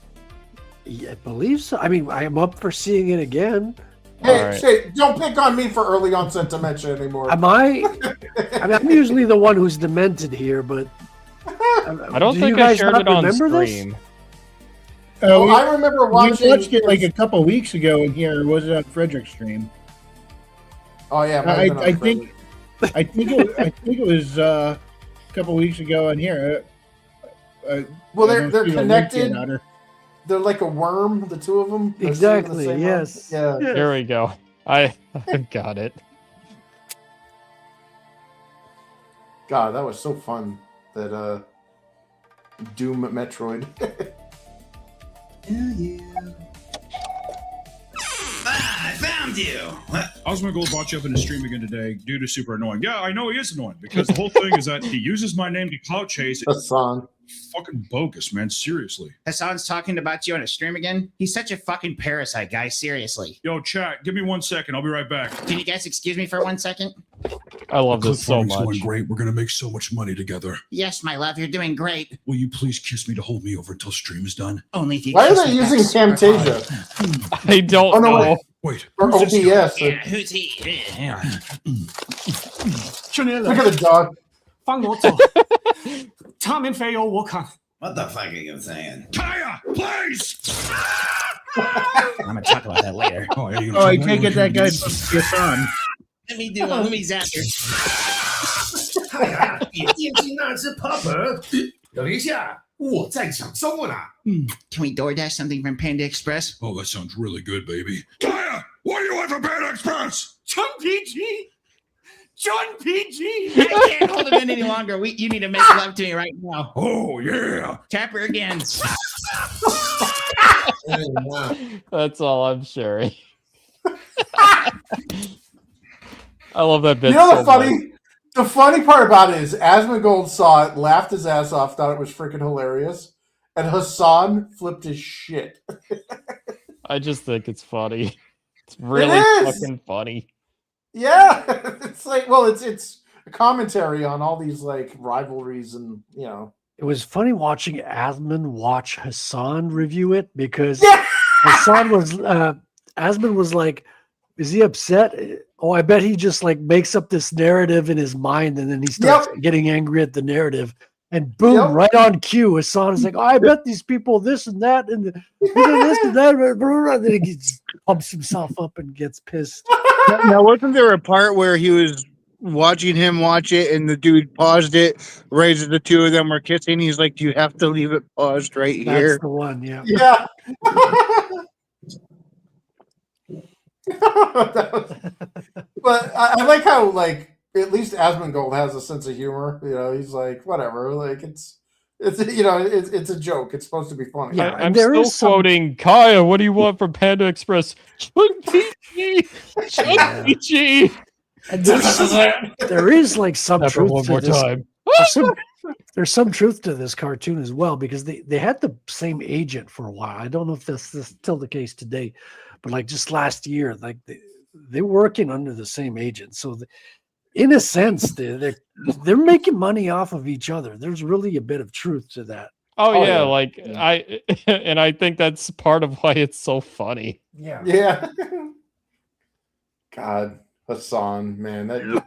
Yeah, I believe so. I mean, I am up for seeing it again. Hey, don't pick on me for early onset dementia anymore. Am I? I mean, I'm usually the one who's demented here, but I don't think I shared it on stream. I remember watching. We watched it like a couple weeks ago in here. Was it on Frederick's stream? Oh yeah, I think it was a couple weeks ago in here. Well, they're connected. They're like a worm, the two of them. Exactly. Yes. Yeah. Here we go. I got it. God, that was so fun. That Doom Metroid. I found you. Osmongold brought you up in the stream again today. Dude is super annoying. Yeah, I know he is annoying because the whole thing is that he uses my name to clout chase. Hassan. Fucking bogus, man. Seriously. Hassan's talking about you on a stream again? He's such a fucking parasite, guys. Seriously. Yo, chat, give me 1 second. I'll be right back. Can you guys excuse me for 1 second? I love this so Clip farming's much. going great. We're going to make so much money together. Yes, my love, you're doing great. Will you please kiss me to hold me over until stream is done? Only if you Why are kiss they me using back super Camtasia? hard. I don't know. Wait. Or who's this guy? OBS. Yeah, who's he? Yeah. 去年 Look at the dog. 放我走，他们非要我看。 What the fuck are you saying? Kaya, please! I'm gonna talk about that later. Oh, yeah, Oh, I can't get that guy from Hassan. Let me do one. Let me zap her. 别惦记那只 pupper。等一下，我在抢中文啊！ Can we DoorDash something from Panda Express? Oh, that sounds really good, baby. Kaya, what do you want from Panda Express? 真 PG，真 PG。 I can't hold him in any longer. You need to make love to me right now. Oh, yeah. Tap her again. That's all I'm sharing. I love that bit. You know so the funny part about it is Asmongold saw it, laughed his ass off, thought it was freaking hilarious, and Hassan flipped his shit. I just think it's funny. It's really fucking funny. Yeah, it's like, well, it's a commentary on all these like rivalries, and you know. It was funny watching Asmon watch Hassan review it because Hassan was Asmon was like, is he upset? Oh, I bet he just like makes up this narrative in his mind and then he starts getting angry at the narrative. And boom, right on cue, Hassan is like, oh, I bet these people this and that and this and that. And then he pumps himself up and gets pissed. Now, wasn't there a part where he was watching him watch it and the dude paused it right as the two of them were kissing? He's like, do you have to leave it paused right here? That's the one, yeah. Yeah. But I like how like at least Asmongold has a sense of humor. You know, he's like, whatever, like it's you know, it's a joke. It's supposed to be funny. Yeah, I'm still quoting Kaya. What do you want from Panda Express? PG, PG. And there is like some truth one to more this. time. there's some truth to this cartoon as well, because they had the same agent for a while. I don't know if this is still the case today, but like just last year, like they're working under the same agent. So in a sense, they're making money off of each other. There's really a bit of truth to that. Oh, yeah, like I think that's part of why it's so funny. Yeah. God, Hassan, man, that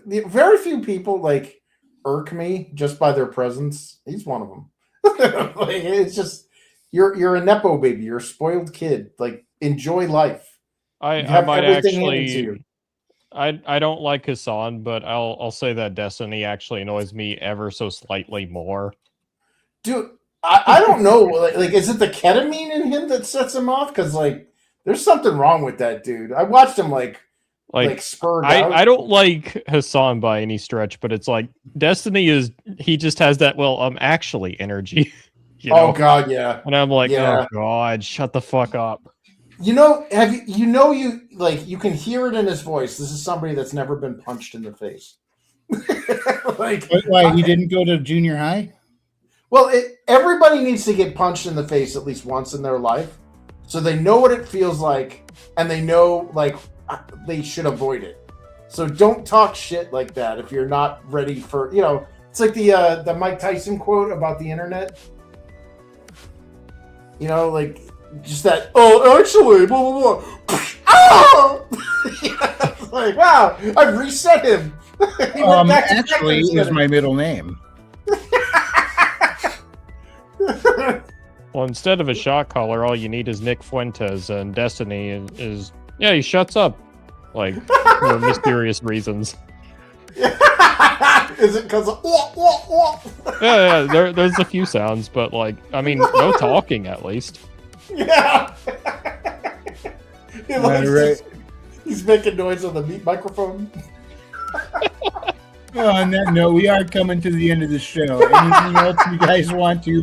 very few people like irk me just by their presence. He's one of them. Like, it's just you're a nepo baby. You're a spoiled kid. Like, enjoy life. I might actually. I don't like Hassan, but I'll say that Destiny actually annoys me ever so slightly more. Dude, I don't know. Like, is it the ketamine in him that sets him off? Because like, there's something wrong with that dude. I watched him like spurred out. I don't like Hassan by any stretch, but it's like Destiny he just has that actually energy. You know? Oh God, yeah. And I'm like, oh God, shut the fuck up. You know, you can hear it in his voice. This is somebody that's never been punched in the face. Like, why he didn't go to junior high? Well, everybody needs to get punched in the face at least once in their life, so they know what it feels like, and they know like they should avoid it. So don't talk shit like that if you're not ready for. You know, it's like the Mike Tyson quote about the internet. You know, like. Just that, actually, blah, blah, blah. Ah! Yeah, like, wow, I've reset him. Actually is my middle name. Well, instead of a shot caller, all you need is Nick Fuentes, and Destiny is he shuts up. Like, for mysterious reasons. Is it because of Yeah, there's a few sounds, but like, I mean, no talking at least. Yeah. Right. He's making noise on the meat microphone. Well, on that note, we are coming to the end of the show. Anything else you guys want to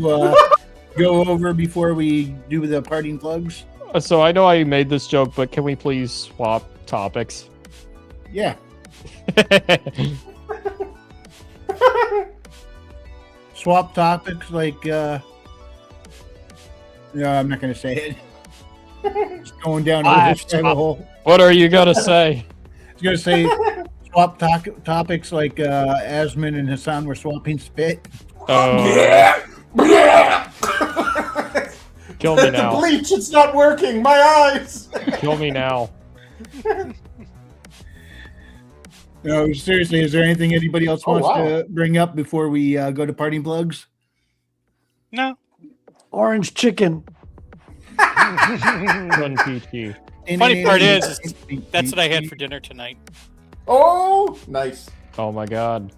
go over before we do the parting plugs? So I know I made this joke, but can we please swap topics? Yeah. Swap topics like no, I'm not going to say it. Just going down a rabbit hole. What are you going to say? I was going to say swap topics like Asmin and Hassan were swapping spit. Oh. Kill me now. The bleach, it's not working. My eyes. Kill me now. No, seriously, is there anything anybody else wants to bring up before we go to parting plugs? No. Orange chicken. Funny part is that's what I had for dinner tonight. Oh, nice. Oh my God.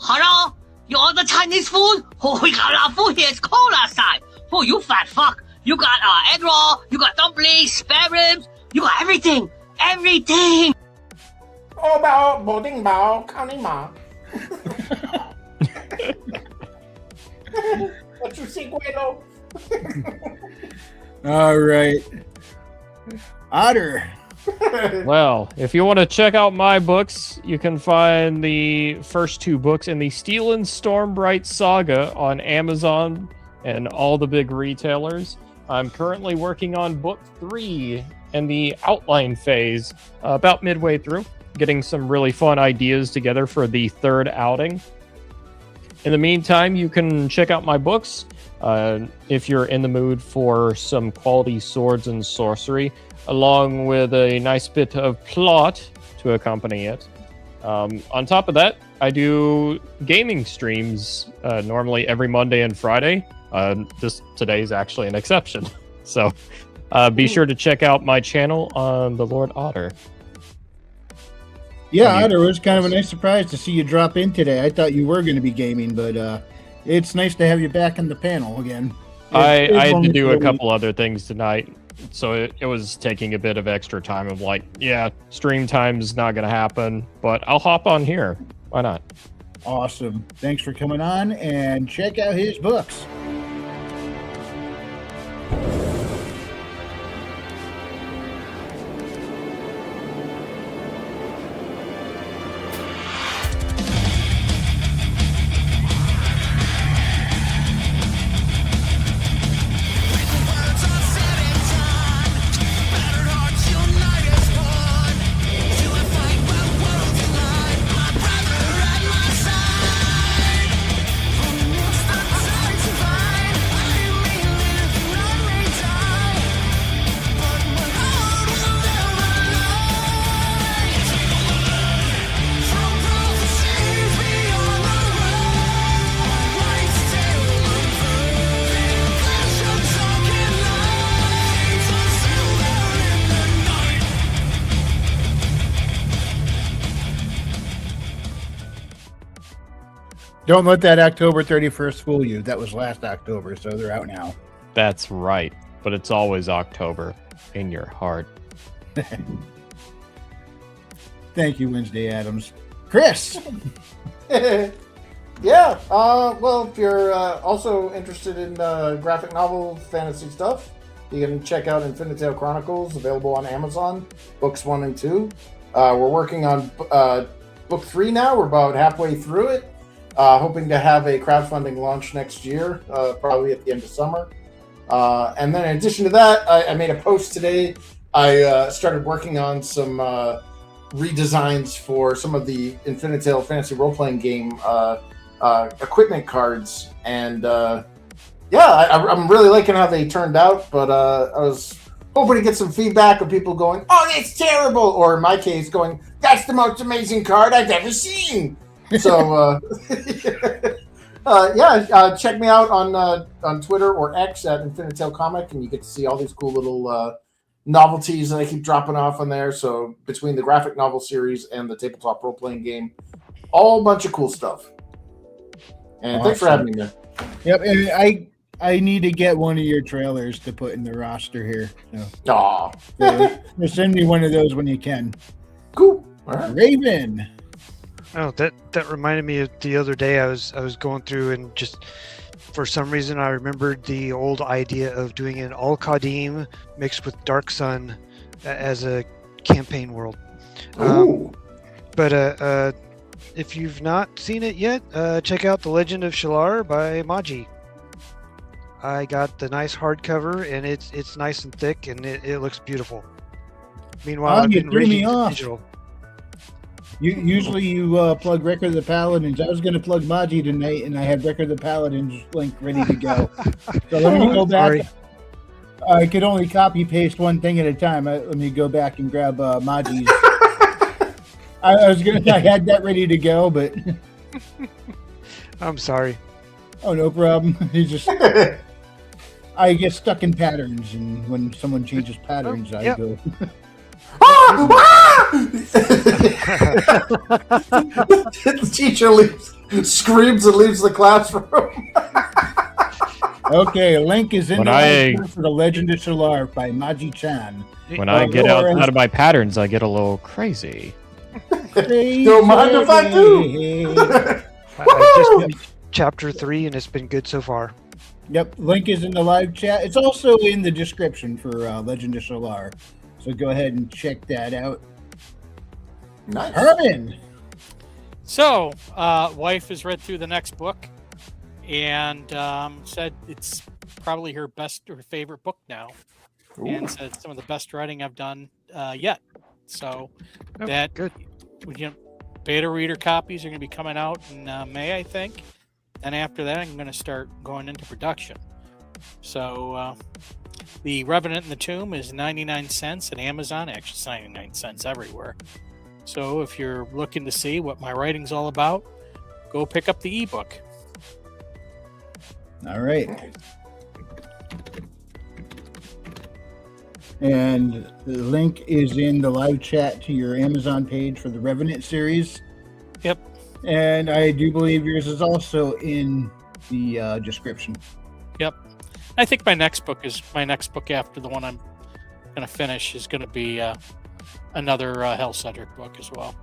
Hello? You order Chinese food? Oh, we got our food here. It's cold outside. Oh, you fat fuck. You got egg roll. You got dumplings, spare ribs. You got everything. Everything. Oh, bao, bo ding bao, cao ni ma. What you see, Guido? All right. Otter. Well, if you want to check out my books, you can find the first two books in the Steel and Stormbright saga on Amazon and all the big retailers. I'm currently working on book 3 in the outline phase, about midway through, getting some really fun ideas together for the third outing. In the meantime, you can check out my books if you're in the mood for some quality swords and sorcery, along with a nice bit of plot to accompany it. On top of that, I do gaming streams normally every Monday and Friday. Today's actually an exception. So be sure to check out my channel on the Lord Otter. Yeah, Otter, it was kind of a nice surprise to see you drop in today. I thought you were going to be gaming, but it's nice to have you back in the panel again. I had to do a couple other things tonight, so it was taking a bit of extra time of like, yeah, stream time's not going to happen, but I'll hop on here. Why not? Awesome. Thanks for coming on, and check out his books. Don't let that October 31st fool you. That was last October, so they're out now. That's right. But it's always October in your heart. Thank you, Wednesday Adams. Chris! Yeah. Well, if you're also interested in graphic novel fantasy stuff, you can check out Infinite Tale Chronicles, available on Amazon, books 1 and 2. We're working on book 3 now. We're about halfway through it. Hoping to have a crowdfunding launch next year, probably at the end of summer. And then in addition to that, I made a post today. I started working on some redesigns for some of the Infinite Tale Fantasy role-playing game equipment cards. And I'm really liking how they turned out, but I was hoping to get some feedback of people going, "Oh, that's terrible," or in my case, going, "That's the most amazing card I've ever seen." So, check me out on Twitter or X at Infinite Tale Comic, and you get to see all these cool little novelties that I keep dropping off on there. So between the graphic novel series and the tabletop role-playing game, all bunch of cool stuff. And Awesome. Thanks for having me there. Yep, and I need to get one of your trailers to put in the roster here. So, send me one of those when you can. Cool. All right. Raven. Oh, that reminded me of the other day. I was going through and just for some reason I remembered the old idea of doing an Al Qadim mixed with Dark Sun as a campaign world. But if you've not seen it yet, check out The Legend of Shalar by Maji. I got the nice hardcover, and it's nice and thick, and it looks beautiful. Meanwhile, I've been reading digital. Usually you plug Record of the Paladins. I was going to plug Maji tonight, and I had Record of the Paladins link ready to go. So let me go back. Sorry. I could only copy paste one thing at a time. Let me go back and grab Maji's. I had that ready to go, but I'm sorry. Oh, no problem. I get stuck in patterns, and when someone changes patterns, I go. The teacher screams and leaves the classroom. Okay, link is in for The Legend of Shalar by Maji Chan. When I get out of my patterns, I get a little crazy. Don't mind if I do. I just finished chapter 3, and it's been good so far. Yep, link is in the live chat. It's also in the description for Legend of Shalar. So go ahead and check that out. Nice. Herman! So, wife has read through the next book and said it's probably her best or favorite book now. Ooh. And said it's some of the best writing I've done yet. So good. Beta reader copies are going to be coming out in May, I think. And after that, I'm going to start going into production. So the Revenant in the Tomb is 99 cents at Amazon. Actually, it's 99 cents everywhere. So if you're looking to see what my writing's all about, go pick up the ebook. All right. And the link is in the live chat to your Amazon page for the Revenant series. Yep. And I do believe yours is also in the description. Yep. I think my next book after the one I'm going to finish is going to be another Hell Cedric book as well.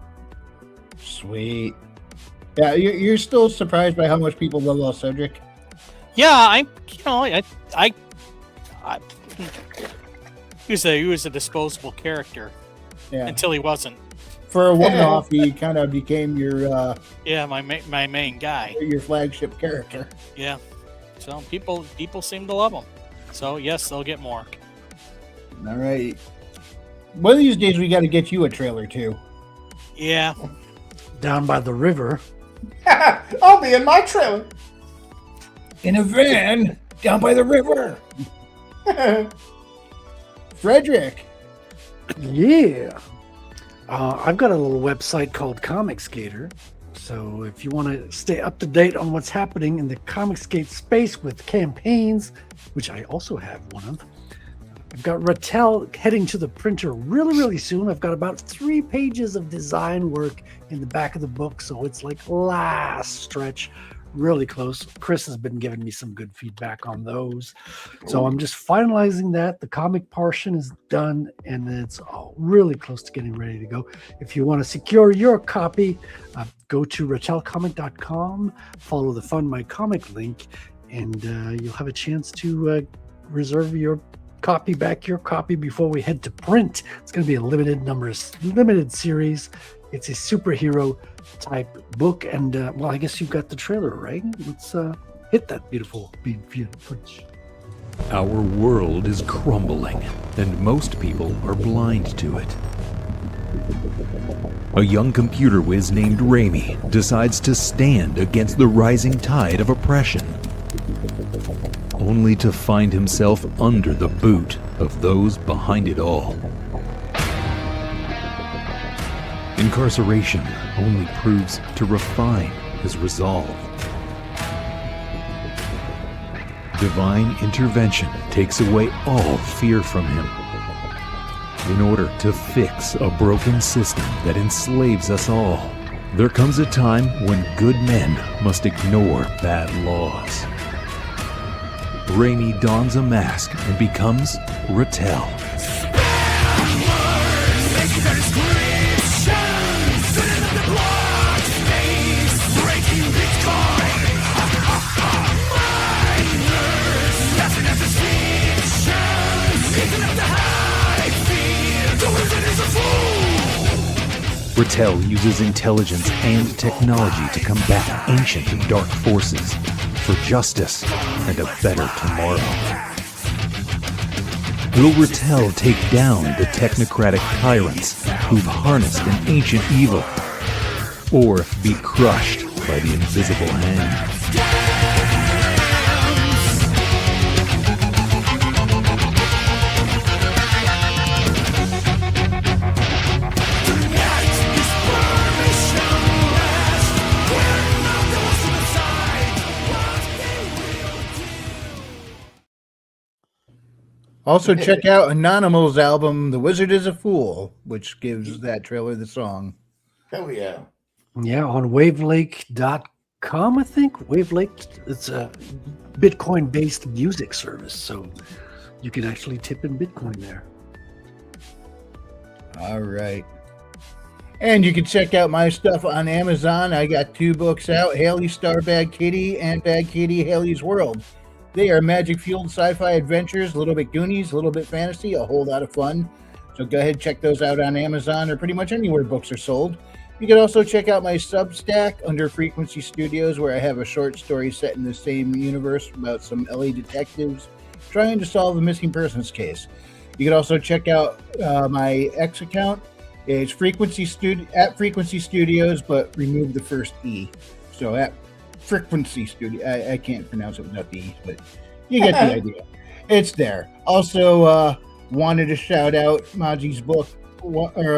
Sweet. Yeah, you're still surprised by how much people love Hell Cedric? Yeah, he was a disposable character until he wasn't. For a one-off, he kind of became your my main guy, your flagship character. Yeah, so people seem to love him. So yes, they'll get more. All right. One of these days, we got to get you a trailer too. Yeah. Down by the river. I'll be in my trailer. In a van down by the river. Frederick. Yeah. I've got a little website called Comic Skater. So if you want to stay up to date on what's happening in the Comic Skate space with campaigns, which I also have one of, I've got Rattel heading to the printer really, really soon. I've got about 3 pages of design work in the back of the book, so it's like last stretch. really close. Chris has been giving me some good feedback on those. So I'm just finalizing that. The comic portion is done, and it's really close to getting ready to go. If you want to secure your copy, go to ratelcomic.com, follow the Fund My Comic link, and you'll have a chance to reserve your copy before we head to print. It's going to be a limited series. It's a superhero type book, and well, I guess you've got the trailer, right? Let's hit that beautiful footage. Our world is crumbling, and most people are blind to it. A young computer whiz named Raimi decides to stand against the rising tide of oppression, only to find himself under the boot of those behind it all. Incarceration only proves to refine his resolve. Divine intervention takes away all fear from him in order to fix a broken system that enslaves us all. There comes a time when good men must ignore bad laws. Raimi dons a mask and becomes Rattel. Rattel uses intelligence and technology to combat ancient and dark forces for justice and a better tomorrow. Will Rattel take down the technocratic tyrants who've harnessed an ancient evil, or be crushed by the invisible hand? Also, check out Anonymal's album, The Wizard is a Fool, which gives that trailer the song. Hell yeah. Yeah, on wavelake.com, I think. Wavelake, it's a Bitcoin-based music service, so you can actually tip in Bitcoin there. All right. And you can check out my stuff on Amazon. I got 2 books out, Haley Star Bad Kitty and Bad Kitty Haley's World. They are magic-fueled sci-fi adventures, a little bit Goonies, a little bit fantasy, a whole lot of fun. So go ahead and check those out on Amazon or pretty much anywhere books are sold. You can also check out my Substack under Frequency Studios, where I have a short story set in the same universe about some LA detectives trying to solve a missing persons case. You can also check out my X account. It's Frequency Studios, but remove the first E. So at Frequency Studio. I can't pronounce it without the E, but you get the idea. It's there. Also, wanted to shout out Maji's book, Brian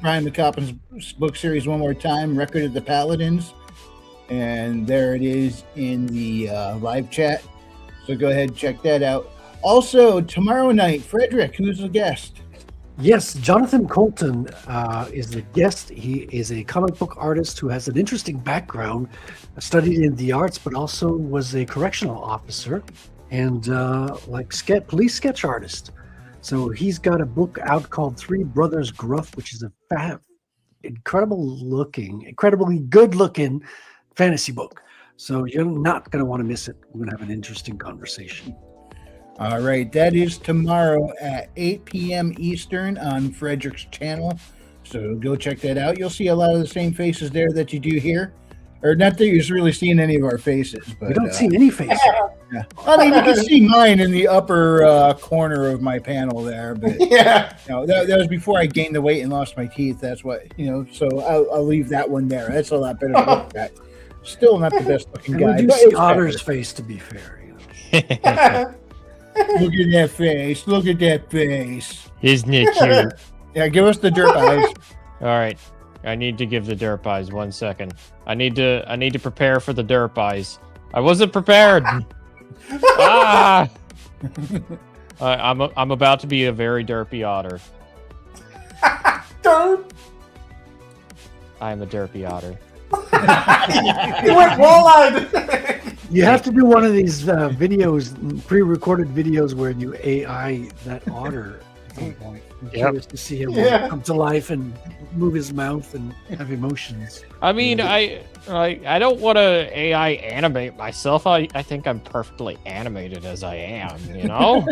McCoppin's book series one more time, Record of the Paladins. And there it is in the live chat. So go ahead and check that out. Also, tomorrow night, Frederick, who's the guest? Yes, Jonathan Colton is the guest. He is a comic book artist who has an interesting background, studied in the arts, but also was a correctional officer and police sketch artist. So he's got a book out called Three Brothers Gruff, which is a incredibly good-looking fantasy book. So you're not going to want to miss it. We're going to have an interesting conversation. All right, that is tomorrow at 8 p.m. Eastern on Frederick's channel. So go check that out. You'll see a lot of the same faces there that you do here. Or not that you're really seeing any of our faces. But you don't see any faces. Yeah. I mean, you can see mine in the upper corner of my panel there. But yeah, that was before I gained the weight and lost my teeth. That's what, so I'll leave that one there. That's a lot better to look at. Still not the best looking guy. We do see Otter's face, to be fair. Look at that face. Look at that face. Isn't it cute? Yeah, give us the derp eyes. All right. I need to give the derp eyes 1 second. I need to prepare for the derp eyes. I wasn't prepared. I'm about to be a very derpy otter. Derp. I am a derpy otter. He went wall-eyed. You have to do one of these videos, pre-recorded videos where you AI that otter at some point. I'm curious to see him come to life and move his mouth and have emotions. I mean, I don't want to AI animate myself. I think I'm perfectly animated as I am, you know?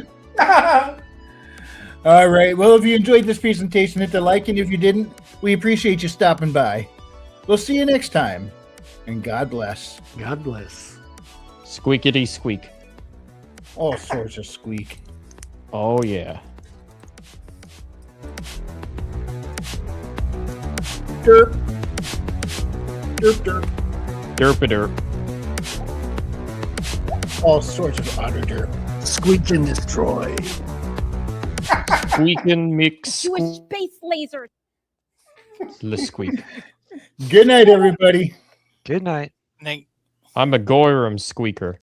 All right. Well, if you enjoyed this presentation, hit the like, and if you didn't, we appreciate you stopping by. We'll see you next time, and God bless. God bless. Squeakity squeak. All sorts of squeak. Oh, yeah. Derp. Derp, derp. Derp-a-derp. All sorts of otter derp. Squeak and destroy. Squeak and mix. Jewish space lasers. The squeak. Good night, everybody. Good night. Night. I'm a Gorum squeaker.